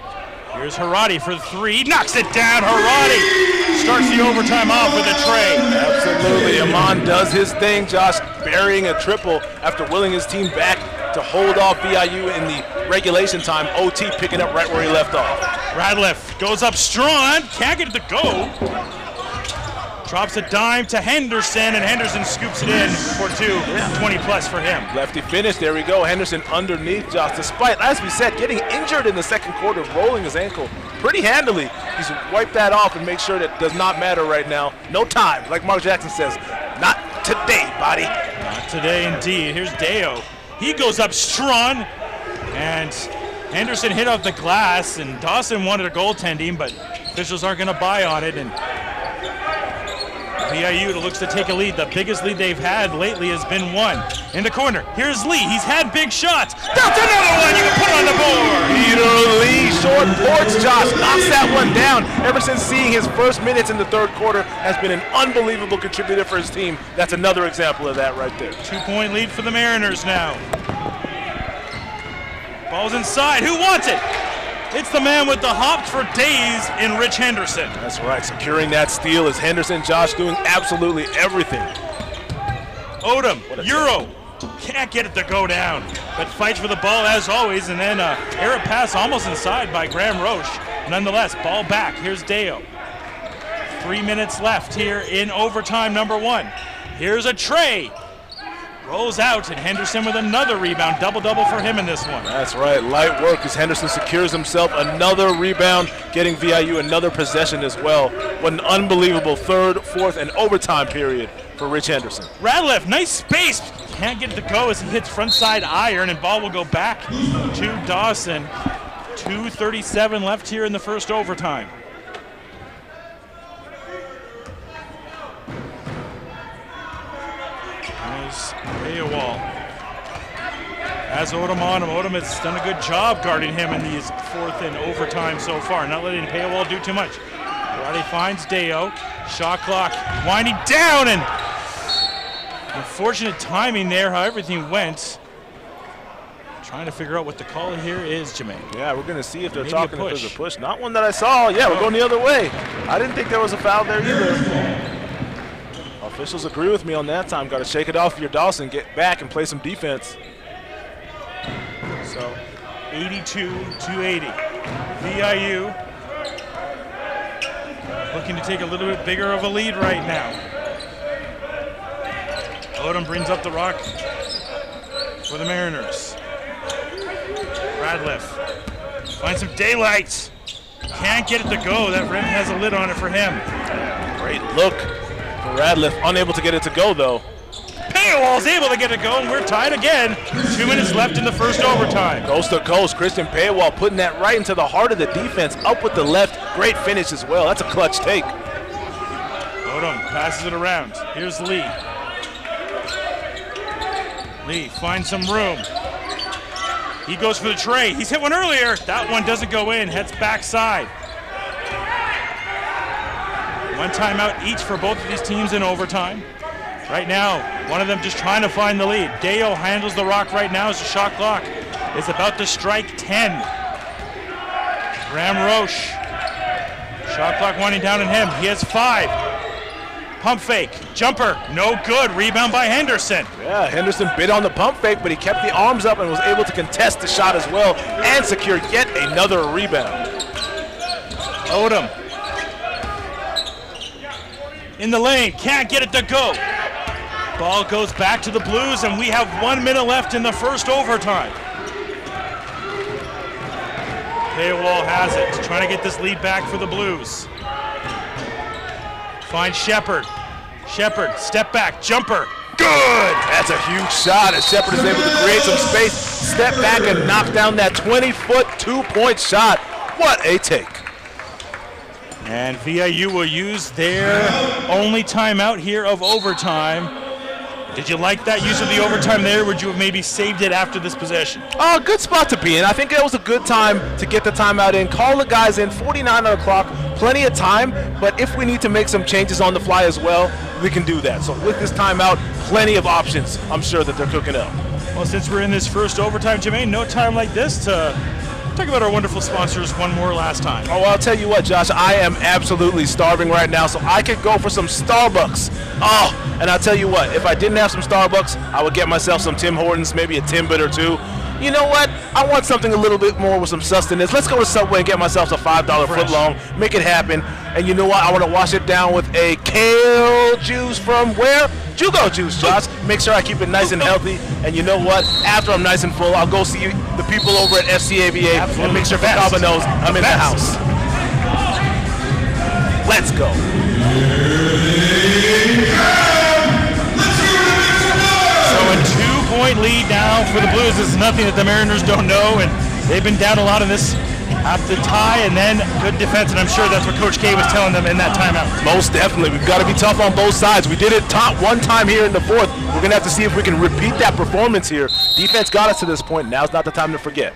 Here's Haradi for the three, knocks it down. Haradi starts the overtime off with a tray. Absolutely, Amon does his thing, Josh, burying a triple after willing his team back to hold off VIU in the regulation time. OT picking up right where he left off. Radliff goes up strong, can't get it to go. Drops a dime to Henderson, and Henderson scoops it in for two. 20 plus for him. Lefty finish, there we go. Henderson underneath, Josh, despite, as we said, getting injured in the second quarter, rolling his ankle pretty handily. He's wiped that off and make sure that does not matter right now. No time, like Mark Jackson says. Not today, buddy. Not today, indeed. Here's Deo. He goes up strong, and Henderson hit off the glass, and Dawson wanted a goaltending, but officials aren't going to buy on it, and VIU looks to take a lead. The biggest lead they've had lately has been one. In the corner, here's Lee. He's had big shots. That's another one. You can put on the board. Peter Lee, short boards, Josh, knocks that one down. Ever since seeing his first minutes in the third quarter, has been an unbelievable contributor for his team. That's another example of that right there. 2-point lead for the Mariners now. Ball's inside. Who wants it? It's the man with the hops for days in Rich Henderson. That's right, securing that steal is Henderson. Josh doing absolutely everything. Odom, Euro, can't get it to go down, but fights for the ball as always, and then error pass almost inside by Graham Roche. Nonetheless, ball back. Here's Deo. 3 minutes left here in overtime number one. Here's a tray. Rolls out, and Henderson with another rebound. Double-double for him in this one. That's right. Light work as Henderson secures himself another rebound, getting VIU another possession as well. What an unbelievable third, fourth, and overtime period for Rich Henderson. Radliff, nice space. Can't get it to go as he hits front side iron, and ball will go back to Dawson. 2:37 left here in the first overtime. Wall has Odom on him. Odom has done a good job guarding him in these fourth and overtime so far, not letting Paywall do too much. Roddy finds Deo. Shot clock winding down, and unfortunate timing there, how everything went. Trying to figure out what the call here is, Jermaine. Yeah, we're going to see if they're Maybe talking a if push. there's a push. Not one that I saw. Yeah, we're going the other way. I didn't think there was a foul there either. Officials agree with me on that time. Got to shake it off your Dawson, get back and play some defense. So 82-80. VIU looking to take a little bit bigger of a lead right now. Odom brings up the rock for the Mariners. Radliff finds some daylight. Can't get it to go. That rim has a lid on it for him. Great look. Radliff unable to get it to go, though. Paywall's able to get it going. We're tied again. 2 minutes left in the first overtime. Coast to coast, Christian Paywall putting that right into the heart of the defense. Up with the left. Great finish as well. That's a clutch take. Odom passes it around. Here's Lee. Lee finds some room. He goes for the tray. He's hit one earlier. That one doesn't go in. Heads backside. One timeout each for both of these teams in overtime. Right now, one of them just trying to find the lead. Deo handles the rock right now as the shot clock is about to strike 10. Graham Roche. Shot clock winding down on him. He has 5. Pump fake, jumper, no good. Rebound by Henderson. Yeah, Henderson bit on the pump fake, but he kept the arms up and was able to contest the shot as well and secure yet another rebound. Odom in the lane, can't get it to go. Ball goes back to the Blues, and we have 1 minute left in the first overtime. Paywall has it, trying to get this lead back for the Blues. Finds Shepard. Shepard, step back, jumper. Good! That's a huge shot as Shepard is able to create some space, step back and knock down that 20-foot, 2-point shot. What a take. And VIU will use their only timeout here of overtime. Did you like that use of the overtime there? Would you have maybe saved it after this possession? Oh, good spot to be in. I think it was a good time to get the timeout in. Call the guys in, 49 on the clock, plenty of time. But if we need to make some changes on the fly as well, we can do that. So with this timeout, plenty of options I'm sure that they're cooking up. Well, since we're in this first overtime, Jermaine, no time like this to talk about our wonderful sponsors one more last time. Oh, well, I'll tell you what, Josh, I am absolutely starving right now, so I could go for some Starbucks. Oh, and I'll tell you what, if I didn't have some Starbucks, I would get myself some Tim Hortons, maybe a Timbit or two. You know what? I want something a little bit more with some sustenance. Let's go to Subway and get myself a $5 footlong. Make it happen. And you know what? I want to wash it down with a kale juice from where? Jugo Juice, Josh. Make sure I keep it nice and healthy. And you know what? After I'm nice and full, I'll go see the people over at FCABA and make sure Fakaba knows I'm in the house. Let's go. So a 2-point lead now for the Blues. This is nothing that the Mariners don't know, and they've been down a lot in this. Have to tie and then good defense, and I'm sure that's what Coach K was telling them in that timeout. Most definitely. We've got to be tough on both sides. We did it one time here in the fourth. We're going to have to see if we can repeat that performance here. Defense got us to this point. Now's not the time to forget.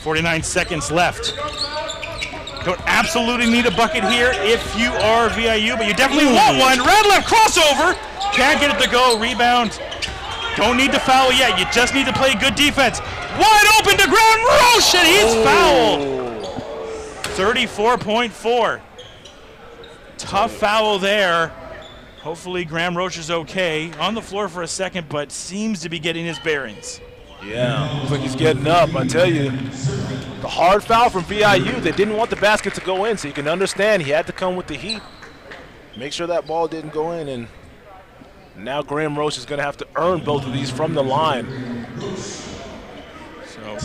49 seconds left. Don't absolutely need a bucket here if you are VIU, but you definitely want one. Red left crossover. Can't get it to go. Rebound. Don't need to foul yet. You just need to play good defense. Wide open to Graham Roche, and he's fouled. 34.4. Tough foul there. Hopefully Graham Roche is okay. On the floor for a second, but seems to be getting his bearings. Yeah, looks like he's getting up. I tell you, the hard foul from VIU. They didn't want the basket to go in, so you can understand he had to come with the heat. Make sure that ball didn't go in, and now Graham Roche is going to have to earn both of these from the line. So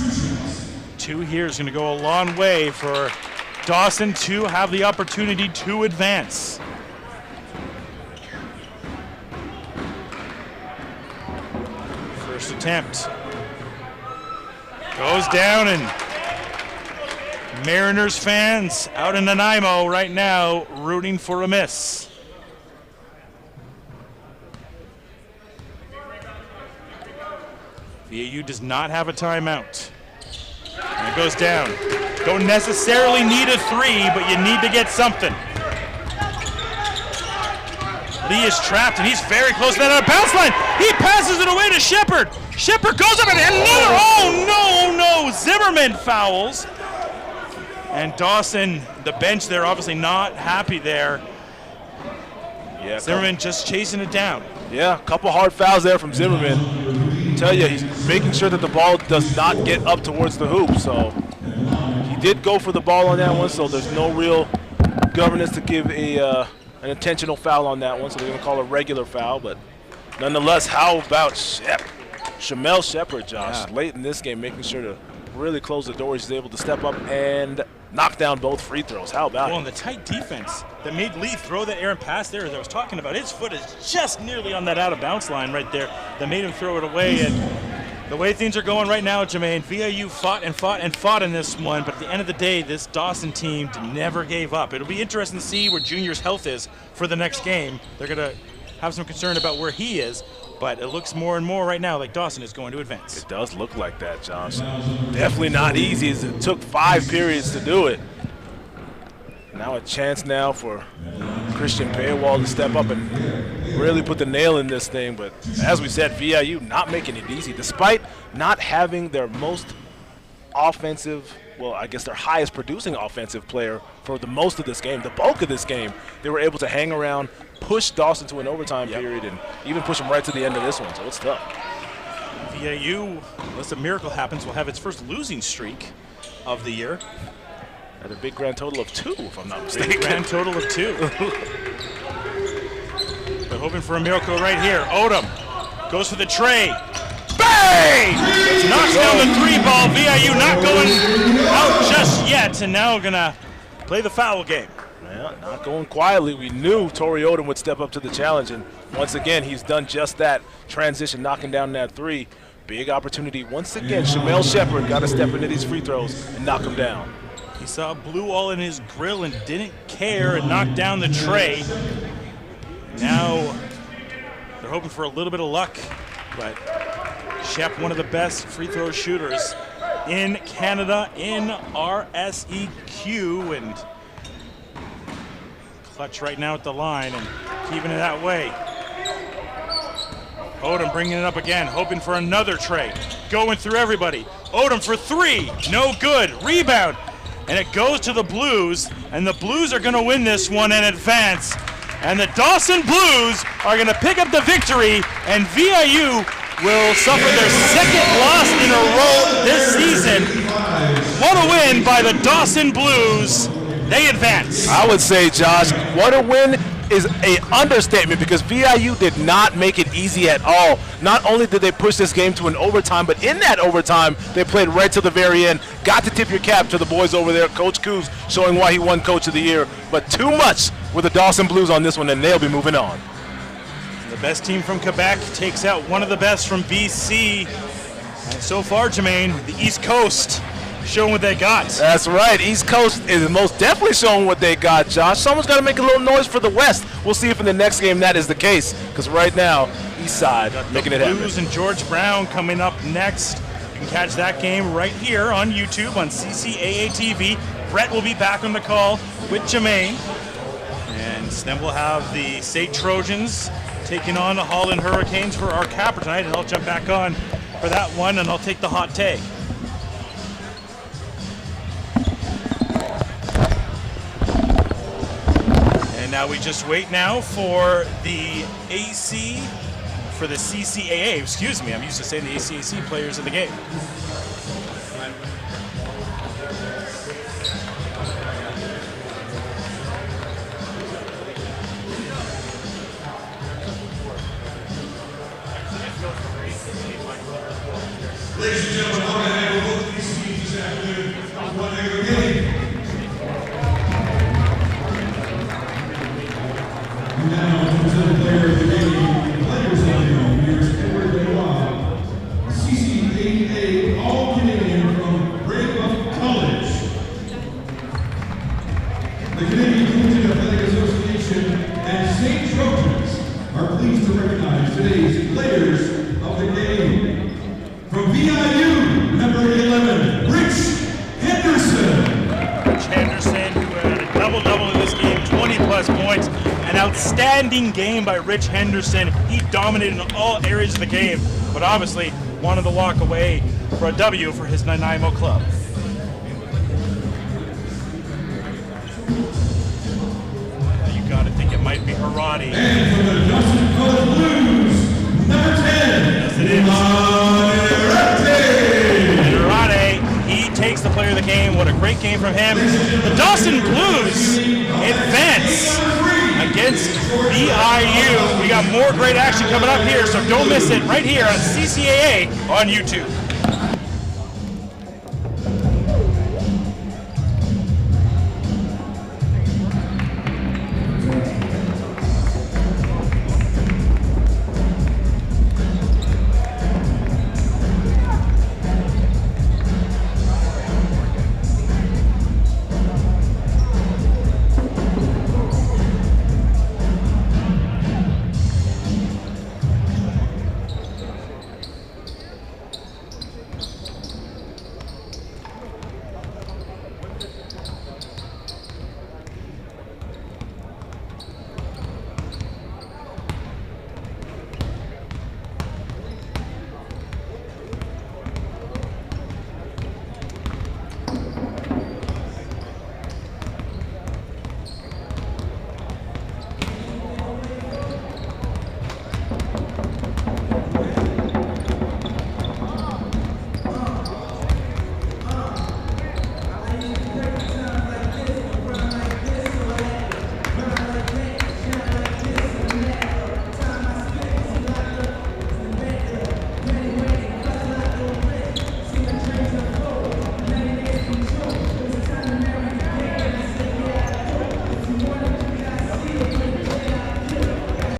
2 here is going to go a long way for Dawson to have the opportunity to advance. First attempt. Goes down, and Mariners fans out in Nanaimo right now rooting for a miss. VIU does not have a timeout. And it goes down. Don't necessarily need a 3, but you need to get something. Lee is trapped, and he's very close to that bounce line. He passes it away to Shepard. Shepard goes up and another. Oh, no. Zimmerman fouls. And Dawson, the bench there, obviously not happy there. Yeah, Zimmerman just chasing it down. Yeah, a couple hard fouls there from Zimmerman. I tell you, he's making sure that the ball does not get up towards the hoop. So he did go for the ball on that one, so there's no real governance to give an intentional foul on that one, so they're going to call a regular foul. But nonetheless, how about Shamel Shepard, Josh, late in this game, making sure to really close the door. He's able to step up and knock down both free throws. How about and the tight defense that made Lee throw that errant pass there, as I was talking about. His foot is just nearly on that out-of-bounds line right there that made him throw it away. And the way things are going right now, Jermaine, VIU fought and fought and fought in this one, but at the end of the day, this Dawson team never gave up. It'll be interesting to see where Junior's health is for the next game. They're going to have some concern about where he is, but it looks more and more right now like Dawson is going to advance. It does look like that, Josh. Definitely not easy, as it took 5 periods to do it. Now a chance now for Christian Paywall to step up and really put the nail in this thing. But as we said, VIU not making it easy, despite not having their most offensive well, I guess their highest producing offensive player for the most of this game, the bulk of this game. They were able to hang around, push Dawson to an overtime period, and even push him right to the end of this one, so it's tough. VIU, unless a miracle happens, will have its first losing streak of the year. At a big grand total of 2, if I'm not mistaken. Big grand total of 2. They're hoping for a miracle right here. Odom goes for the tray. Bang! Knocks down the 3 ball. VIU not going out just yet, and now gonna play the foul game. Yeah, not going quietly. We knew Torrey Odom would step up to the challenge, and once again, he's done just that. Transition, knocking down that 3. Big opportunity. Once again, Shamel Shepard got to step into these free throws and knock him down. He saw blue all in his grill and didn't care and knocked down the tray. Now they're hoping for a little bit of luck, but Shep, one of the best free throw shooters in Canada in RSEQ, and clutch right now at the line and keeping it that way. Odom bringing it up again, hoping for another tray. Going through everybody. Odom for 3, no good. Rebound, and it goes to the Blues, and the Blues are going to win this one and advance. And the Dawson Blues are going to pick up the victory, and VIU will suffer their 2nd loss in a row this season. What a win by the Dawson Blues. They advance. I would say, Josh, what a win is an understatement, because VIU did not make it easy at all. Not only did they push this game to an overtime, but in that overtime, they played right to the very end. Got to tip your cap to the boys over there. Coach Coos showing why he won Coach of the Year, but too much with the Dawson Blues on this one, and they'll be moving on. The best team from Quebec takes out one of the best from BC. And so far, Jermaine, the East Coast showing what they got. That's right. East Coast is most definitely showing what they got, Josh. Someone's got to make a little noise for the West. We'll see if in the next game that is the case, because right now, East Side making it happen. Blues and George Brown coming up next. You can catch that game right here on YouTube on CCAA TV. Brett will be back on the call with Jermaine. And then we'll have the State Trojans taking on the Holland Hurricanes for our capper tonight, and I'll jump back on for that one, and I'll take the hot take. And now we just wait now for the CCAA, excuse me, I'm used to saying the ACSC players in the game. Ladies and gentlemen, on behalf of both of these teams this afternoon, one leg of the game. Now, to present the player of the game, players of the game, here's Edward Lenoir, CCAA All-Canadian from Braebuff College. The Canadian Collegiate Athletic Association and St. Trojans are pleased to recognize today's players of the game. From VIU, number 11, Rich Henderson. Rich Henderson, who had a double-double in this game, 20-plus points. An outstanding game by Rich Henderson. He dominated in all areas of the game, but obviously wanted to walk away for a W for his Nanaimo club. You gotta think it might be Haradi. And from the Dawson College Blues, number 10, Yes, it is. He takes the player of the game. What a great game from him. The Dawson Blues advance against VIU. We got more great action coming up here, so don't miss it right here on CCAA on YouTube.